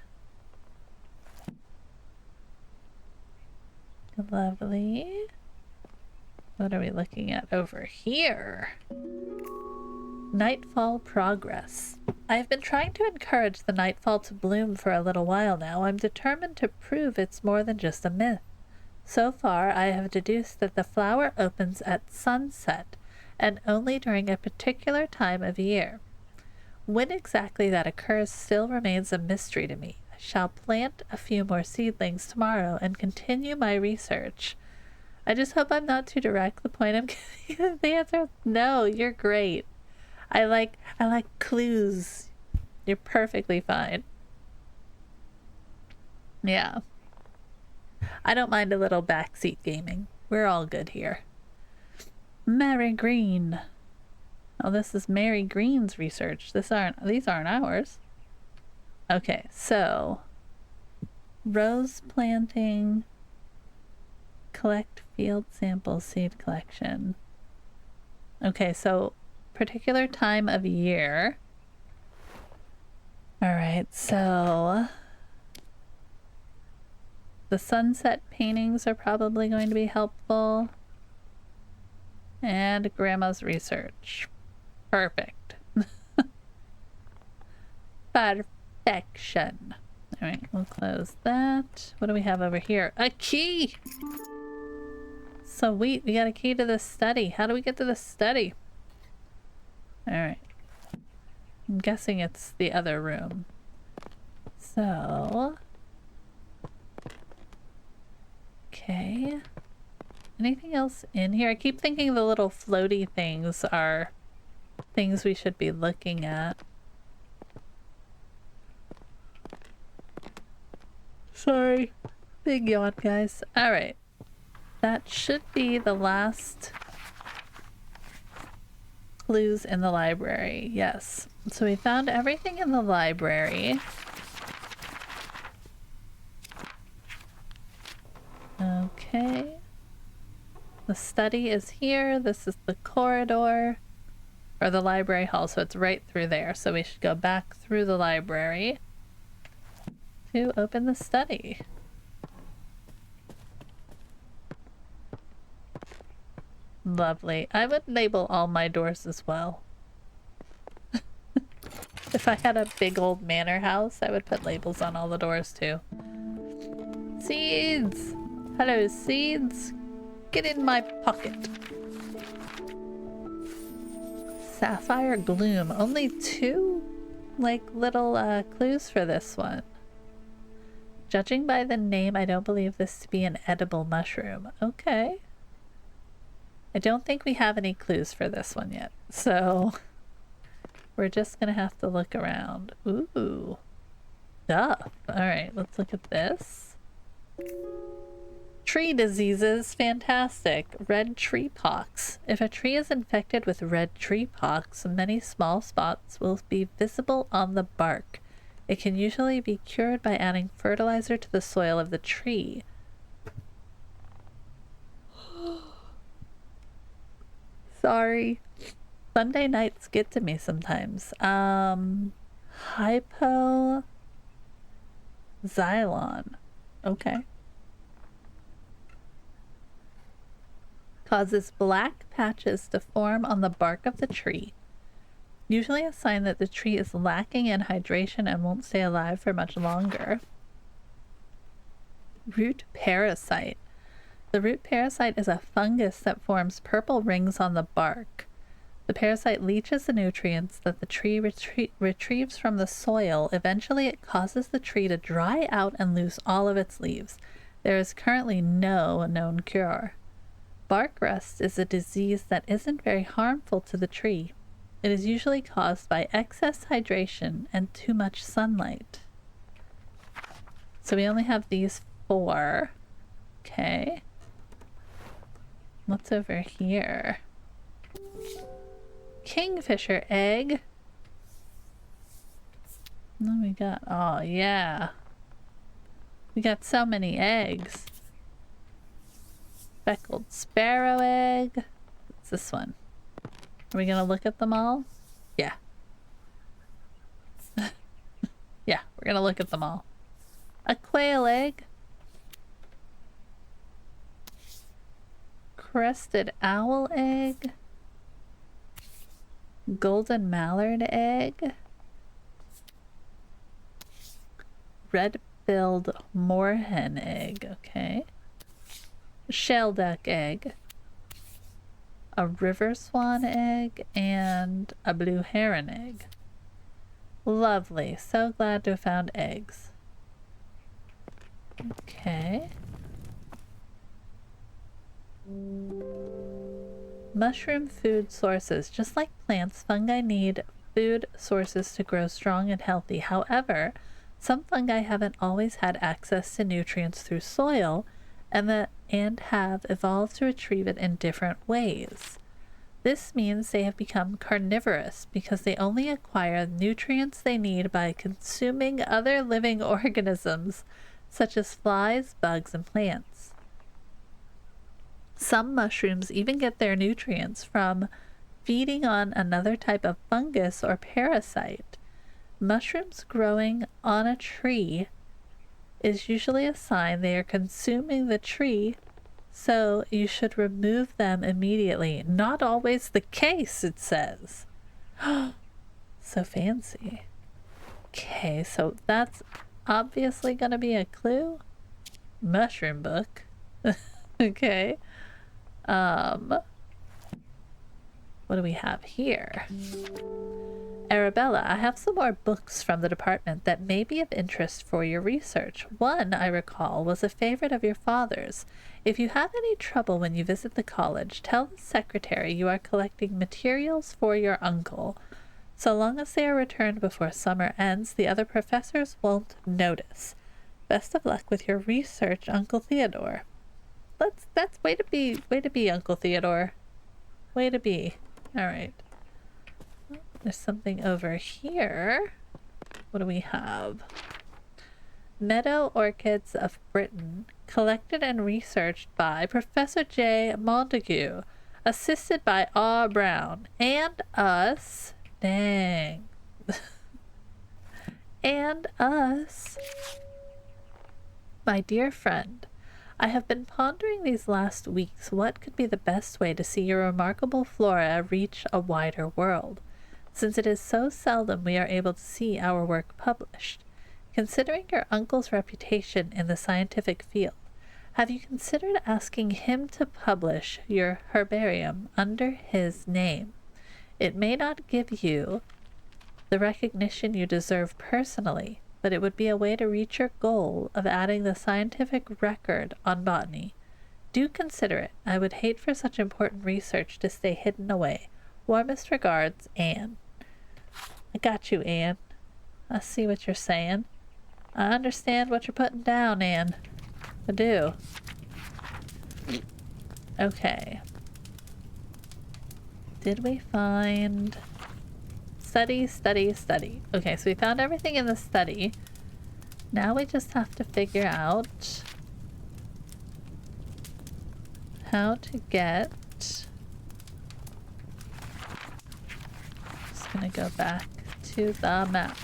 Lovely. What are we looking at over here? Nightfall progress. I have been trying to encourage the nightfall to bloom for a little while now. I'm determined to prove it's more than just a myth. So far, I have deduced that the flower opens at sunset, and only during a particular time of year. When exactly that occurs still remains a mystery to me. I shall plant a few more seedlings tomorrow and continue my research. I just hope I'm not too direct. The point I'm getting is the answer. No, you're great. I like clues. You're perfectly fine. Yeah. I don't mind a little backseat gaming. We're all good here. Mary Green. Oh, this is Mary Green's research. These aren't ours. Okay, so rose planting, collect field sample seed collection. Okay, so particular time of year. All right, so the sunset paintings are probably going to be helpful. And grandma's research. Perfect. Perfection. All right, we'll close that. What do we have over here? A key! Sweet, we got a key to the study. How do we get to the study? All right. I'm guessing it's the other room. So... okay. Anything else in here? I keep thinking the little floaty things are things we should be looking at. Sorry. Big yawn, guys. Alright. That should be the last clues in the library. Yes. So we found everything in the library. Okay. The study is here. This is the corridor, or the library hall, so it's right through there. So we should go back through the library to open the study. Lovely. I would label all my doors as well. If I had a big old manor house, I would put labels on all the doors too. Seeds! Hello, seeds! Get in my pocket. Sapphire Gloom. Only 2 like little clues for this one. Judging by the name, I don't believe this to be an edible mushroom. Okay. I don't think we have any clues for this one yet, so we're just gonna have to look around. Ooh. Stuff. Alright, let's look at this. Tree diseases. Fantastic. Red tree pox. If a tree is infected with red tree pox, many small spots will be visible on the bark. It can usually be cured by adding fertilizer to the soil of the tree. Sorry. Sunday nights get to me sometimes. Hypo... Xylon. Okay. Causes black patches to form on the bark of the tree. Usually a sign that the tree is lacking in hydration and won't stay alive for much longer. Root parasite. The root parasite is a fungus that forms purple rings on the bark. The parasite leaches the nutrients that the tree retrieves from the soil. Eventually, it causes the tree to dry out and lose all of its leaves. There is currently no known cure. Bark rust is a disease that isn't very harmful to the tree. It is usually caused by excess hydration and too much sunlight. So we only have these 4. Okay. What's over here? Kingfisher egg. Then we got, oh yeah. We got so many eggs. Speckled sparrow egg. What's this one? Are we gonna look at them all? Yeah. Yeah, we're gonna look at them all. A quail egg. Crested owl egg. Golden mallard egg. Red-billed moorhen egg. Okay. Shelduck egg. A river swan egg and a blue heron egg. Lovely. So glad to have found eggs. Okay. Mushroom food sources. Just like plants, fungi need food sources to grow strong and healthy. However, some fungi haven't always had access to nutrients through soil and have evolved to retrieve it in different ways. This means they have become carnivorous because they only acquire nutrients they need by consuming other living organisms, such as flies, bugs, and plants. Some mushrooms even get their nutrients from feeding on another type of fungus or parasite. Mushrooms growing on a tree is usually a sign they are consuming the tree, so you should remove them immediately. Not always the case, it says. So fancy. Okay, so that's obviously going to be a clue. Mushroom book. Okay. What do we have here? Arabella, I have some more books from the department that may be of interest for your research. One, I recall, was a favorite of your father's. If you have any trouble when you visit the college, tell the secretary you are collecting materials for your uncle. So long as they are returned before summer ends, the other professors won't notice. Best of luck with your research, Uncle Theodore. That's way to be, Uncle Theodore. Way to be. All right. There's something over here. What do we have? Meadow orchids of Britain, collected and researched by Professor J. Montague, assisted by R. Brown, and us. Dang. And us. My dear friend, I have been pondering these last weeks what could be the best way to see your remarkable flora reach a wider world, since it is so seldom we are able to see our work published. Considering your uncle's reputation in the scientific field, have you considered asking him to publish your herbarium under his name? It may not give you the recognition you deserve personally, but it would be a way to reach your goal of adding the scientific record on botany. Do consider it. I would hate for such important research to stay hidden away. Warmest regards, Anne. I got you, Anne. I see what you're saying. I understand what you're putting down, Anne. I do. Okay. Did we find... Study, study, study. Okay, so we found everything in the study. Now we just have to figure out how to get... Just gonna go back to the map.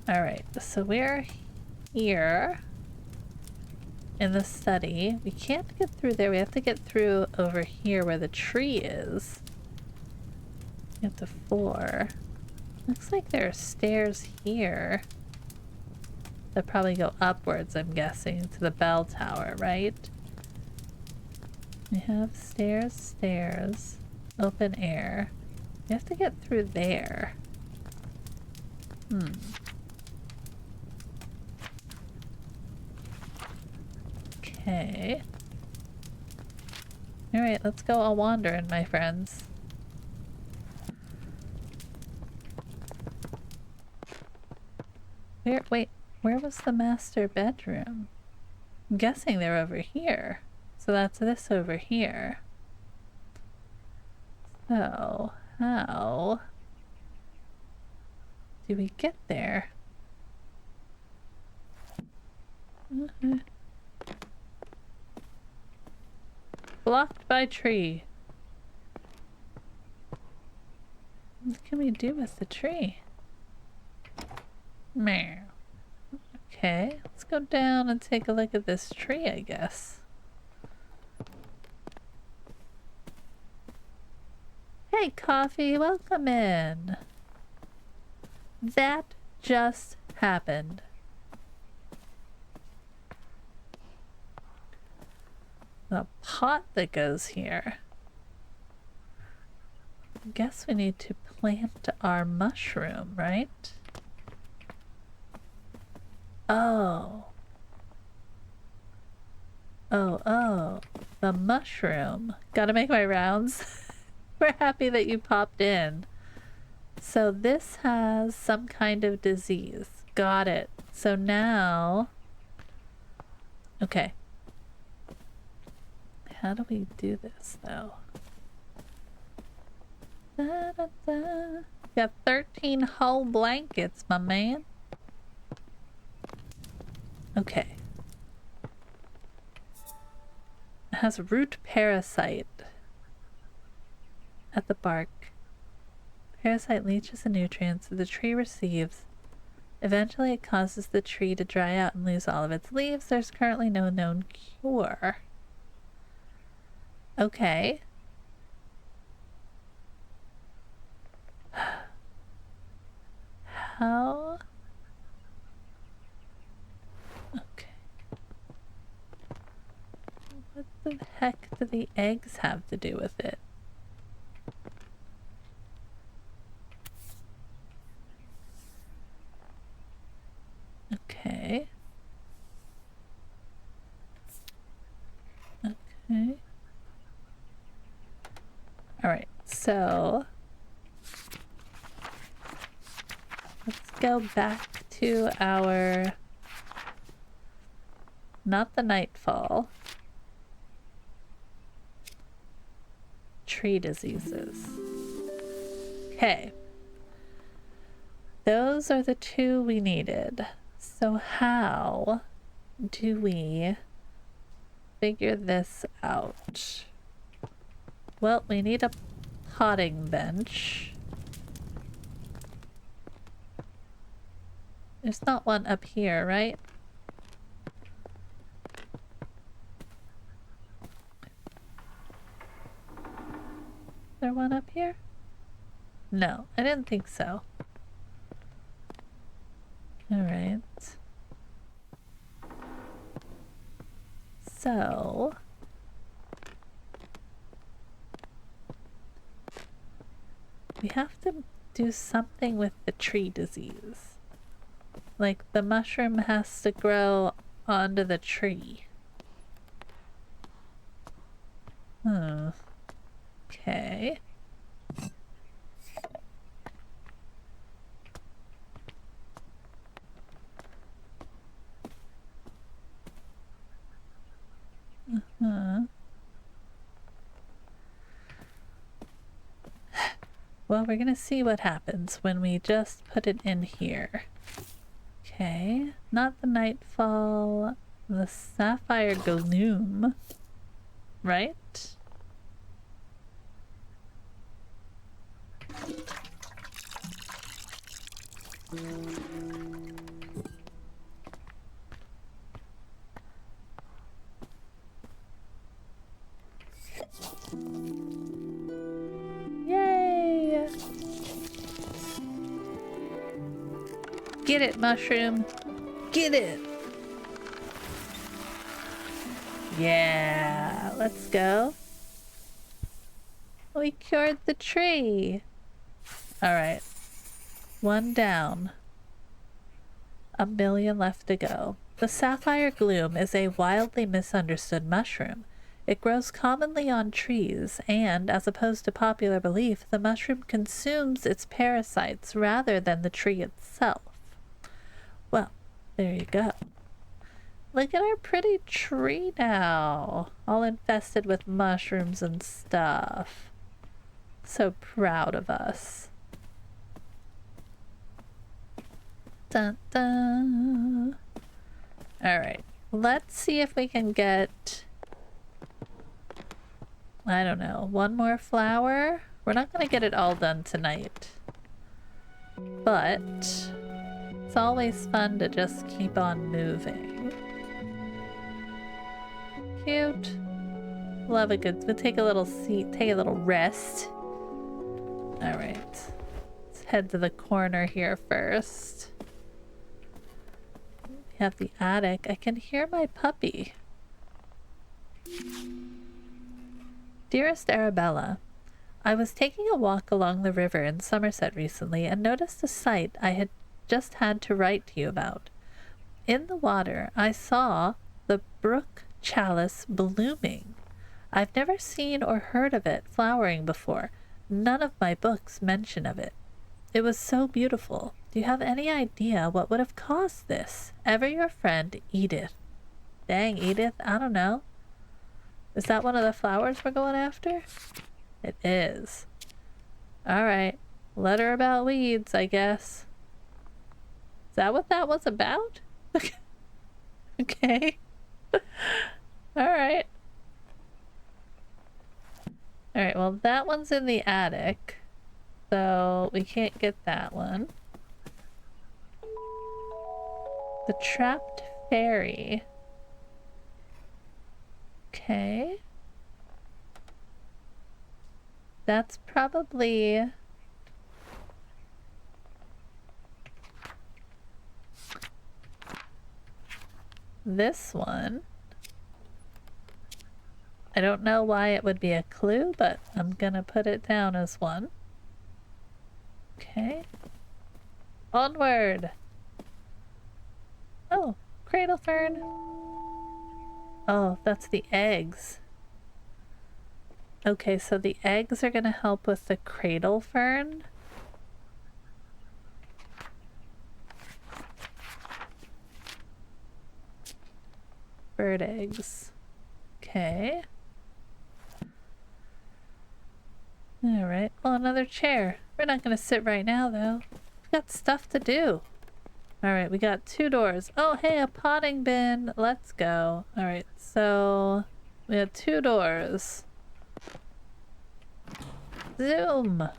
All right, so we're here in the study. We can't get through there. We have to get through over here where the tree is. Get to 4. Looks like there are stairs here that probably go upwards, I'm guessing, to the bell tower, right? We have stairs, stairs, open air. We have to get through there. Okay. Alright, let's go a wandering, my friends. Wait, where was the master bedroom? I'm guessing they're over here. So that's this over here. So, how do we get there? Blocked by tree. What can we do with the tree? Meow. Okay, let's go down and take a look at this tree, I guess. Hey, Coffee, welcome in. That just happened. The pot that goes here. I guess we need to plant our mushroom, right? Oh. Oh, the mushroom. Gotta make my rounds. We're happy that you popped in. So this has some kind of disease. Got it. So now... Okay. How do we do this, though? Da, da, da. Got 13 whole blankets, my man. Okay. It has root parasite at the bark. Parasite leaches the nutrients the tree receives. Eventually it causes the tree to dry out and lose all of its leaves. There's currently no known cure. Okay. How? Okay. What the heck do the eggs have to do with it? Okay. Okay. Alright, so let's go back to our, not the nightfall, tree diseases. Okay. Those are the 2 we needed. So how do we figure this out? Well, we need a potting bench. There's not one up here, right? Is there one up here? No, I didn't think so. Alright. So... we have to do something with the tree disease. Like, the mushroom has to grow onto the tree. Okay. Well, we're gonna see what happens when we just put it in here. Okay, not the nightfall, the sapphire gloom, right? Get it, mushroom. Get it. Yeah, let's go. We cured the tree. All right. One down. 1,000,000 left to go. The sapphire gloom is a wildly misunderstood mushroom. It grows commonly on trees, and, as opposed to popular belief, the mushroom consumes its parasites rather than the tree itself. Well, there you go. Look at our pretty tree now, all infested with mushrooms and stuff. So proud of us. Dun, dun. All right, let's see if we can get, I don't know, one more flower. We're not gonna get it all done tonight, but it's always fun to just keep on moving. Cute. Love a good, we'll take a little seat, take a little rest. All right, let's head to the corner here first. We have the attic. I can hear my puppy. Dearest Arabella, I was taking a walk along the river in Somerset recently and noticed a sight I had just had to write to you about. In the water, I saw the brook chalice blooming. I've never seen or heard of it flowering before. None of my books mention of it. It was so beautiful. Do you have any idea what would have caused this? Ever your friend, Edith. Dang, Edith, I don't know. Is that one of the flowers we're going after? It is. Alright. Letter about weeds, I guess. Is that what that was about? Okay. Alright. Alright, well that one's in the attic. So we can't get that one. The trapped fairy. Okay. That's probably... this one. I don't know why it would be a clue, but I'm gonna put it down as one. Okay. Onward! Oh, cradle fern. Oh, that's the eggs. Okay, so the eggs are gonna help with the cradle fern. Bird eggs. Okay. Alright, well, another chair. We're not gonna sit right now, though. We've got stuff to do. Alright, we got 2 doors. Oh, hey, a potting bin. Let's go. Alright, so we have 2 doors. Zoom!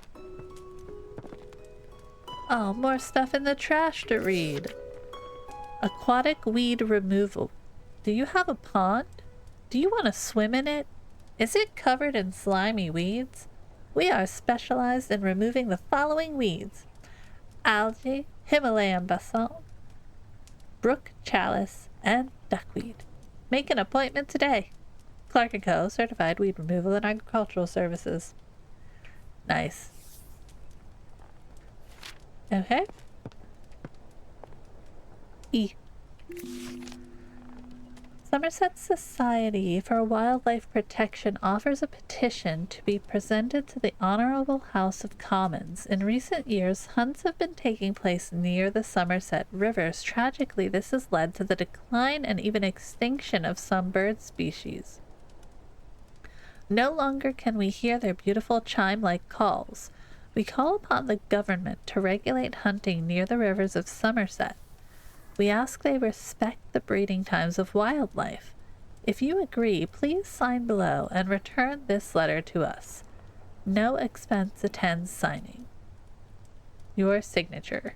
Oh, more stuff in the trash to read. Aquatic weed removal. Do you have a pond? Do you want to swim in it? Is it covered in slimy weeds? We are specialized in removing the following weeds: algae, Himalayan basalt, brook chalice, and duckweed. Make an appointment today. Clark & Co. Certified Weed Removal and Agricultural Services. Nice. Okay. E. Somerset Society for Wildlife Protection offers a petition to be presented to the Honourable House of Commons. In recent years, hunts have been taking place near the Somerset rivers. Tragically, this has led to the decline and even extinction of some bird species. No longer can we hear their beautiful chime-like calls. We call upon the government to regulate hunting near the rivers of Somerset. We ask they respect the breeding times of wildlife. If you agree, please sign below and return this letter to us. No expense attends signing. Your signature.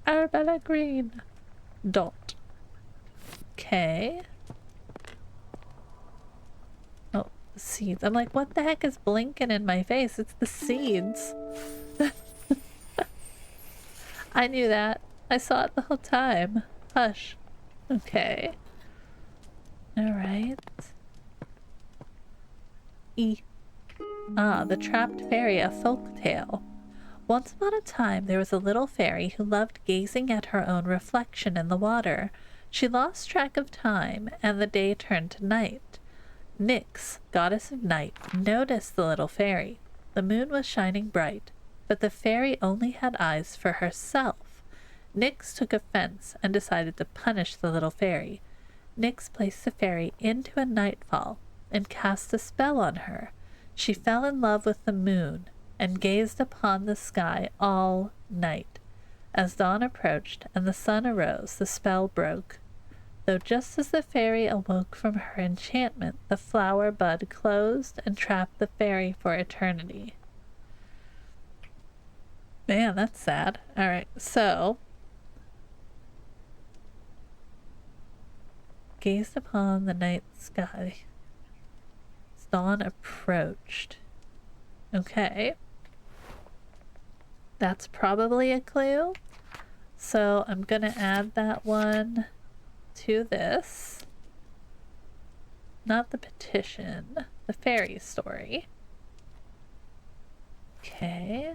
Arabella Green. Dot. Okay. Oh, the seeds. I'm like, what the heck is blinking in my face? It's the seeds. I knew that. I saw it the whole time. Hush. Okay. Alright. The Trapped Fairy, a folk tale. Once upon a time, there was a little fairy who loved gazing at her own reflection in the water. She lost track of time, and the day turned to night. Nyx, goddess of night, noticed the little fairy. The moon was shining bright, but the fairy only had eyes for herself. Nyx took offense and decided to punish the little fairy. Nyx placed the fairy into a nightfall and cast a spell on her. She fell in love with the moon and gazed upon the sky all night. As dawn approached and the sun arose, the spell broke. Though just as the fairy awoke from her enchantment, the flower bud closed and trapped the fairy for eternity. Man, that's sad. Alright, so gazed upon the night sky. As dawn approached. Okay. That's probably a clue. So I'm gonna add that one to this. Not the petition, the fairy story. Okay.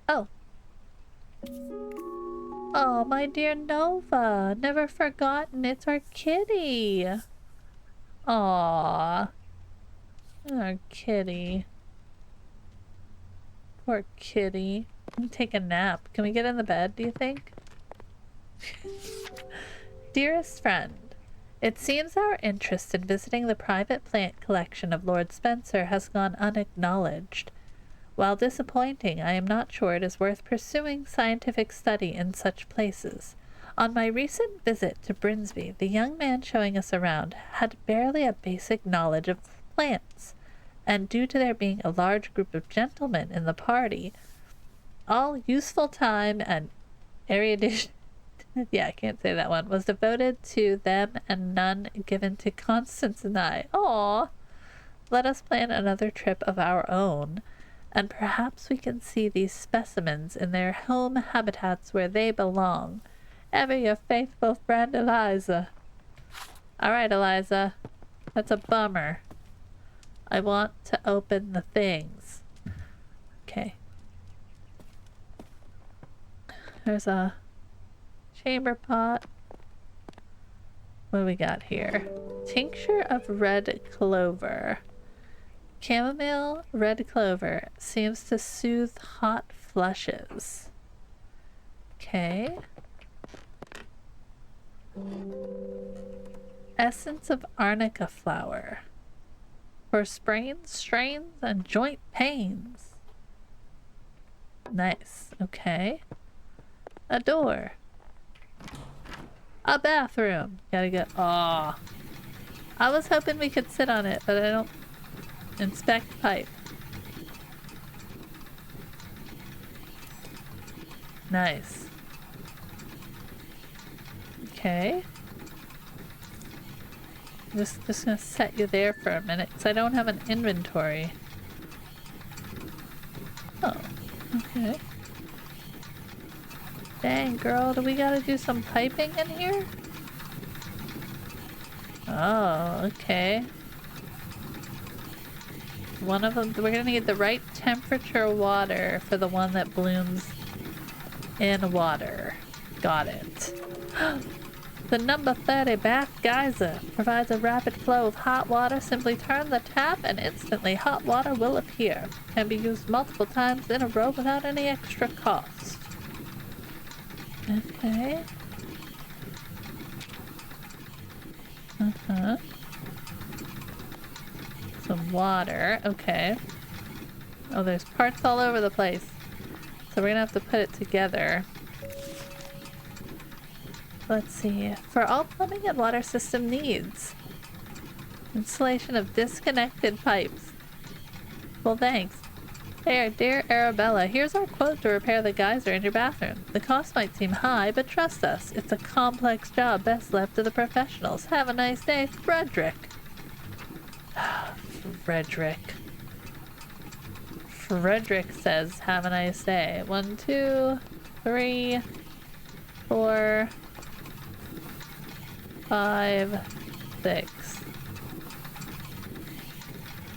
Oh. Oh, my dear Nova. Never forgotten. It's our kitty. Aww. Our kitty. Poor kitty. Let me take a nap. Can we get in the bed, do you think? Dearest friend, it seems our interest in visiting the private plant collection of Lord Spencer has gone unacknowledged. While disappointing, I am not sure it is worth pursuing scientific study in such places. On my recent visit to Brinsby, the young man showing us around had barely a basic knowledge of plants, and due to there being a large group of gentlemen in the party, all useful time and erudition yeah, I can't say that one, was devoted to them and none given to Constance and I. Aw! Let us plan another trip of our own, and perhaps we can see these specimens in their home habitats where they belong. Ever your faithful friend, Eliza. Alright, Eliza. That's a bummer. I want to open the things. Okay. There's a chamber pot. What do we got here? Tincture of red clover. Chamomile red clover seems to soothe hot flushes. Okay. Essence of arnica flower. For sprains, strains, and joint pains. Nice. Okay. A door. A bathroom. Gotta go. Aw. I was hoping we could sit on it, but I don't. Inspect pipe. Nice. Okay. Just gonna set you there for a minute because I don't have an inventory. Oh. Okay. Dang, girl, do we gotta do some piping in here? Oh, okay. One of them, we're gonna need the right temperature water for the one that blooms in water. Got it. The number 30 bath geyser provides a rapid flow of hot water. Simply turn the tap and instantly hot water will appear. Can be used multiple times in a row without any extra cost. Okay. Some water. Okay. Oh, there's parts all over the place. So we're gonna have to put it together. Let's see. For all plumbing and water system needs. Installation of disconnected pipes. Well, thanks. There, dear Arabella, here's our quote to repair the geyser in your bathroom. The cost might seem high, but trust us, it's a complex job best left to the professionals. Have a nice day, Frederick. Frederick. Frederick says, have a nice day. 1, 2, 3, 4, 5, 6.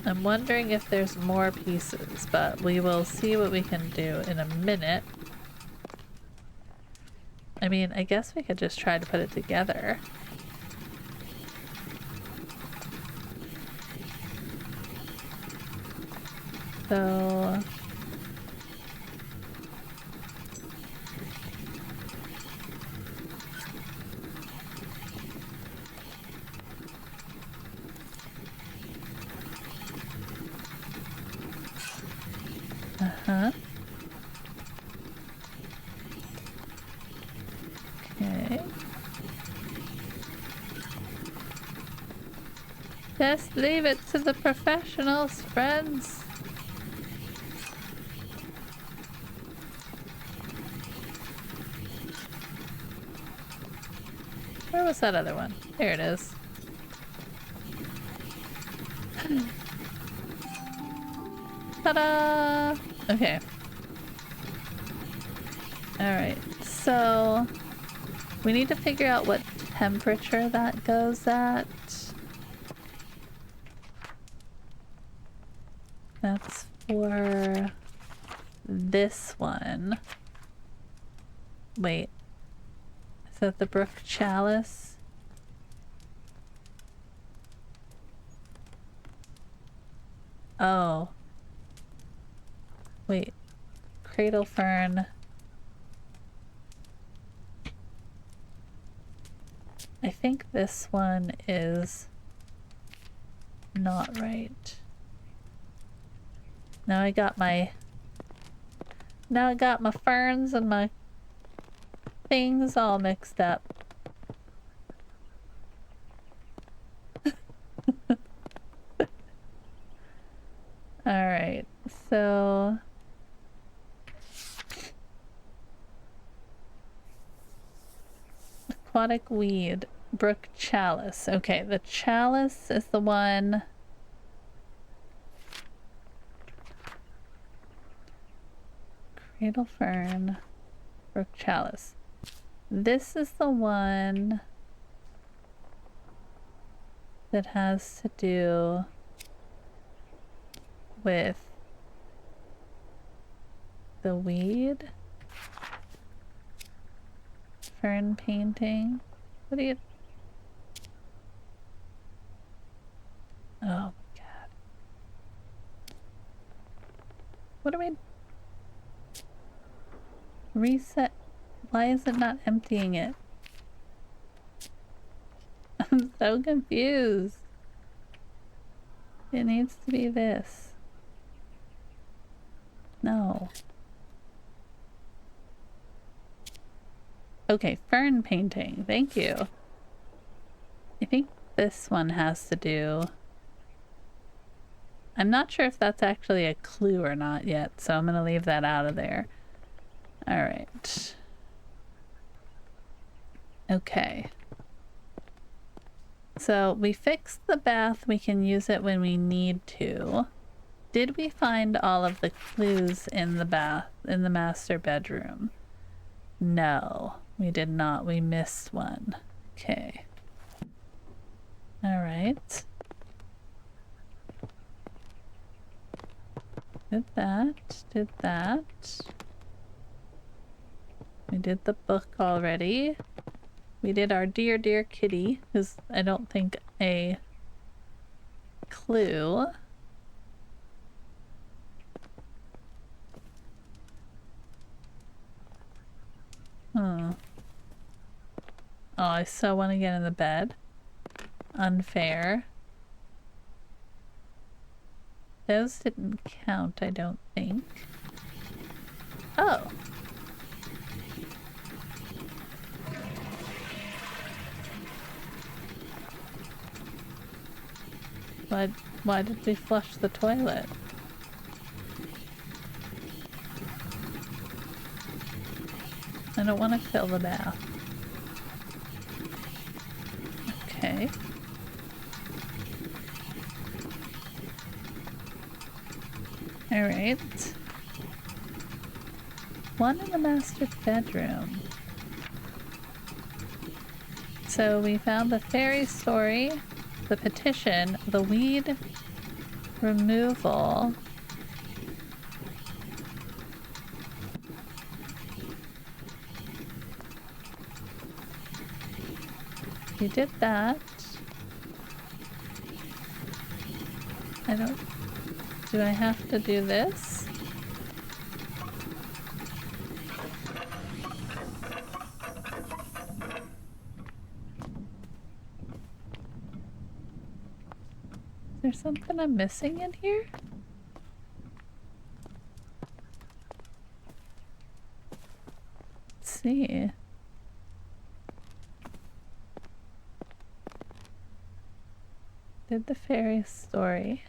I'm wondering if there's more pieces, but we will see what we can do in a minute. I mean, I guess we could just try to put it together. So... Uh-huh. Okay. Just leave it to the professionals, friends. Where was that other one? There it is. Ta-da! Okay. Alright, so we need to figure out what temperature that goes at. That's for this one. Wait. Is that the brook chalice? Oh. Wait. Cradle fern. I think this one is not right. Now I got my ferns and my things all mixed up. Alright, so aquatic weed, brook chalice. Okay, the chalice is the one. Cradle fern, brook chalice. This is the one that has to do with the weed. Fern painting. What do you... Oh my god. What do we... Reset? Why is it not emptying it? I'm so confused. It needs to be this. No. Okay, fern painting. Thank you. I think this one has to do... I'm not sure if that's actually a clue or not yet, so I'm gonna leave that out of there. Alright. Okay. So we fixed the bath. We can use it when we need to. Did we find all of the clues in the bath, in the master bedroom? No, we did not. We missed one. Okay. Alright. Did that. Did that. We did the book already. We did our dear, dear kitty, who's, I don't think, a clue. Oh, I so want to get in the bed. Unfair. Those didn't count, I don't think. Oh. Why did we flush the toilet? I don't want to fill the bath. Okay. Alright. One in the master bedroom. So we found the fairy story, the petition, the weed removal. You did that. Do I have to do this? Is there something I'm missing in here? Let's see. Did the fairy story.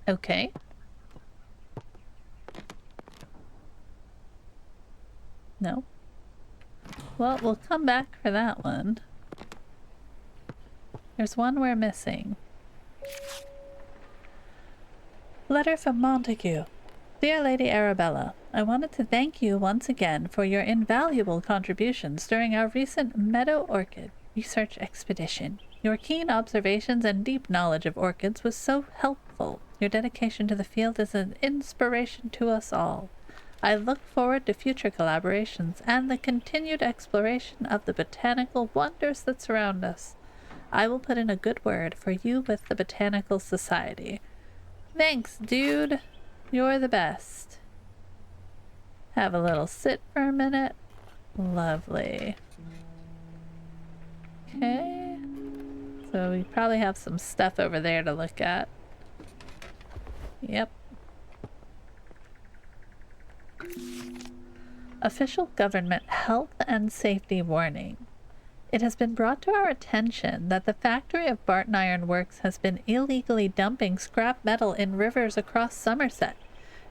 Okay. No. Well, we'll come back for that one. There's one we're missing. Letter from Montague. Dear Lady Arabella, I wanted to thank you once again for your invaluable contributions during our recent meadow orchid research expedition. Your keen observations and deep knowledge of orchids was so helpful. Your dedication to the field is an inspiration to us all. I look forward to future collaborations and the continued exploration of the botanical wonders that surround us. I will put in a good word for you with the Botanical Society. Thanks, dude. You're the best. Have a little sit for a minute. Lovely. Okay. So we probably have some stuff over there to look at. Yep. Official government health and safety warning. It has been brought to our attention that the factory of Barton Iron Works has been illegally dumping scrap metal in rivers across Somerset.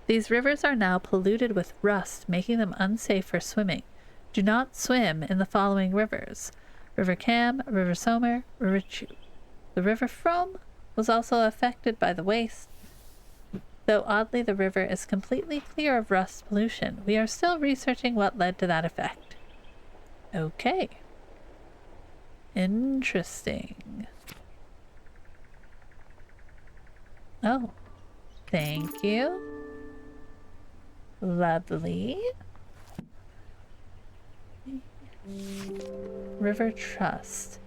These rivers are now polluted with rust, making them unsafe for swimming. Do not swim in the following rivers: River Cam, River Somer, River Chew. The River Frome was also affected by the waste, though oddly the river is completely clear of rust pollution. We are still researching what led to that effect. Okay. Interesting. Oh, thank you. Lovely. River Trust.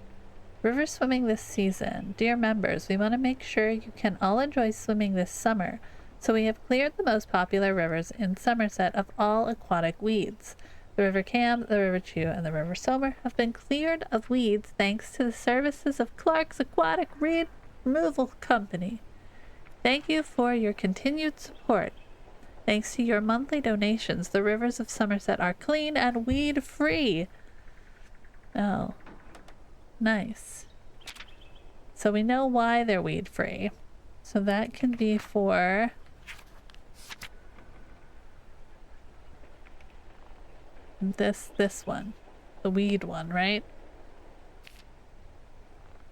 River swimming this season. Dear members, we want to make sure you can all enjoy swimming this summer, so we have cleared the most popular rivers in Somerset of all aquatic weeds. The River Cam, the River Chew, and the River Somer have been cleared of weeds thanks to the services of Clark's Aquatic Weed Removal Company. Thank you for your continued support. Thanks to your monthly donations, the rivers of Somerset are clean and weed-free. Oh, nice. So we know why they're weed-free. So that can be for... this one. The weed one, right?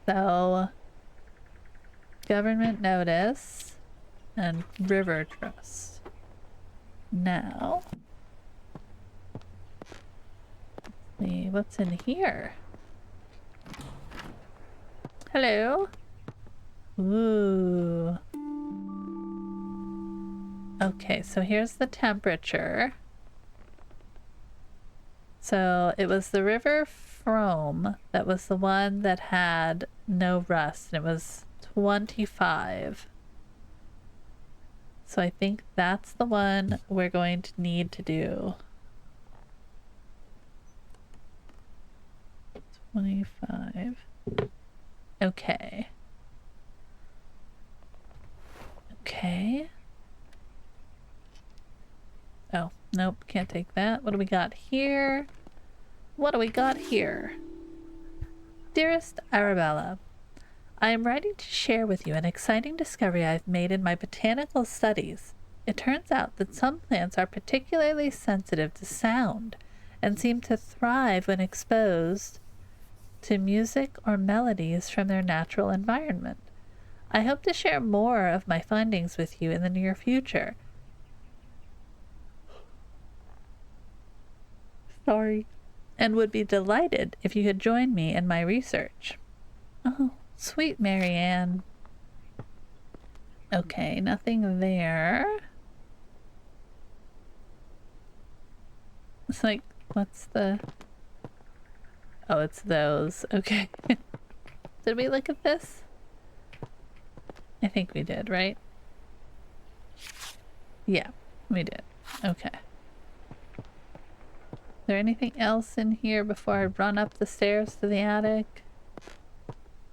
So... Government notice and river trust. Now, let's see what's in here. Hello. Ooh. Okay, so here's the temperature. So it was the River Frome that was the one that had no rust, and it was 25. So I think that's the one we're going to need to do. 25. Okay. Okay. Oh, nope, can't take that. What do we got here? What do we got here? Dearest Arabella, I am writing to share with you an exciting discovery I've made in my botanical studies. It turns out that some plants are particularly sensitive to sound, and seem to thrive when exposed to music or melodies from their natural environment. I hope to share more of my findings with you in the near future. Sorry. And would be delighted if you could join me in my research. Oh, sweet Marianne. Okay, nothing there. It's like, what's the... Oh, it's those. Okay. Did we look at this? I think we did, right? Yeah, we did. Okay. Is there anything else in here before I run up the stairs to the attic?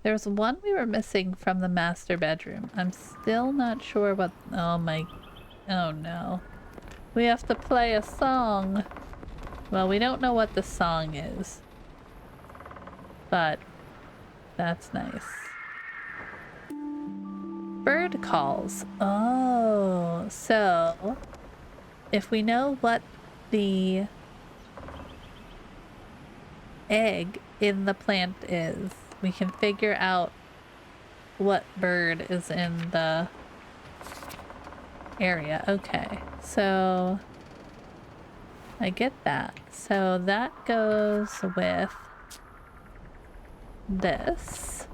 There's one we were missing from the master bedroom. I'm still not sure what... Oh my... Oh no. We have to play a song. Well, we don't know what the song is. But that's nice. Bird calls. Oh, so if we know what the egg in the plant is, we can figure out what bird is in the area. Okay, so I get that. So that goes with this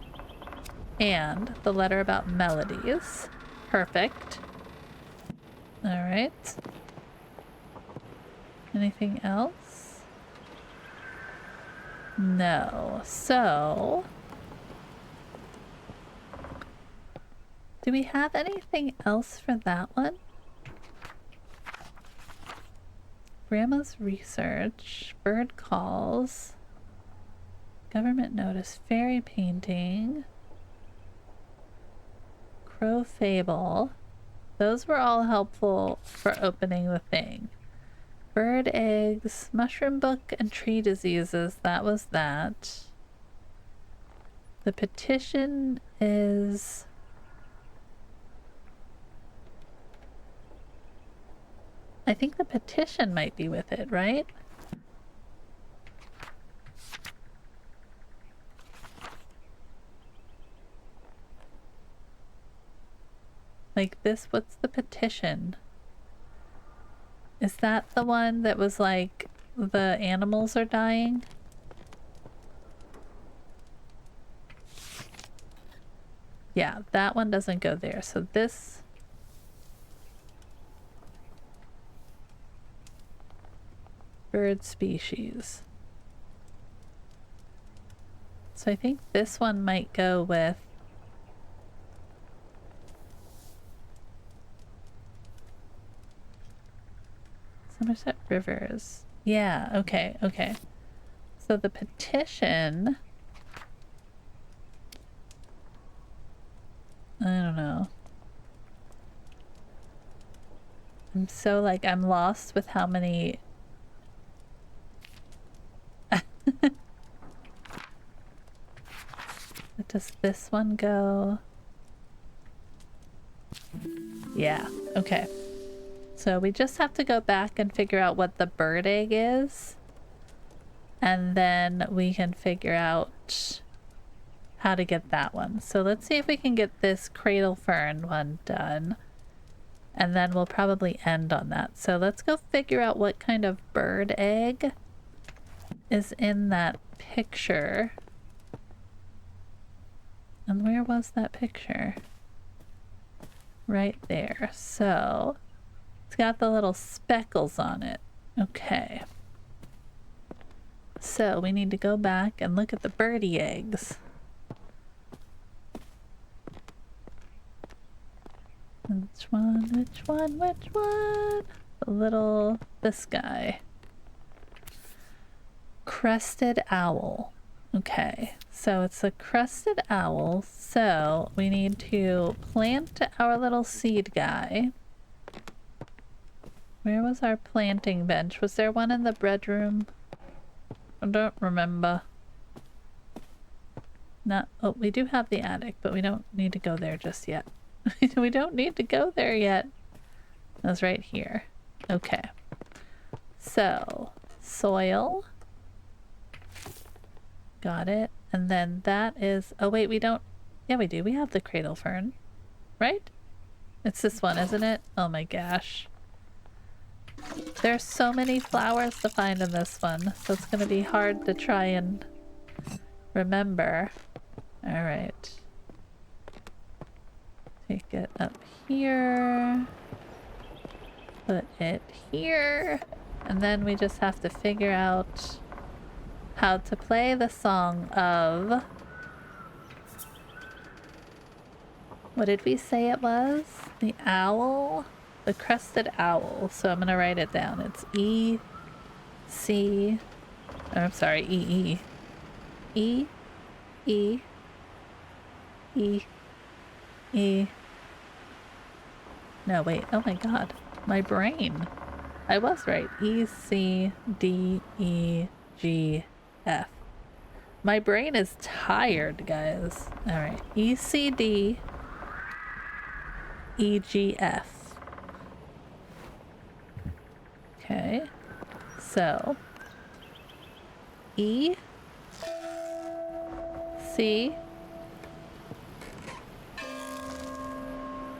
and the letter about melodies. Perfect. All right. Anything else? No. So do we have anything else for that one? Grandma's research, bird calls, government notice, fairy painting, crow fable. Those were all helpful for opening the thing. Bird eggs, mushroom book, and tree diseases. That was that. The petition is... I think the petition might be with it, right? Like this, what's the petition? Is that the one that was like, the animals are dying? Yeah, that one doesn't go there. So this... bird species. So I think this one might go with Somerset Rivers. Yeah, okay, okay. So the petition... I don't know. I'm so like, I'm lost with how many... Does this one go? Yeah, okay. So we just have to go back and figure out what the bird egg is. And then we can figure out how to get that one. So let's see if we can get this cradle fern one done. And then we'll probably end on that. So let's go figure out what kind of bird egg is in that picture. And where was that picture? Right there. So it's got the little speckles on it. Okay. So we need to go back and look at the birdie eggs. Which one? Which one? Which one? The little... this guy. Crested owl. Okay, so it's a crested owl, so we need to plant our little seed guy. Where was our planting bench? Was there one in the bedroom? I don't remember. Not, oh, we do have the attic, but we don't need to go there just yet. We don't need to go there yet. That's right here. Okay. So, soil. Got it. And then that is, oh wait, we don't, yeah we do, we have the cradle fern, right? It's this one, isn't it? Oh my gosh. There's so many flowers to find in this one, so it's gonna be hard to try and remember. Alright. Take it up here. Put it here. And then we just have to figure out how to play the song of... What did we say it was? The owl? The crested owl. So I'm gonna write it down. It's E, C, or I'm sorry, E, E, E, E, E. No, wait. Oh my god. My brain. I was right. E, C, D, E, G, F. My brain is tired, guys. Alright. E, C, D, E, G, F. Okay. So. E, C,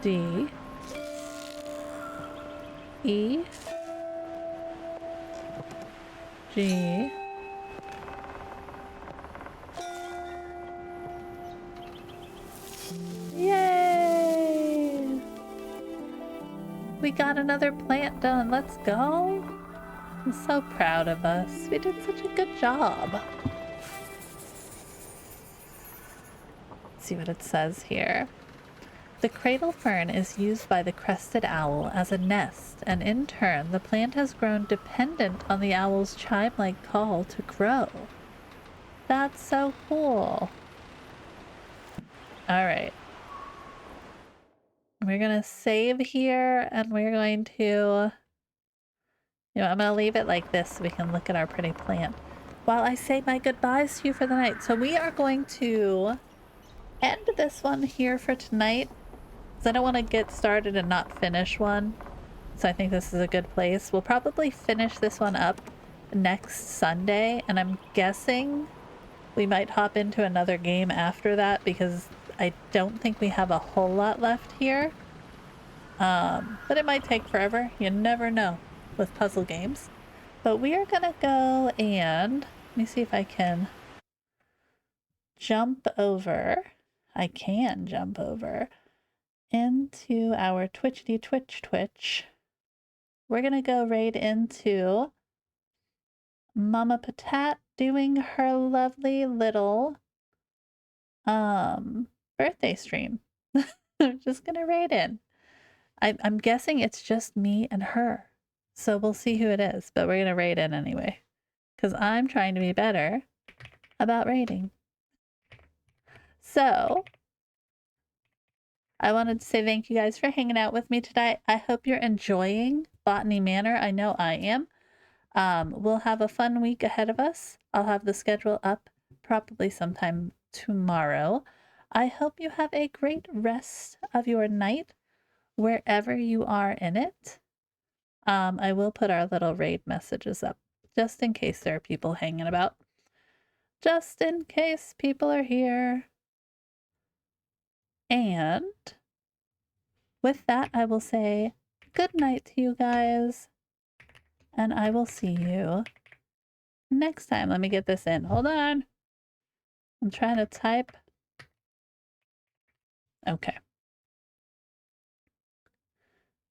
D, E, G, yay! We got another plant done. Let's go. I'm so proud of us. We did such a good job. Let's see what it says here. The cradle fern is used by the crested owl as a nest, and in turn, the plant has grown dependent on the owl's chime-like call to grow. That's so cool. All right. We're gonna save here, and we're going to... I'm gonna leave it like this so we can look at our pretty plant while I say my goodbyes to you for the night. So we are going to end this one here for tonight. I don't want to get started and not finish one. So I think this is a good place. We'll probably finish this one up next Sunday. And I'm guessing we might hop into another game after that because I don't think we have a whole lot left here. But it might take forever. You never know with puzzle games. But we are going to go and... Let me see if I can jump over. I can jump over into our Twitch. We're gonna go right into Mama Patat doing her lovely little birthday stream. I'm just gonna raid in. I'm guessing it's just me and her, so we'll see who it is, but we're gonna raid in anyway because I'm trying to be better about raiding. So I wanted to say thank you guys for hanging out with me today. I hope you're enjoying Botany Manor. I know I am. We'll have a fun week ahead of us. I'll have the schedule up probably sometime tomorrow. I hope you have a great rest of your night wherever you are in it. I will put our little raid messages up just in case there are people hanging about. Just in case people are here. And with that, I will say good night to you guys. And I will see you next time. Let me get this in. Hold on. I'm trying to type. Okay.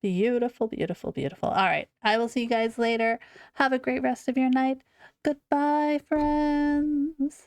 Beautiful, beautiful, beautiful. All right. I will see you guys later. Have a great rest of your night. Goodbye, friends.